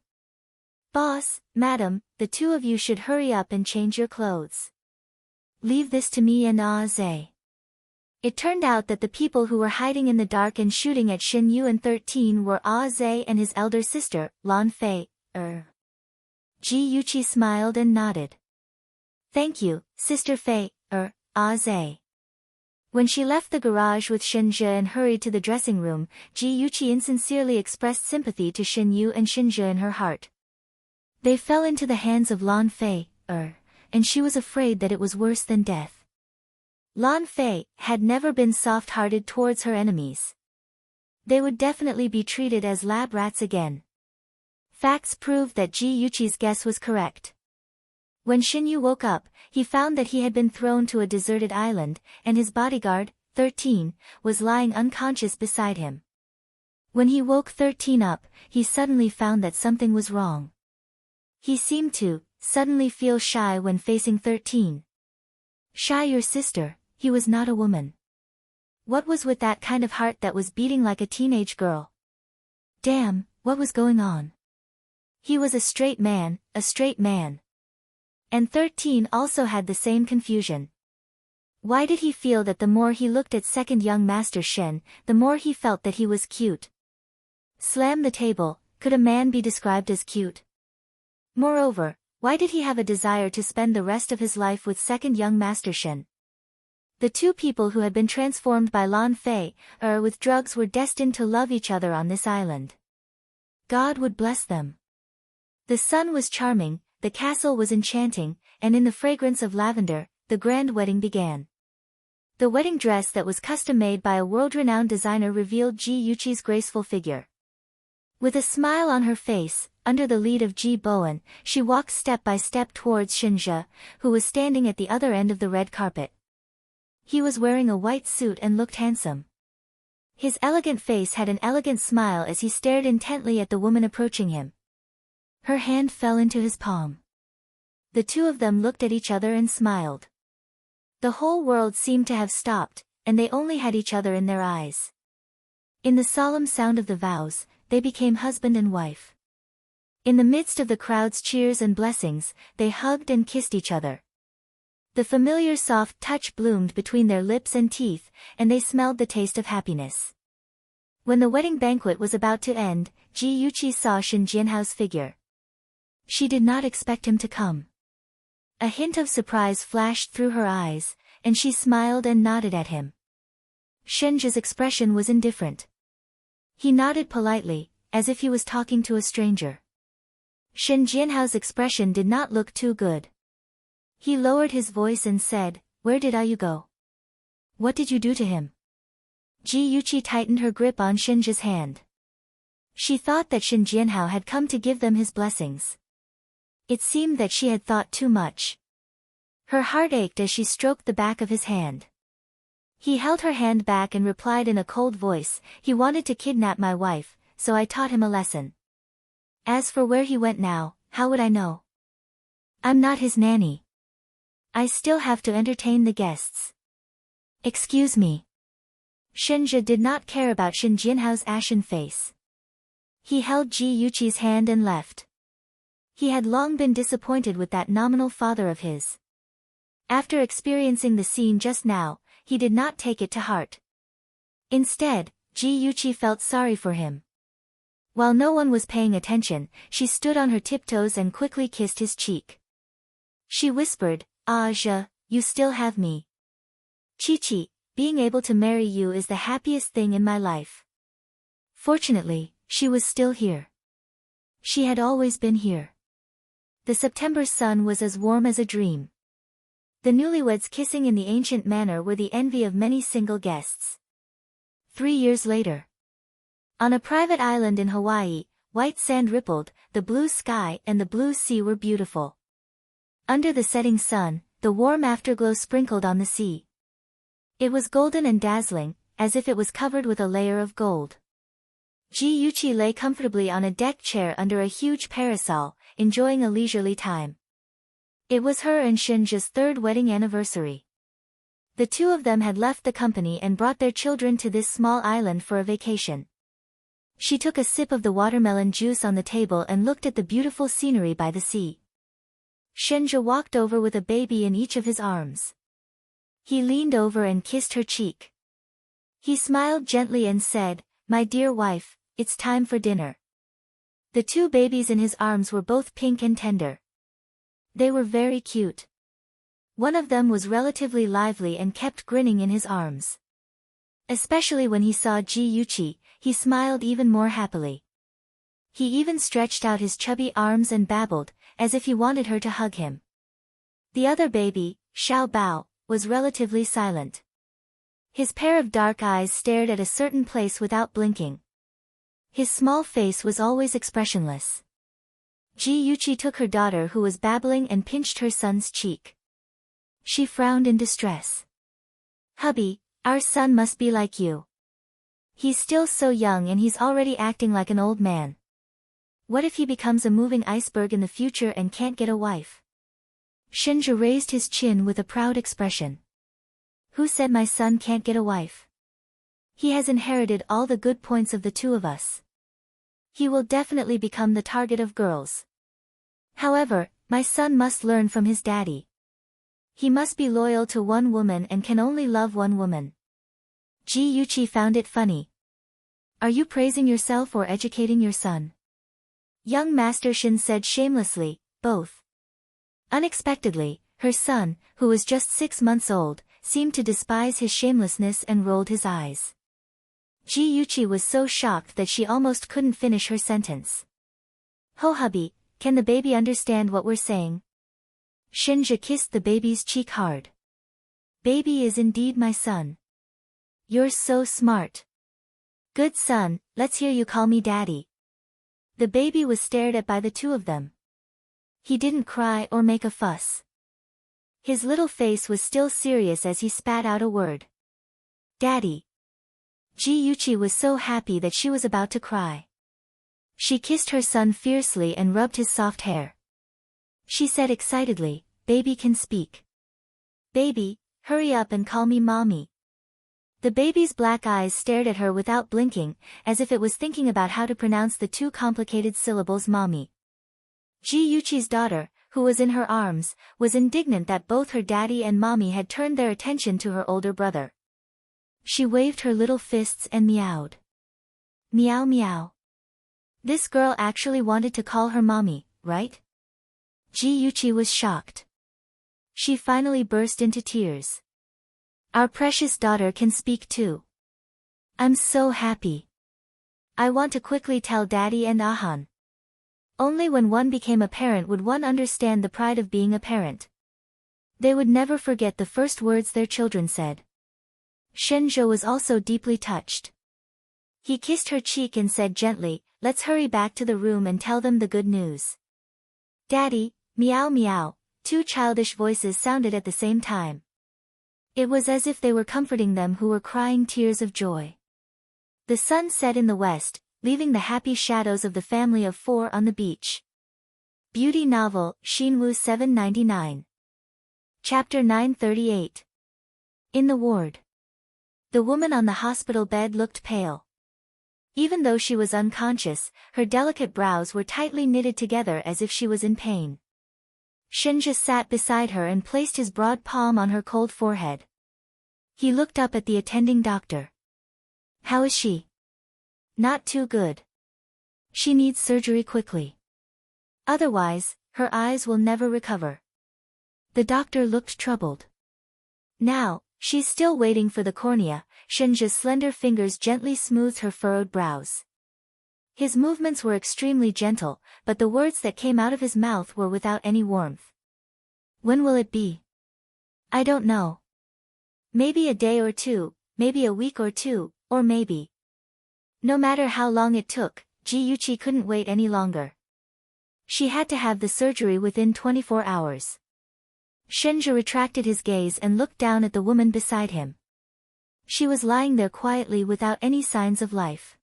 "Boss, madam, the two of you should hurry up and change your clothes. Leave this to me and Aze." It turned out that the people who were hiding in the dark and shooting at Shinju and 13 were Aze and his elder sister, Lan Fei. Ji Yuqi smiled and nodded. "Thank you, Sister Fei, Aze." When she left the garage with Shinja and hurried to the dressing room, Ji Yuqi insincerely expressed sympathy to Shinyu and Shinja in her heart. They fell into the hands of Lan Fei, and she was afraid that it was worse than death. Lan Fei had never been soft-hearted towards her enemies. They would definitely be treated as lab rats again. Facts proved that Ji Yuqi's guess was correct. When Shinyu woke up, he found that he had been thrown to a deserted island, and his bodyguard, 13, was lying unconscious beside him. When he woke 13 up, he suddenly found that something was wrong. He seemed to suddenly feel shy when facing 13. Shy your sister, he was not a woman. What was with that kind of heart that was beating like a teenage girl? Damn, what was going on? He was a straight man. And 13 also had the same confusion. Why did he feel that the more he looked at second young master Shen, the more he felt that he was cute? Slam the table, could a man be described as cute? Moreover, why did he have a desire to spend the rest of his life with second young master Shen? The two people who had been transformed by Lan Fei, with drugs were destined to love each other on this island. God would bless them. The sun was charming, the castle was enchanting, and in the fragrance of lavender, the grand wedding began. The wedding dress that was custom-made by a world-renowned designer revealed Ji Yuqi's graceful figure. With a smile on her face, under the lead of Ji Bowen, she walked step by step towards Shinja, who was standing at the other end of the red carpet. He was wearing a white suit and looked handsome. His elegant face had an elegant smile as he stared intently at the woman approaching him. Her hand fell into his palm. The two of them looked at each other and smiled. The whole world seemed to have stopped, and they only had each other in their eyes. In the solemn sound of the vows, they became husband and wife. In the midst of the crowd's cheers and blessings, they hugged and kissed each other. The familiar soft touch bloomed between their lips and teeth, and they smelled the taste of happiness. When the wedding banquet was about to end, Ji Yuqi saw Shin Jianhao's figure. She did not expect him to come. A hint of surprise flashed through her eyes, and she smiled and nodded at him. Shinja's expression was indifferent. He nodded politely, as if he was talking to a stranger. Shin Jianhao's expression did not look too good. He lowered his voice and said, "Where did you go? What did you do to him?" Ji Yuqi tightened her grip on Shinja's hand. She thought that Shin Jianhao had come to give them his blessings. It seemed that she had thought too much. Her heart ached as she stroked the back of his hand. He held her hand back and replied in a cold voice, "He wanted to kidnap my wife, so I taught him a lesson. As for where he went now, how would I know? I'm not his nanny. I still have to entertain the guests." "Excuse me." Shinja did not care about Shin Jianhao's ashen face. He held Ji Yuqi's hand and left. He had long been disappointed with that nominal father of his. After experiencing the scene just now, he did not take it to heart. Instead, Ji Yuqi felt sorry for him. While no one was paying attention, she stood on her tiptoes and quickly kissed his cheek. She whispered, "Aja, you still have me. Chi-Chi, being able to marry you is the happiest thing in my life." Fortunately, she was still here. She had always been here. The September sun was as warm as a dream. The newlyweds kissing in the ancient manner were the envy of many single guests. 3 years later. On a private island in Hawaii, white sand rippled, the blue sky and the blue sea were beautiful. Under the setting sun, the warm afterglow sprinkled on the sea. It was golden and dazzling, as if it was covered with a layer of gold. Ji Yuqi lay comfortably on a deck chair under a huge parasol, enjoying a leisurely time. It was her and Shinja's 3rd wedding anniversary. The two of them had left the company and brought their children to this small island for a vacation. She took a sip of the watermelon juice on the table and looked at the beautiful scenery by the sea. Shinja walked over with a baby in each of his arms. He leaned over and kissed her cheek. He smiled gently and said, "My dear wife, it's time for dinner." The 2 babies in his arms were both pink and tender. They were very cute. One of them was relatively lively and kept grinning in his arms. Especially when he saw Ji Yuqi, he smiled even more happily. He even stretched out his chubby arms and babbled, as if he wanted her to hug him. The other baby, Xiao Bao, was relatively silent. His pair of dark eyes stared at a certain place without blinking. His small face was always expressionless. Ji Yuqi took her daughter who was babbling and pinched her son's cheek. She frowned in distress. "Hubby, our son must be like you. He's still so young and he's already acting like an old man. What if he becomes a moving iceberg in the future and can't get a wife?" Shenja raised his chin with a proud expression. "Who said my son can't get a wife? He has inherited all the good points of the two of us. He will definitely become the target of girls. However, my son must learn from his daddy. He must be loyal to one woman and can only love one woman." Ji Yuqi found it funny. "Are you praising yourself or educating your son?" Young Master Shin said shamelessly, "Both." Unexpectedly, her son, who was just 6 months old, seemed to despise his shamelessness and rolled his eyes. Ji Yuqi was so shocked that she almost couldn't finish her sentence. "Ho hubby, can the baby understand what we're saying?" Shenja kissed the baby's cheek hard. "Baby is indeed my son. You're so smart. Good son, let's hear you call me daddy." The baby was stared at by the two of them. He didn't cry or make a fuss. His little face was still serious as he spat out a word. "Daddy." Ji Yuqi was so happy that she was about to cry. She kissed her son fiercely and rubbed his soft hair. She said excitedly, "Baby can speak. Baby, hurry up and call me mommy." The baby's black eyes stared at her without blinking, as if it was thinking about how to pronounce the two complicated syllables mommy. Ji Yuqi's daughter, who was in her arms, was indignant that both her daddy and mommy had turned their attention to her older brother. She waved her little fists and meowed. "Meow meow. This girl actually wanted to call her mommy, right?" Ji Yuqi was shocked. She finally burst into tears. "Our precious daughter can speak too. I'm so happy. I want to quickly tell Daddy and Ahan." Only when one became a parent would one understand the pride of being a parent. They would never forget the first words their children said. Shenja was also deeply touched. He kissed her cheek and said gently, "Let's hurry back to the room and tell them the good news." "Daddy, meow meow," two childish voices sounded at the same time. It was as if they were comforting them who were crying tears of joy. The sun set in the west, leaving the happy shadows of the family of 4 on the beach. Beauty Novel, Shinwoo 799. Chapter 938. In the ward. The woman on the hospital bed looked pale. Even though she was unconscious, her delicate brows were tightly knitted together as if she was in pain. Shenja sat beside her and placed his broad palm on her cold forehead. He looked up at the attending doctor. "How is she?" "Not too good. She needs surgery quickly. Otherwise, her eyes will never recover." The doctor looked troubled. "Now, she's still waiting for the cornea." Shenja's slender fingers gently smoothed her furrowed brows. His movements were extremely gentle, but the words that came out of his mouth were without any warmth. "When will it be?" "I don't know. Maybe a day or two, maybe a week or two, or maybe." No matter how long it took, Ji Yuqi couldn't wait any longer. She had to have the surgery within 24 hours. Shenja retracted his gaze and looked down at the woman beside him. She was lying there quietly without any signs of life.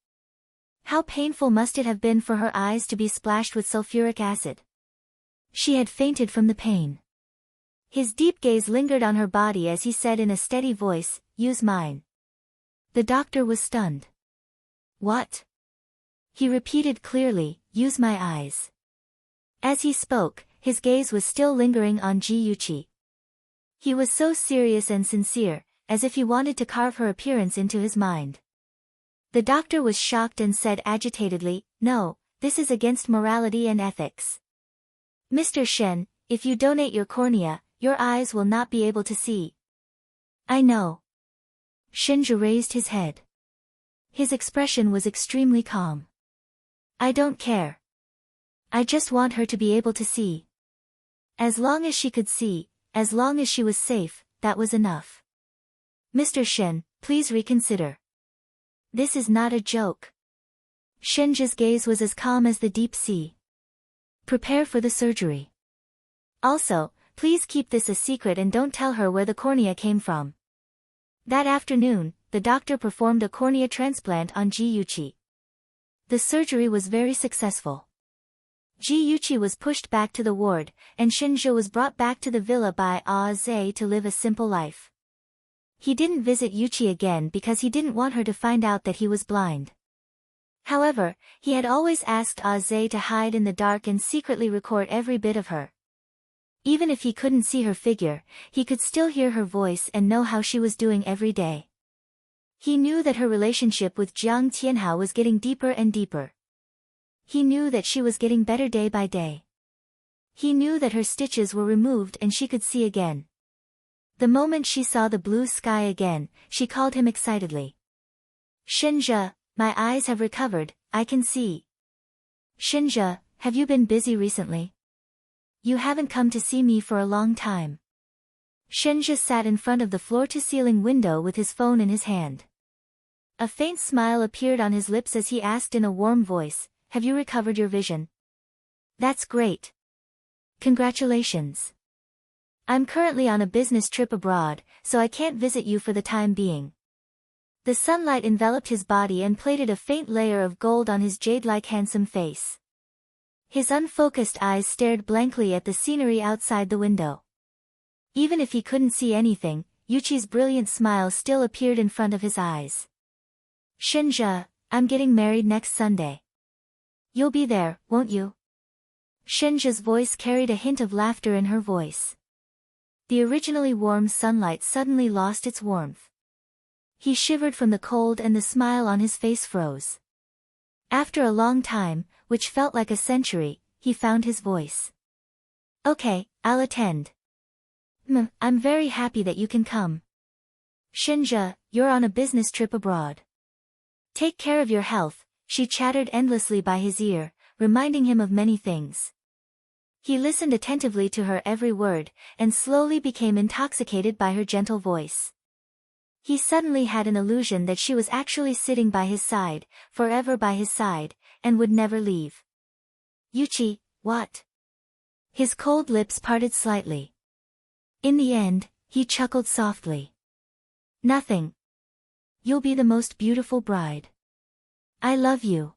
How painful must it have been for her eyes to be splashed with sulfuric acid. She had fainted from the pain. His deep gaze lingered on her body as he said in a steady voice, "Use mine." The doctor was stunned. "What?" He repeated clearly, "Use my eyes." As he spoke, his gaze was still lingering on Ji Yuqi. He was so serious and sincere, as if he wanted to carve her appearance into his mind. The doctor was shocked and said agitatedly, "No, this is against morality and ethics. Mr. Shen, if you donate your cornea, your eyes will not be able to see. I know. Shinja raised his head. His expression was extremely calm. I don't care. I just want her to be able to see. As long as she could see, as long as she was safe, that was enough. Mr. Shin, please reconsider. This is not a joke. Shinja's gaze was as calm as the deep sea. Prepare for the surgery. Also, please keep this a secret and don't tell her where the cornea came from. That afternoon, the doctor performed a cornea transplant on Ji Yuchi. The surgery was very successful. Ji Yuchi was pushed back to the ward, and Shinja was brought back to the villa by Aze to live a simple life. He didn't visit Yuchi again because he didn't want her to find out that he was blind. However, he had always asked Aze to hide in the dark and secretly record every bit of her. Even if he couldn't see her figure, he could still hear her voice and know how she was doing every day. He knew that her relationship with Jiang Tianhao was getting deeper and deeper. He knew that she was getting better day by day. He knew that her stitches were removed and she could see again. The moment she saw the blue sky again, she called him excitedly. Shinja, my eyes have recovered, I can see. Shinja, have you been busy recently? You haven't come to see me for a long time. Shinja sat in front of the floor-to-ceiling window with his phone in his hand. A faint smile appeared on his lips as he asked in a warm voice, have you recovered your vision? That's great. Congratulations. I'm currently on a business trip abroad, so I can't visit you for the time being. The sunlight enveloped his body and plated a faint layer of gold on his jade-like handsome face. His unfocused eyes stared blankly at the scenery outside the window. Even if he couldn't see anything, Yuchi's brilliant smile still appeared in front of his eyes. Shinja, I'm getting married next Sunday. You'll be there, won't you? Shinja's voice carried a hint of laughter in her voice. The originally warm sunlight suddenly lost its warmth. He shivered from the cold and the smile on his face froze. After a long time, which felt like a century, he found his voice. Okay, I'll attend. I'm very happy that you can come. Shinja, you're on a business trip abroad. Take care of your health, she chattered endlessly by his ear, reminding him of many things. He listened attentively to her every word, and slowly became intoxicated by her gentle voice. He suddenly had an illusion that she was actually sitting by his side, forever by his side, and would never leave. Yuchi, what? His cold lips parted slightly. In the end, he chuckled softly. Nothing. You'll be the most beautiful bride. I love you.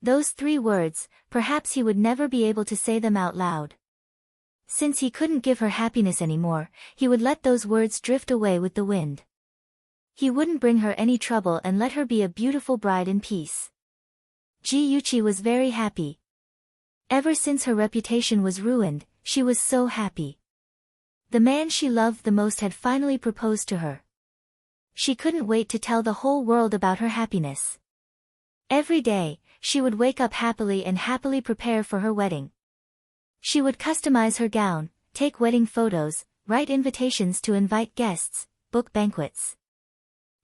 Those 3 words, perhaps he would never be able to say them out loud. Since he couldn't give her happiness anymore, he would let those words drift away with the wind. He wouldn't bring her any trouble and let her be a beautiful bride in peace. Ji Yuchi was very happy. Ever since her reputation was ruined, she was so happy. The man she loved the most had finally proposed to her. She couldn't wait to tell the whole world about her happiness. Every day, she would wake up happily and happily prepare for her wedding. She would customize her gown, take wedding photos, write invitations to invite guests, book banquets.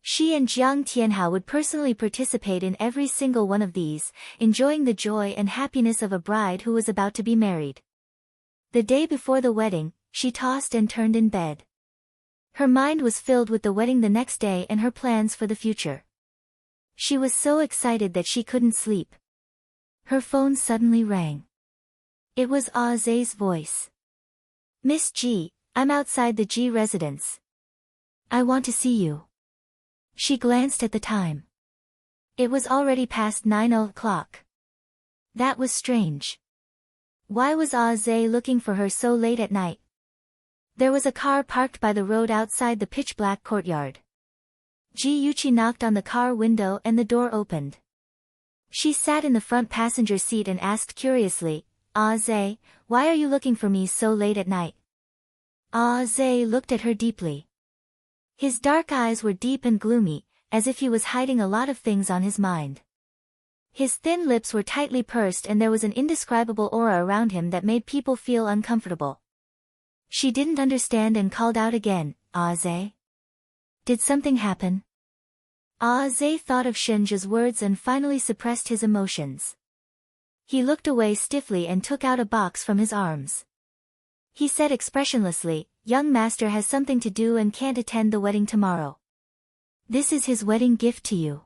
She and Jiang Tianhao would personally participate in every single one of these, enjoying the joy and happiness of a bride who was about to be married. The day before the wedding, she tossed and turned in bed. Her mind was filled with the wedding the next day and her plans for the future. She was so excited that she couldn't sleep. Her phone suddenly rang. It was Aze's voice. Miss G, I'm outside the G residence. I want to see you. She glanced at the time. It was already past 9 o'clock. That was strange. Why was Aze looking for her so late at night? There was a car parked by the road outside the pitch-black courtyard. Ji Yuchi knocked on the car window and the door opened. She sat in the front passenger seat and asked curiously, Aze, why are you looking for me so late at night? Aze looked at her deeply. His dark eyes were deep and gloomy, as if he was hiding a lot of things on his mind. His thin lips were tightly pursed and there was an indescribable aura around him that made people feel uncomfortable. She didn't understand and called out again, "Ah-zay? Did something happen?" Ah-zay thought of Shenja's words and finally suppressed his emotions. He looked away stiffly and took out a box from his arms. He said expressionlessly, "Young master has something to do and can't attend the wedding tomorrow. This is his wedding gift to you."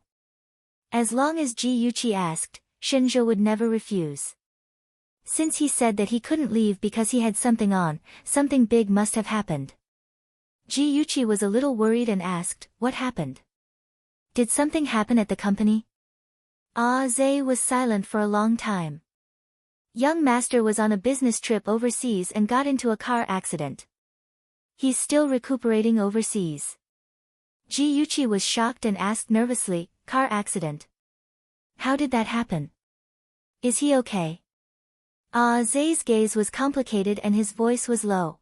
As long as Ji Yuqi asked, Shenja would never refuse. Since he said that he couldn't leave because he had something on, something big must have happened. Ji Yuqi was a little worried and asked, "What happened? Did something happen at the company?" Ah-zay was silent for a long time. Young master was on a business trip overseas and got into a car accident. He's still recuperating overseas. Ji Yuqi was shocked and asked nervously, "Car accident? How did that happen? Is he okay?" Ah-zay's gaze was complicated and his voice was low.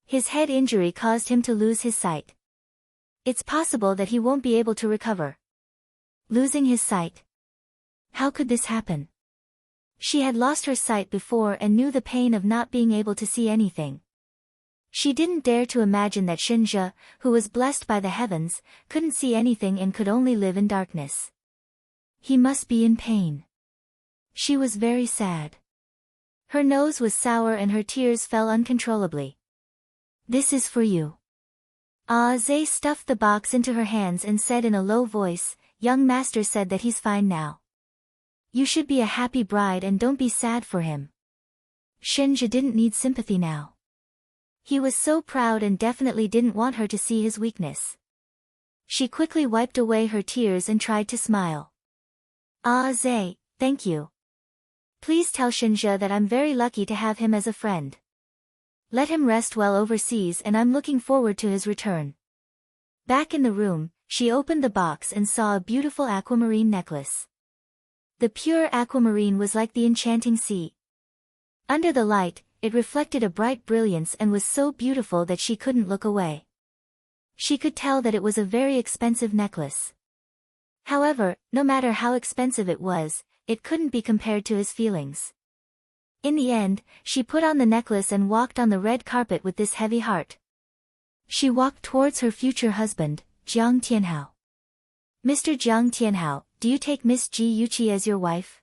His head injury caused him to lose his sight. It's possible that he won't be able to recover. Losing his sight? How could this happen? She had lost her sight before and knew the pain of not being able to see anything. She didn't dare to imagine that Shenja, who was blessed by the heavens, couldn't see anything and could only live in darkness. He must be in pain. She was very sad. Her nose was sour and her tears fell uncontrollably. "This is for you." Ah-zay stuffed the box into her hands and said in a low voice, "Young master said that he's fine now. You should be a happy bride and don't be sad for him." Shenja didn't need sympathy now. He was so proud and definitely didn't want her to see his weakness. She quickly wiped away her tears and tried to smile. "Ah-zay, thank you. Please tell Shenja that I'm very lucky to have him as a friend. Let him rest well overseas and I'm looking forward to his return." Back in the room, she opened the box and saw a beautiful aquamarine necklace. The pure aquamarine was like the enchanting sea. Under the light, it reflected a bright brilliance and was so beautiful that she couldn't look away. She could tell that it was a very expensive necklace. However, no matter how expensive it was, it couldn't be compared to his feelings. In the end, she put on the necklace and walked on the red carpet with this heavy heart. She walked towards her future husband, Jiang Tianhao. "Mr. Jiang Tianhao, do you take Miss Ji Yuqi as your wife?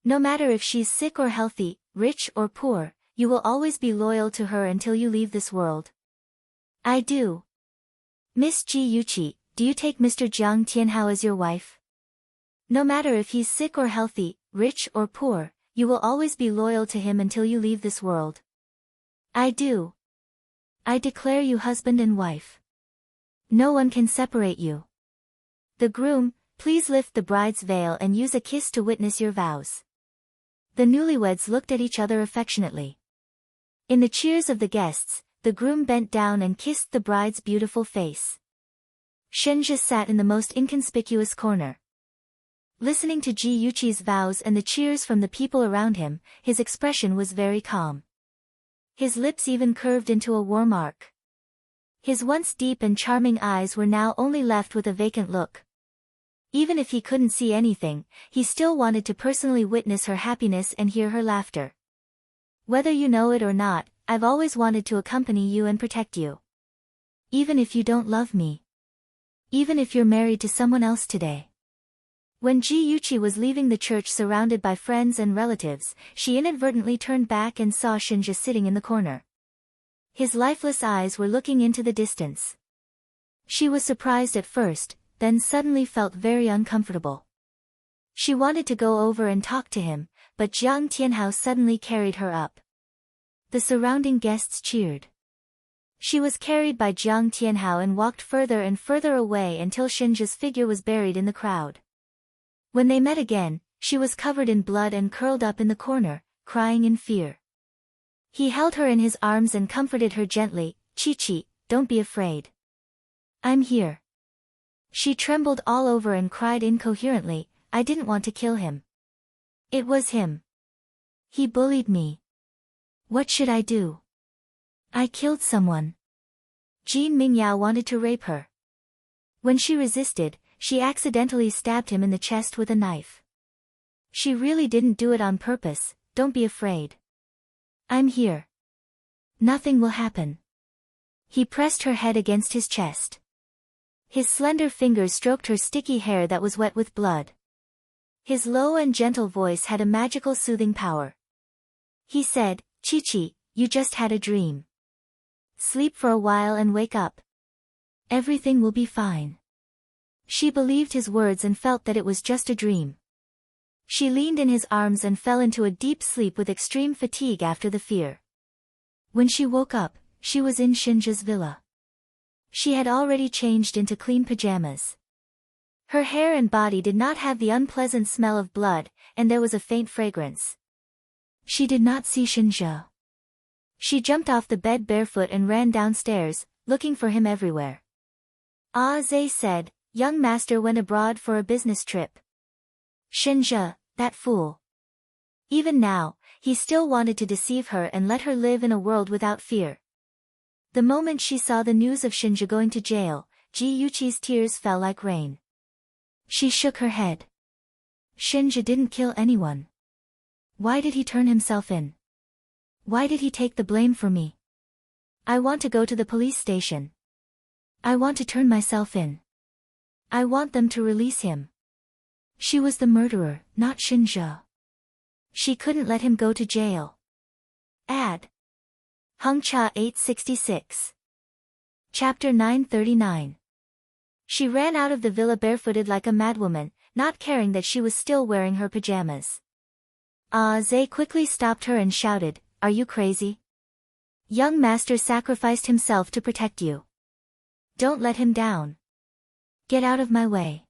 No matter if she's sick or healthy, rich or poor, you will always be loyal to her until you leave this world?" "I do." "Miss Ji Yuqi, do you take Mr. Jiang Tianhao as your wife? No matter if he's sick or healthy, rich or poor, you will always be loyal to him until you leave this world?" "I do. I declare you husband and wife. No one can separate you." "The groom, please lift the bride's veil and use a kiss to witness your vows." The newlyweds looked at each other affectionately. In the cheers of the guests, the groom bent down and kissed the bride's beautiful face. Shenja sat in the most inconspicuous corner. Listening to Ji Yuqi's vows and the cheers from the people around him, his expression was very calm. His lips even curved into a warm arc. His once deep and charming eyes were now only left with a vacant look. Even if he couldn't see anything, he still wanted to personally witness her happiness and hear her laughter. "Whether you know it or not, I've always wanted to accompany you and protect you. Even if you don't love me. Even if you're married to someone else today." When Ji Yuqi was leaving the church surrounded by friends and relatives, she inadvertently turned back and saw Shenja sitting in the corner. His lifeless eyes were looking into the distance. She was surprised at first, then suddenly felt very uncomfortable. She wanted to go over and talk to him, but Jiang Tianhao suddenly carried her up. The surrounding guests cheered. She was carried by Jiang Tianhao and walked further and further away until Shenja's figure was buried in the crowd. When they met again, she was covered in blood and curled up in the corner, crying in fear. He held her in his arms and comforted her gently, "Chi-Chi, don't be afraid. I'm here." She trembled all over and cried incoherently, "I didn't want to kill him. It was him. He bullied me. What should I do? I killed someone. Jean Mingyao wanted to rape her. When she resisted, she accidentally stabbed him in the chest with a knife. She really didn't do it on purpose, don't be afraid. I'm here. Nothing will happen. He pressed her head against his chest. His slender fingers stroked her sticky hair that was wet with blood. His low and gentle voice had a magical soothing power. He said, "Chi-Chi, you just had a dream. Sleep for a while and wake up. Everything will be fine." She believed his words and felt that it was just a dream. She leaned in his arms and fell into a deep sleep with extreme fatigue after the fear. When she woke up, she was in Shinja's villa. She had already changed into clean pajamas. Her hair and body did not have the unpleasant smell of blood, and there was a faint fragrance. She did not see Shinja. She jumped off the bed barefoot and ran downstairs, looking for him everywhere. Zay said, "Young master went abroad for a business trip." Shinja, that fool. Even now, he still wanted to deceive her and let her live in a world without fear. The moment she saw the news of Shinja going to jail, Ji Yuchi's tears fell like rain. She shook her head. Shinja didn't kill anyone. Why did he turn himself in? Why did he take the blame for me? I want to go to the police station. I want to turn myself in. I want them to release him. She was the murderer, not Shinja. She couldn't let him go to jail. Ad. Hongcha 866. Chapter 939. She ran out of the villa barefooted like a madwoman, not caring that she was still wearing her pajamas. Zay quickly stopped her and shouted, "Are you crazy? Young master sacrificed himself to protect you. Don't let him down. Get out of my way.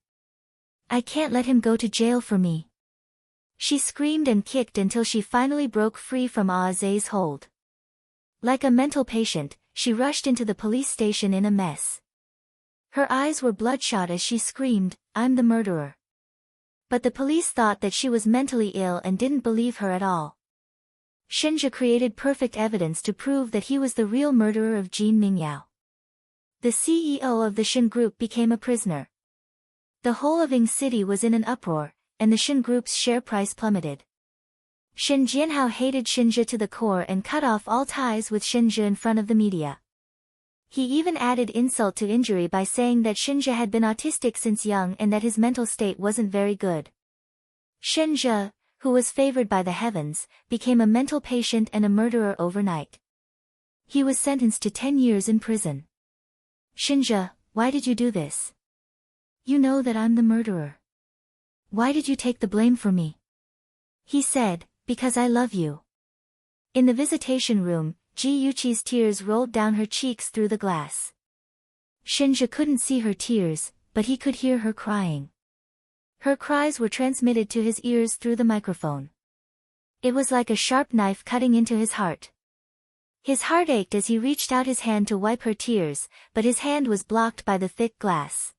I can't let him go to jail for me." She screamed and kicked until she finally broke free from Zay's hold. Like a mental patient, she rushed into the police station in a mess. Her eyes were bloodshot as she screamed, "I'm the murderer." But the police thought that she was mentally ill and didn't believe her at all. Shinja created perfect evidence to prove that he was the real murderer of Jin Mingyao. The CEO of the Shin Group became a prisoner. The whole of Ing City was in an uproar, and the Shin Group's share price plummeted. Shin Jianhao hated Shinja to the core and cut off all ties with Shinja in front of the media. He even added insult to injury by saying that Shinja had been autistic since young and that his mental state wasn't very good. Shinja, who was favored by the heavens, became a mental patient and a murderer overnight. He was sentenced to 10 years in prison. "Shinja, why did you do this? You know that I'm the murderer. Why did you take the blame for me?" He said, "Because I love you." In the visitation room, Ji Yuchi's tears rolled down her cheeks through the glass. Shinja couldn't see her tears, but he could hear her crying. Her cries were transmitted to his ears through the microphone. It was like a sharp knife cutting into his heart. His heart ached as he reached out his hand to wipe her tears, but his hand was blocked by the thick glass.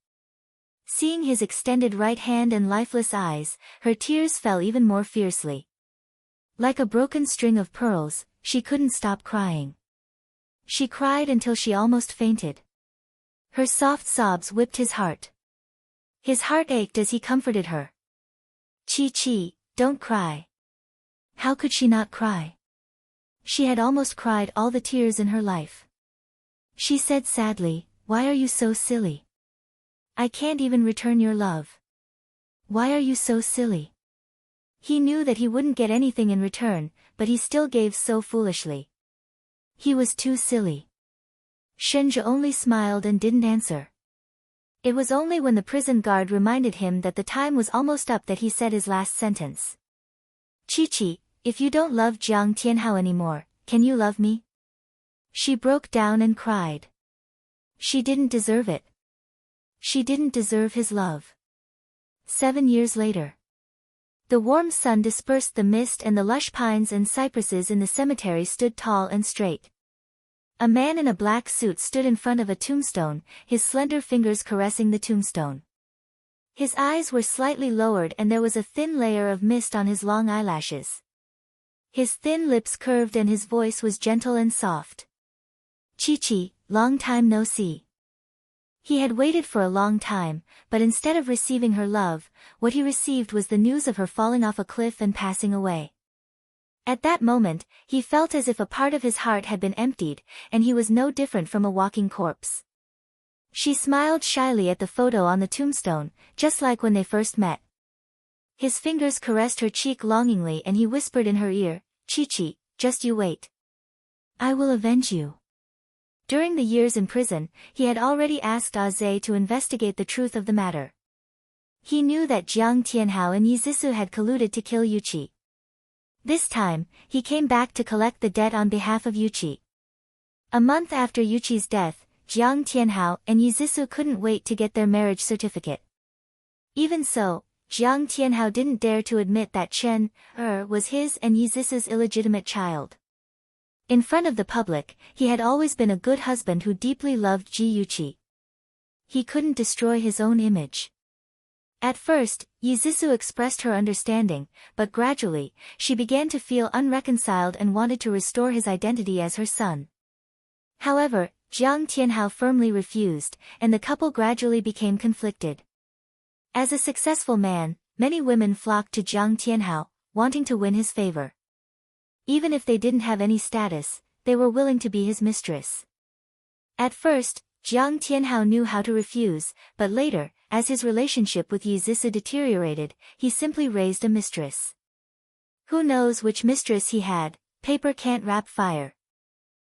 Seeing his extended right hand and lifeless eyes, her tears fell even more fiercely. Like a broken string of pearls, she couldn't stop crying. She cried until she almost fainted. Her soft sobs whipped his heart. His heart ached as he comforted her. "Chi-Chi, don't cry." How could she not cry? She had almost cried all the tears in her life. She said sadly, "Why are you so silly? I can't even return your love. Why are you so silly?" He knew that he wouldn't get anything in return, but he still gave so foolishly. He was too silly. Shinja only smiled and didn't answer. It was only when the prison guard reminded him that the time was almost up that he said his last sentence. "Chi-Chi, if you don't love Jiang Tianhao anymore, can you love me?" She broke down and cried. She didn't deserve it. She didn't deserve his love. 7 years later. The warm sun dispersed the mist and the lush pines and cypresses in the cemetery stood tall and straight. A man in a black suit stood in front of a tombstone, his slender fingers caressing the tombstone. His eyes were slightly lowered and there was a thin layer of mist on his long eyelashes. His thin lips curved and his voice was gentle and soft. "Chi-Chi, long time no see." He had waited for a long time, but instead of receiving her love, what he received was the news of her falling off a cliff and passing away. At that moment, he felt as if a part of his heart had been emptied, and he was no different from a walking corpse. She smiled shyly at the photo on the tombstone, just like when they first met. His fingers caressed her cheek longingly and he whispered in her ear, "Chi-Chi, just you wait. I will avenge you." During the years in prison, he had already asked Aze to investigate the truth of the matter. He knew that Jiang Tianhao and Yizisu had colluded to kill Yuqi. This time, he came back to collect the debt on behalf of Yuqi. A month after Yuqi's death, Jiang Tianhao and Yizisu couldn't wait to get their marriage certificate. Even so, Jiang Tianhao didn't dare to admit that Chen was his and Yizisu's illegitimate child. In front of the public, he had always been a good husband who deeply loved Ji Yuqi. He couldn't destroy his own image. At first, Yizisu expressed her understanding, but gradually, she began to feel unreconciled and wanted to restore his identity as her son. However, Jiang Tianhao firmly refused, and the couple gradually became conflicted. As a successful man, many women flocked to Jiang Tianhao, wanting to win his favor. Even if they didn't have any status, they were willing to be his mistress. At first, Jiang Tianhao knew how to refuse, but later, as his relationship with Yizisu deteriorated, he simply raised a mistress. Who knows which mistress he had? Paper can't wrap fire.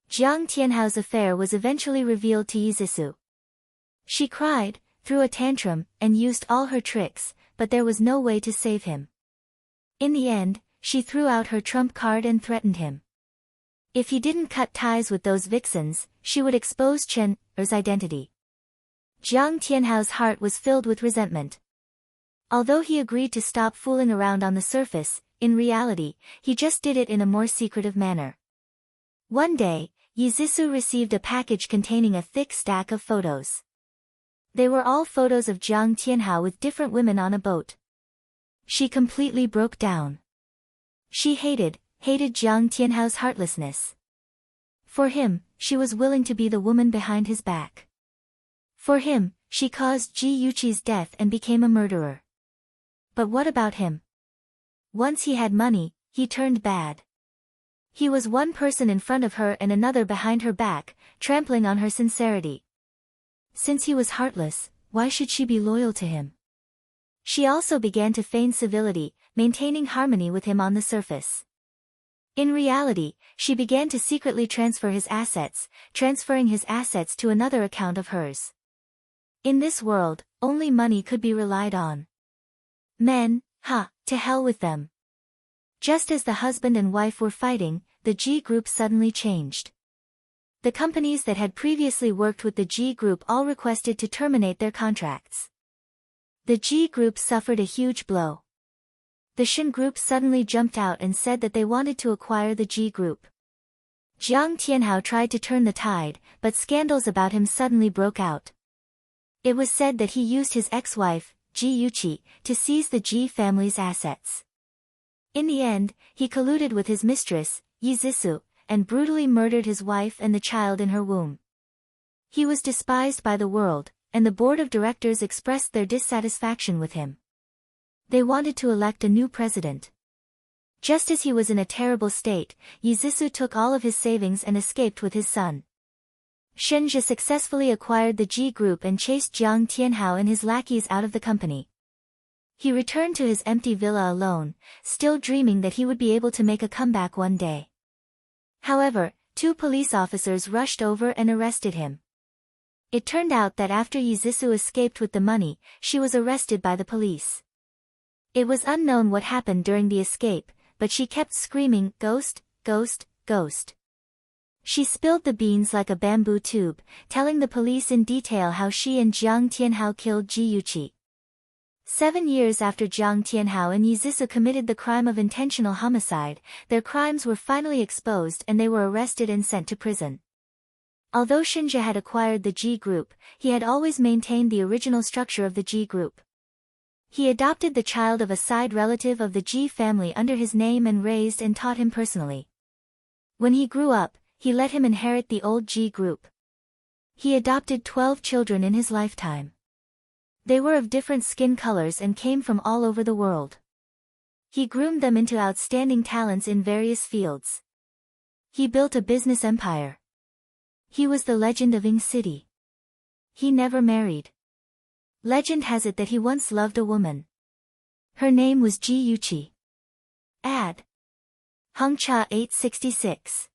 Jiang Tianhao's affair was eventually revealed to Yizisu. She cried, threw a tantrum, and used all her tricks, but there was no way to save him. In the end, she threw out her trump card and threatened him. If he didn't cut ties with those vixens, she would expose Chen's identity. Jiang Tianhao's heart was filled with resentment. Although he agreed to stop fooling around on the surface, in reality, he just did it in a more secretive manner. One day, Yizisu received a package containing a thick stack of photos. They were all photos of Jiang Tianhao with different women on a boat. She completely broke down. She hated Jiang Tianhao's heartlessness. For him, she was willing to be the woman behind his back. For him, she caused Ji Yuqi's death and became a murderer. But what about him? Once he had money, he turned bad. He was one person in front of her and another behind her back, trampling on her sincerity. Since he was heartless, why should she be loyal to him? She also began to feign civility, maintaining harmony with him on the surface. In reality, she began to secretly transfer his assets, transferring his assets to another account of hers. In this world, only money could be relied on. Men, to hell with them. Just as the husband and wife were fighting, the G Group suddenly changed. The companies that had previously worked with the G Group all requested to terminate their contracts. The G Group suffered a huge blow. The Shin Group suddenly jumped out and said that they wanted to acquire the G Group. Jiang Tianhao tried to turn the tide, but scandals about him suddenly broke out. It was said that he used his ex-wife, Ji Yuqi, to seize the Ji family's assets. In the end, he colluded with his mistress, Yizisu, and brutally murdered his wife and the child in her womb. He was despised by the world, and the board of directors expressed their dissatisfaction with him. They wanted to elect a new president. Just as he was in a terrible state, Yizisu took all of his savings and escaped with his son. Shenja successfully acquired the G Group and chased Jiang Tianhao and his lackeys out of the company. He returned to his empty villa alone, still dreaming that he would be able to make a comeback one day. However, 2 police officers rushed over and arrested him. It turned out that after Yizisu escaped with the money, she was arrested by the police. It was unknown what happened during the escape, but she kept screaming, "Ghost, ghost, ghost." She spilled the beans like a bamboo tube, telling the police in detail how she and Jiang Tianhao killed Ji Yuqi. 7 years after Jiang Tianhao and Yizisu committed the crime of intentional homicide, their crimes were finally exposed and they were arrested and sent to prison. Although Shinja had acquired the G Group, he had always maintained the original structure of the G Group. He adopted the child of a side relative of the Ji family under his name and raised and taught him personally. When he grew up, he let him inherit the old G Group. He adopted 12 children in his lifetime. They were of different skin colors and came from all over the world. He groomed them into outstanding talents in various fields. He built a business empire. He was the legend of Ing City. He never married. Legend has it that he once loved a woman. Her name was Ji Yuchi. Ad. Hung Cha 866.